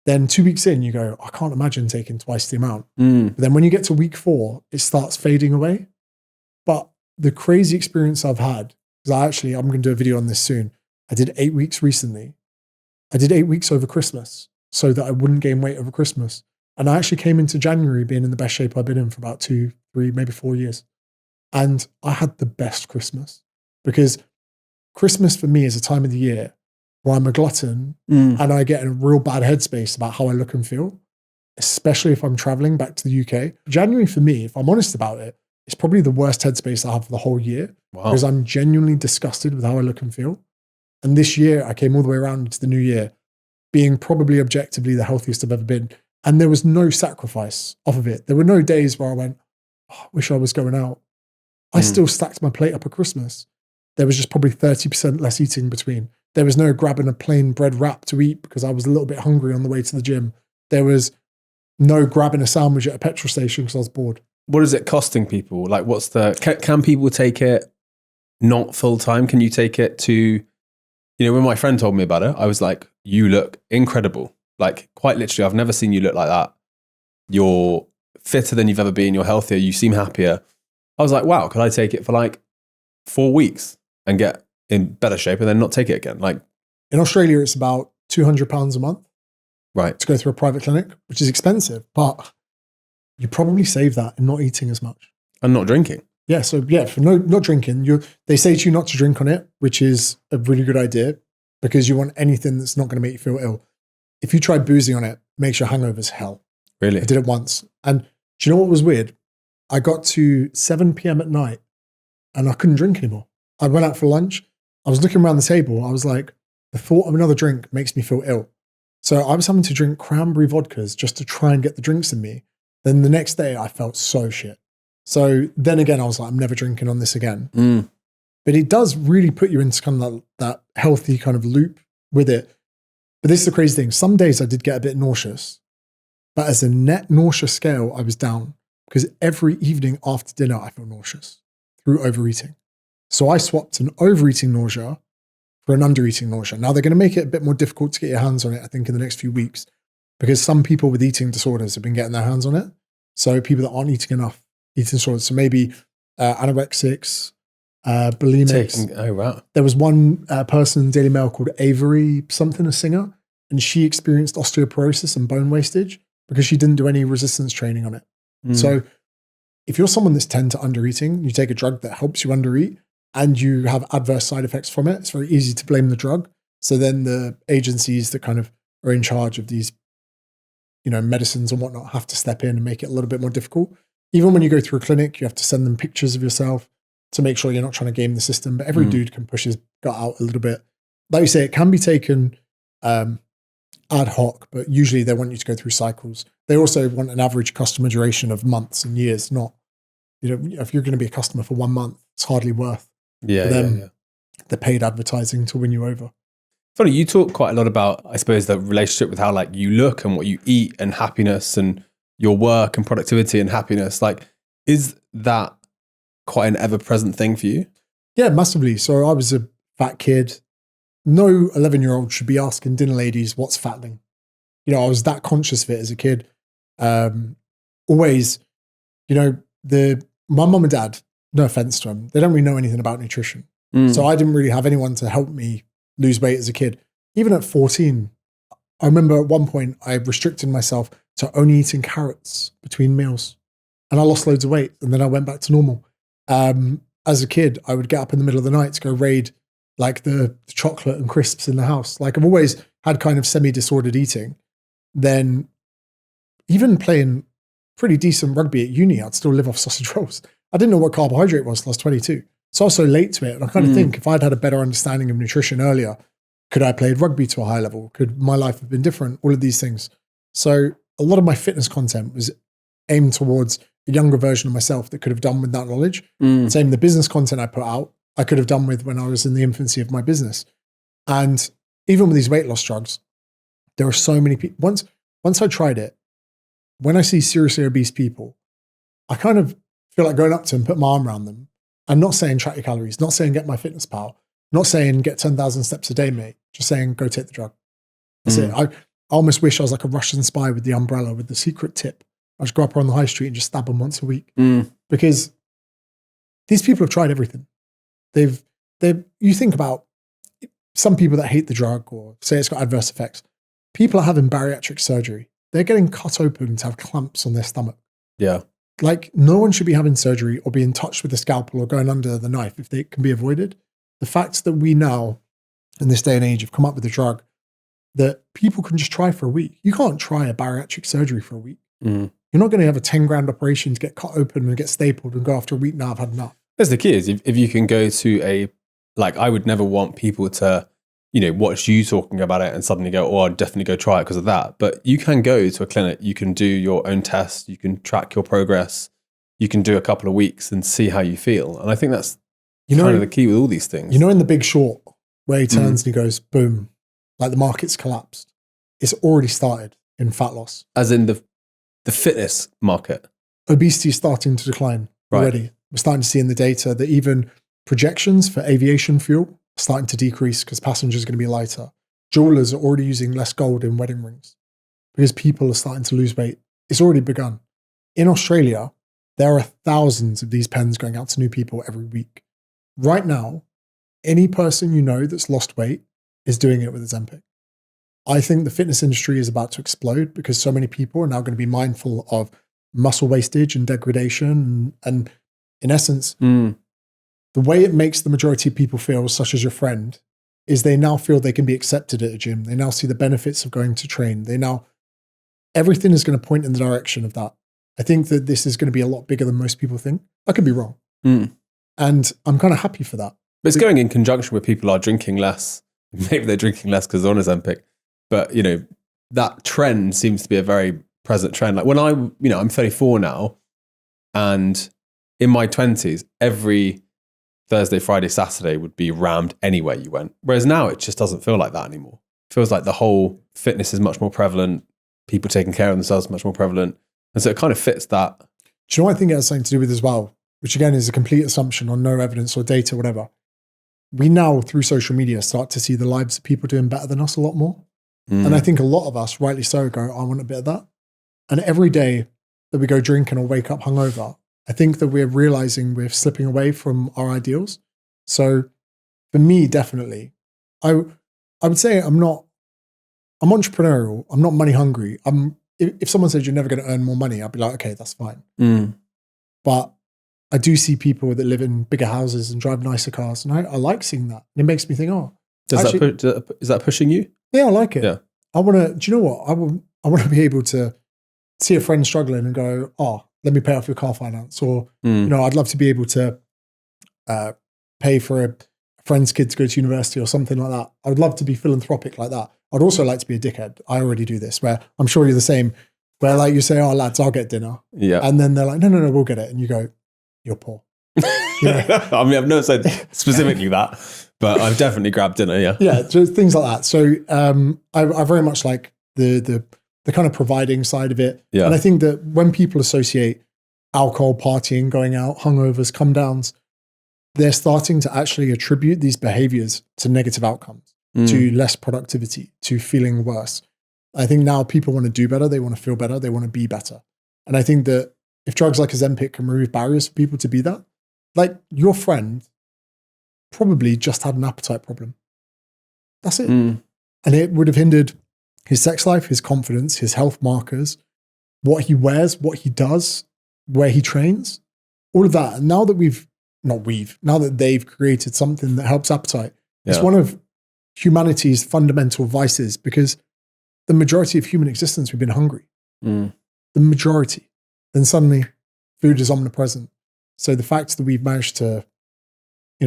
Speaker 1: Then 2 weeks in, you go, I can't imagine taking twice the amount. But then when you get to week 4, it starts fading away. But the crazy experience I've had, because I'm going to do a video on this soon. I did 8 weeks recently. I did 8 weeks over Christmas so that I wouldn't gain weight over Christmas. And I actually came into January being in the best shape I've been in for about 2, 3, maybe 4 years. And I had the best Christmas, because Christmas for me is a time of the year where I'm a glutton and I get in a real bad headspace about how I look and feel, especially if I'm traveling back to the UK. January for me, if I'm honest about it, it's probably the worst headspace I have for the whole year.
Speaker 2: Wow.
Speaker 1: Because I'm genuinely disgusted with how I look and feel. And this year, I came all the way around into the new year being probably objectively the healthiest I've ever been. And there was no sacrifice off of it. There were no days where I went, oh, I wish I was going out. I still stacked my plate up at Christmas. There was just probably 30% less eating between. There was no grabbing a plain bread wrap to eat because I was a little bit hungry on the way to the gym. There was no grabbing a sandwich at a petrol station because I was bored.
Speaker 2: What is it costing people? Like, can people take it not full time? Can you take it to, when my friend told me about it, I was like, you look incredible. Like, quite literally, I've never seen you look like that. You're fitter than you've ever been. You're healthier. You seem happier. I was like, wow, could I take it for like 4 weeks and get in better shape and then not take it again? Like,
Speaker 1: in Australia, it's about £200 a month,
Speaker 2: right,
Speaker 1: to go through a private clinic, which is expensive, but you probably save that in not eating as much
Speaker 2: and not drinking.
Speaker 1: Yeah, so for not drinking, they say to you not to drink on it, which is a really good idea because you want anything that's not going to make you feel ill. If you try boozing on it, it makes your hangovers hell.
Speaker 2: Really?
Speaker 1: I did it once, and do you know what was weird? I got to 7 p.m. at night and I couldn't drink anymore. I went out for lunch. I was looking around the table. I was like, the thought of another drink makes me feel ill. So I was having to drink cranberry vodkas just to try and get the drinks in me. Then the next day I felt so shit. So then again, I was like, I'm never drinking on this again. But it does really put you into kind of that healthy kind of loop with it. But this is the crazy thing. Some days I did get a bit nauseous, but as a net nausea scale, I was down because every evening after dinner, I feel nauseous through overeating. So I swapped an overeating nausea for an undereating nausea. Now they're going to make it a bit more difficult to get your hands on it, I think, in the next few weeks, because some people with eating disorders have been getting their hands on it. So people that aren't eating enough, eating disorders. So maybe anorexics, bulimics.
Speaker 2: Oh, wow.
Speaker 1: There was one person in Daily Mail called Avery something, a singer, and she experienced osteoporosis and bone wastage because she didn't do any resistance training on it. So if you're someone that's tend to undereating, you take a drug that helps you undereat and you have adverse side effects from it, it's very easy to blame the drug. So then the agencies that kind of are in charge of these, medicines and whatnot have to step in and make it a little bit more difficult. Even when you go through a clinic, you have to send them pictures of yourself to make sure you're not trying to game the system. But every dude can push his gut out a little bit. Like you say, it can be taken ad hoc, but usually they want you to go through cycles. They also want an average customer duration of months and years, not, if you're going to be a customer for 1 month, it's hardly worth the paid advertising to win you over.
Speaker 2: Funny, you talk quite a lot about, I suppose, the relationship with how like you look and what you eat and happiness and your work and productivity and happiness. Like, is that quite an ever-present thing for you?
Speaker 1: Yeah, massively. So I was a fat kid. No 11-year-old should be asking dinner ladies, what's fattening? I was that conscious of it as a kid. Always, my mum and dad, no offense to them, they don't really know anything about nutrition. So I didn't really have anyone to help me lose weight as a kid. Even at 14, I remember at one point I restricted myself to only eating carrots between meals, and I lost loads of weight, and then I went back to normal. As a kid, I would get up in the middle of the night to go raid like the chocolate and crisps in the house. Like I've always had kind of semi-disordered eating. Then even playing pretty decent rugby at uni, I'd still live off sausage rolls. I didn't know what carbohydrate was till I was 22. So I was so late to it. And I kind of think if I'd had a better understanding of nutrition earlier, could I have played rugby to a high level? Could my life have been different? All of these things. So a lot of my fitness content was aimed towards a younger version of myself that could have done with that knowledge. Same the business content I put out, I could have done with when I was in the infancy of my business. And even with these weight loss drugs, there are so many people. Once I tried it, when I see seriously obese people, I kind of feel like going up to them, put my arm around them. I'm not saying track your calories, not saying get MyFitnessPal, not saying get 10,000 steps a day, mate. Just saying go take the drug. That's it. I almost wish I was like a Russian spy with the umbrella, with the secret tip. I just go up on the high street and just stab them once a week. Because these people have tried everything. You think about some people that hate the drug or say it's got adverse effects. People are having bariatric surgery. They're getting cut open to have clamps on their stomach.
Speaker 2: Yeah.
Speaker 1: Like no one should be having surgery or being touched with a scalpel or going under the knife if they can be avoided. The fact that we now, in this day and age, have come up with a drug that people can just try for a week. You can't try a bariatric surgery for a week. You're not going to have a 10 grand operation to get cut open and get stapled and go after a week. Now I've had enough.
Speaker 2: That's the key is if you can go to I would never want people to, watch you talking about it and suddenly go, oh, I'd definitely go try it because of that. But you can go to a clinic, you can do your own tests, you can track your progress, you can do a couple of weeks and see how you feel. And I think that's kind of the key with all these things.
Speaker 1: In The Big Short, where he turns and he goes, boom, like the market's collapsed. It's already started in fat loss.
Speaker 2: As in the fitness market.
Speaker 1: Obesity is starting to decline already. We're starting to see in the data that even projections for aviation fuel are starting to decrease because passengers are going to be lighter. Jewelers are already using less gold in wedding rings because people are starting to lose weight. It's already begun. In Australia, there are thousands of these pens going out to new people every week. Right now, any person you know that's lost weight is doing it with Ozempic. I think the fitness industry is about to explode because so many people are now going to be mindful of muscle wastage and degradation. And in essence, the way it makes the majority of people feel, such as your friend, is they now feel they can be accepted at a gym. They now see the benefits of going to train. Everything is going to point in the direction of that. I think that this is going to be a lot bigger than most people think. I could be wrong. And I'm kind of happy for that.
Speaker 2: But it's going in conjunction with people are drinking less. Maybe they're drinking less because they're on Ozempic. But, that trend seems to be a very present trend. Like when I'm 34 now, and in my 20s, every Thursday, Friday, Saturday would be rammed anywhere you went. Whereas now it just doesn't feel like that anymore. It feels like the whole fitness is much more prevalent. People taking care of themselves is much more prevalent. And so it kind of fits that.
Speaker 1: Do you know what I think it has something to do with as well? Which again is a complete assumption on no evidence or data, whatever. We now, through social media, start to see the lives of people doing better than us a lot more. And I think a lot of us, rightly so, go, I want a bit of that. And every day that we go drinking or wake up hungover, I think that we're realizing we're slipping away from our ideals. So for me, definitely, I would say I'm entrepreneurial. I'm not money hungry. If someone says you're never going to earn more money, I'd be like, okay, that's fine. But I do see people that live in bigger houses and drive nicer cars. And I like seeing that. And it makes me think,
Speaker 2: is that pushing you?
Speaker 1: Yeah, I like it.
Speaker 2: Yeah.
Speaker 1: I want to, do you know what? I want to be able to see a friend struggling and go, let me pay off your car finance. Or, I'd love to be able to pay for a friend's kid to go to university or something like that. I would love to be philanthropic like that. I'd also like to be a dickhead. I already do this, where I'm sure you're the same, where like you say, lads, I'll get dinner.
Speaker 2: Yeah.
Speaker 1: And then they're like, no, we'll get it. And you go, you're poor.
Speaker 2: I mean, I've never said specifically that, but I've definitely grabbed dinner, yeah.
Speaker 1: Yeah, just things like that. So I very much like the kind of providing side of it.
Speaker 2: Yeah.
Speaker 1: And I think that when people associate alcohol, partying, going out, hungovers, come downs, they're starting to actually attribute these behaviors to negative outcomes, to less productivity, to feeling worse. I think now people want to do better. They want to feel better. They want to be better. And I think that if drugs like Ozempic can remove barriers for people to be that, like your friend probably just had an appetite problem. That's it.
Speaker 2: Mm.
Speaker 1: And it would have hindered his sex life, his confidence, his health markers, what he wears, what he does, where he trains, all of that. And now that now that they've created something that helps appetite, it's one of humanity's fundamental vices, because the majority of human existence, we've been hungry. The majority. Then suddenly food is omnipresent. So the fact that we've managed to,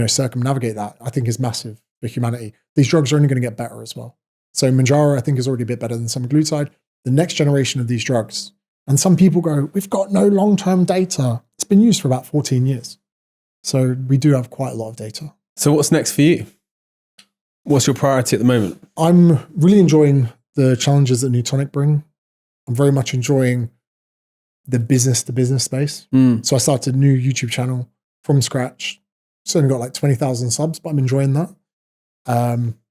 Speaker 1: circumnavigate that, I think is massive for humanity. These drugs are only going to get better as well. So Mounjaro, I think, is already a bit better than semaglutide. The next generation of these drugs, and some people go, we've got no long-term data. It's been used for about 14 years. So we do have quite a lot of data.
Speaker 2: So what's next for you? What's your priority at the moment?
Speaker 1: I'm really enjoying the challenges that New Tonic bring. I'm very much enjoying the business-to-business space. So I started a new YouTube channel from scratch. It's only got like 20,000 subs, but I'm enjoying that.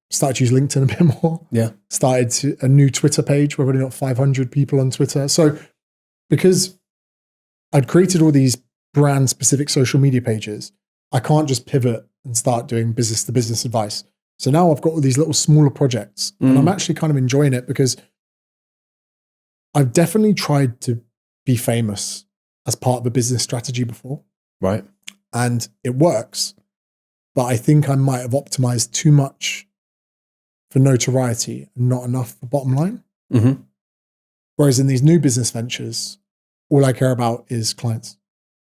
Speaker 1: Started to use LinkedIn a bit more.
Speaker 2: Yeah.
Speaker 1: Started a new Twitter page. We've only got 500 people on Twitter. So because I'd created all these brand-specific social media pages, I can't just pivot and start doing business-to-business advice. So now I've got all these little smaller projects, and I'm actually kind of enjoying it, because I've definitely tried to be famous as part of a business strategy before.
Speaker 2: Right.
Speaker 1: And it works, but I think I might have optimized too much for notoriety and not enough for bottom line.
Speaker 2: Mm-hmm.
Speaker 1: Whereas in these new business ventures, all I care about is clients.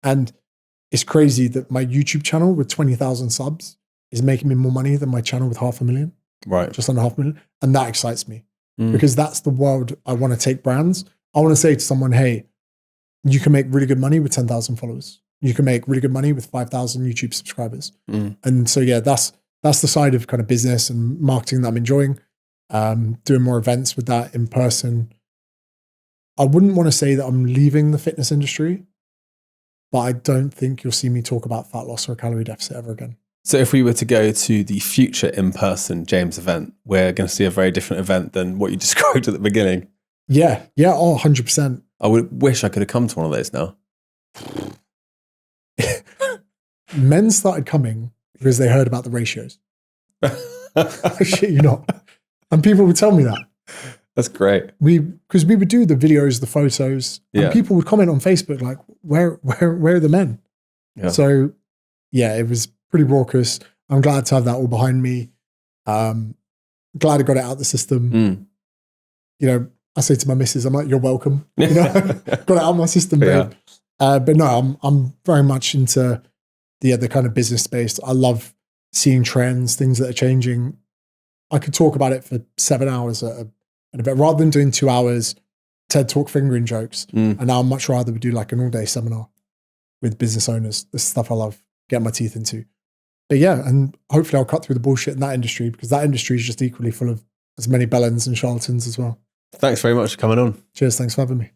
Speaker 1: And it's crazy that my YouTube channel with 20,000 subs is making me more money than my channel with 500,000.
Speaker 2: Right.
Speaker 1: Just under 500,000. And that excites me, because that's the world I want to take brands. I want to say to someone, hey, you can make really good money with 10,000 followers. You can make really good money with 5,000 YouTube subscribers. And so, yeah, that's the side of kind of business and marketing that I'm enjoying. Doing more events with that in person. I wouldn't want to say that I'm leaving the fitness industry, but I don't think you'll see me talk about fat loss or calorie deficit ever again.
Speaker 2: So if we were to go to the future in-person James event, we're going to see a very different event than what you described at the beginning.
Speaker 1: Yeah. Oh, 100%.
Speaker 2: I would wish I could have come to one of those now.
Speaker 1: Men started coming because they heard about the ratios. I shit you not. And people would tell me that.
Speaker 2: That's great.
Speaker 1: Because we would do the videos, the photos, and people would comment on Facebook like, where are the men? Yeah. So yeah, it was pretty raucous. I'm glad to have that all behind me. Glad I got it out of the system. I say to my missus, I'm like, you're welcome. Got it out of my system, babe. But no, I'm very much into the kind of business space. I love seeing trends, things that are changing. I could talk about it for 7 hours at a bit, rather than doing 2 hours TED Talk fingering jokes. And now I'd much rather we do like an all-day seminar with business owners. This stuff I love getting my teeth into. But yeah, and hopefully I'll cut through the bullshit in that industry, because that industry is just equally full of as many bellends and charlatans as well.
Speaker 2: Thanks very much for coming on.
Speaker 1: Cheers. Thanks for having me.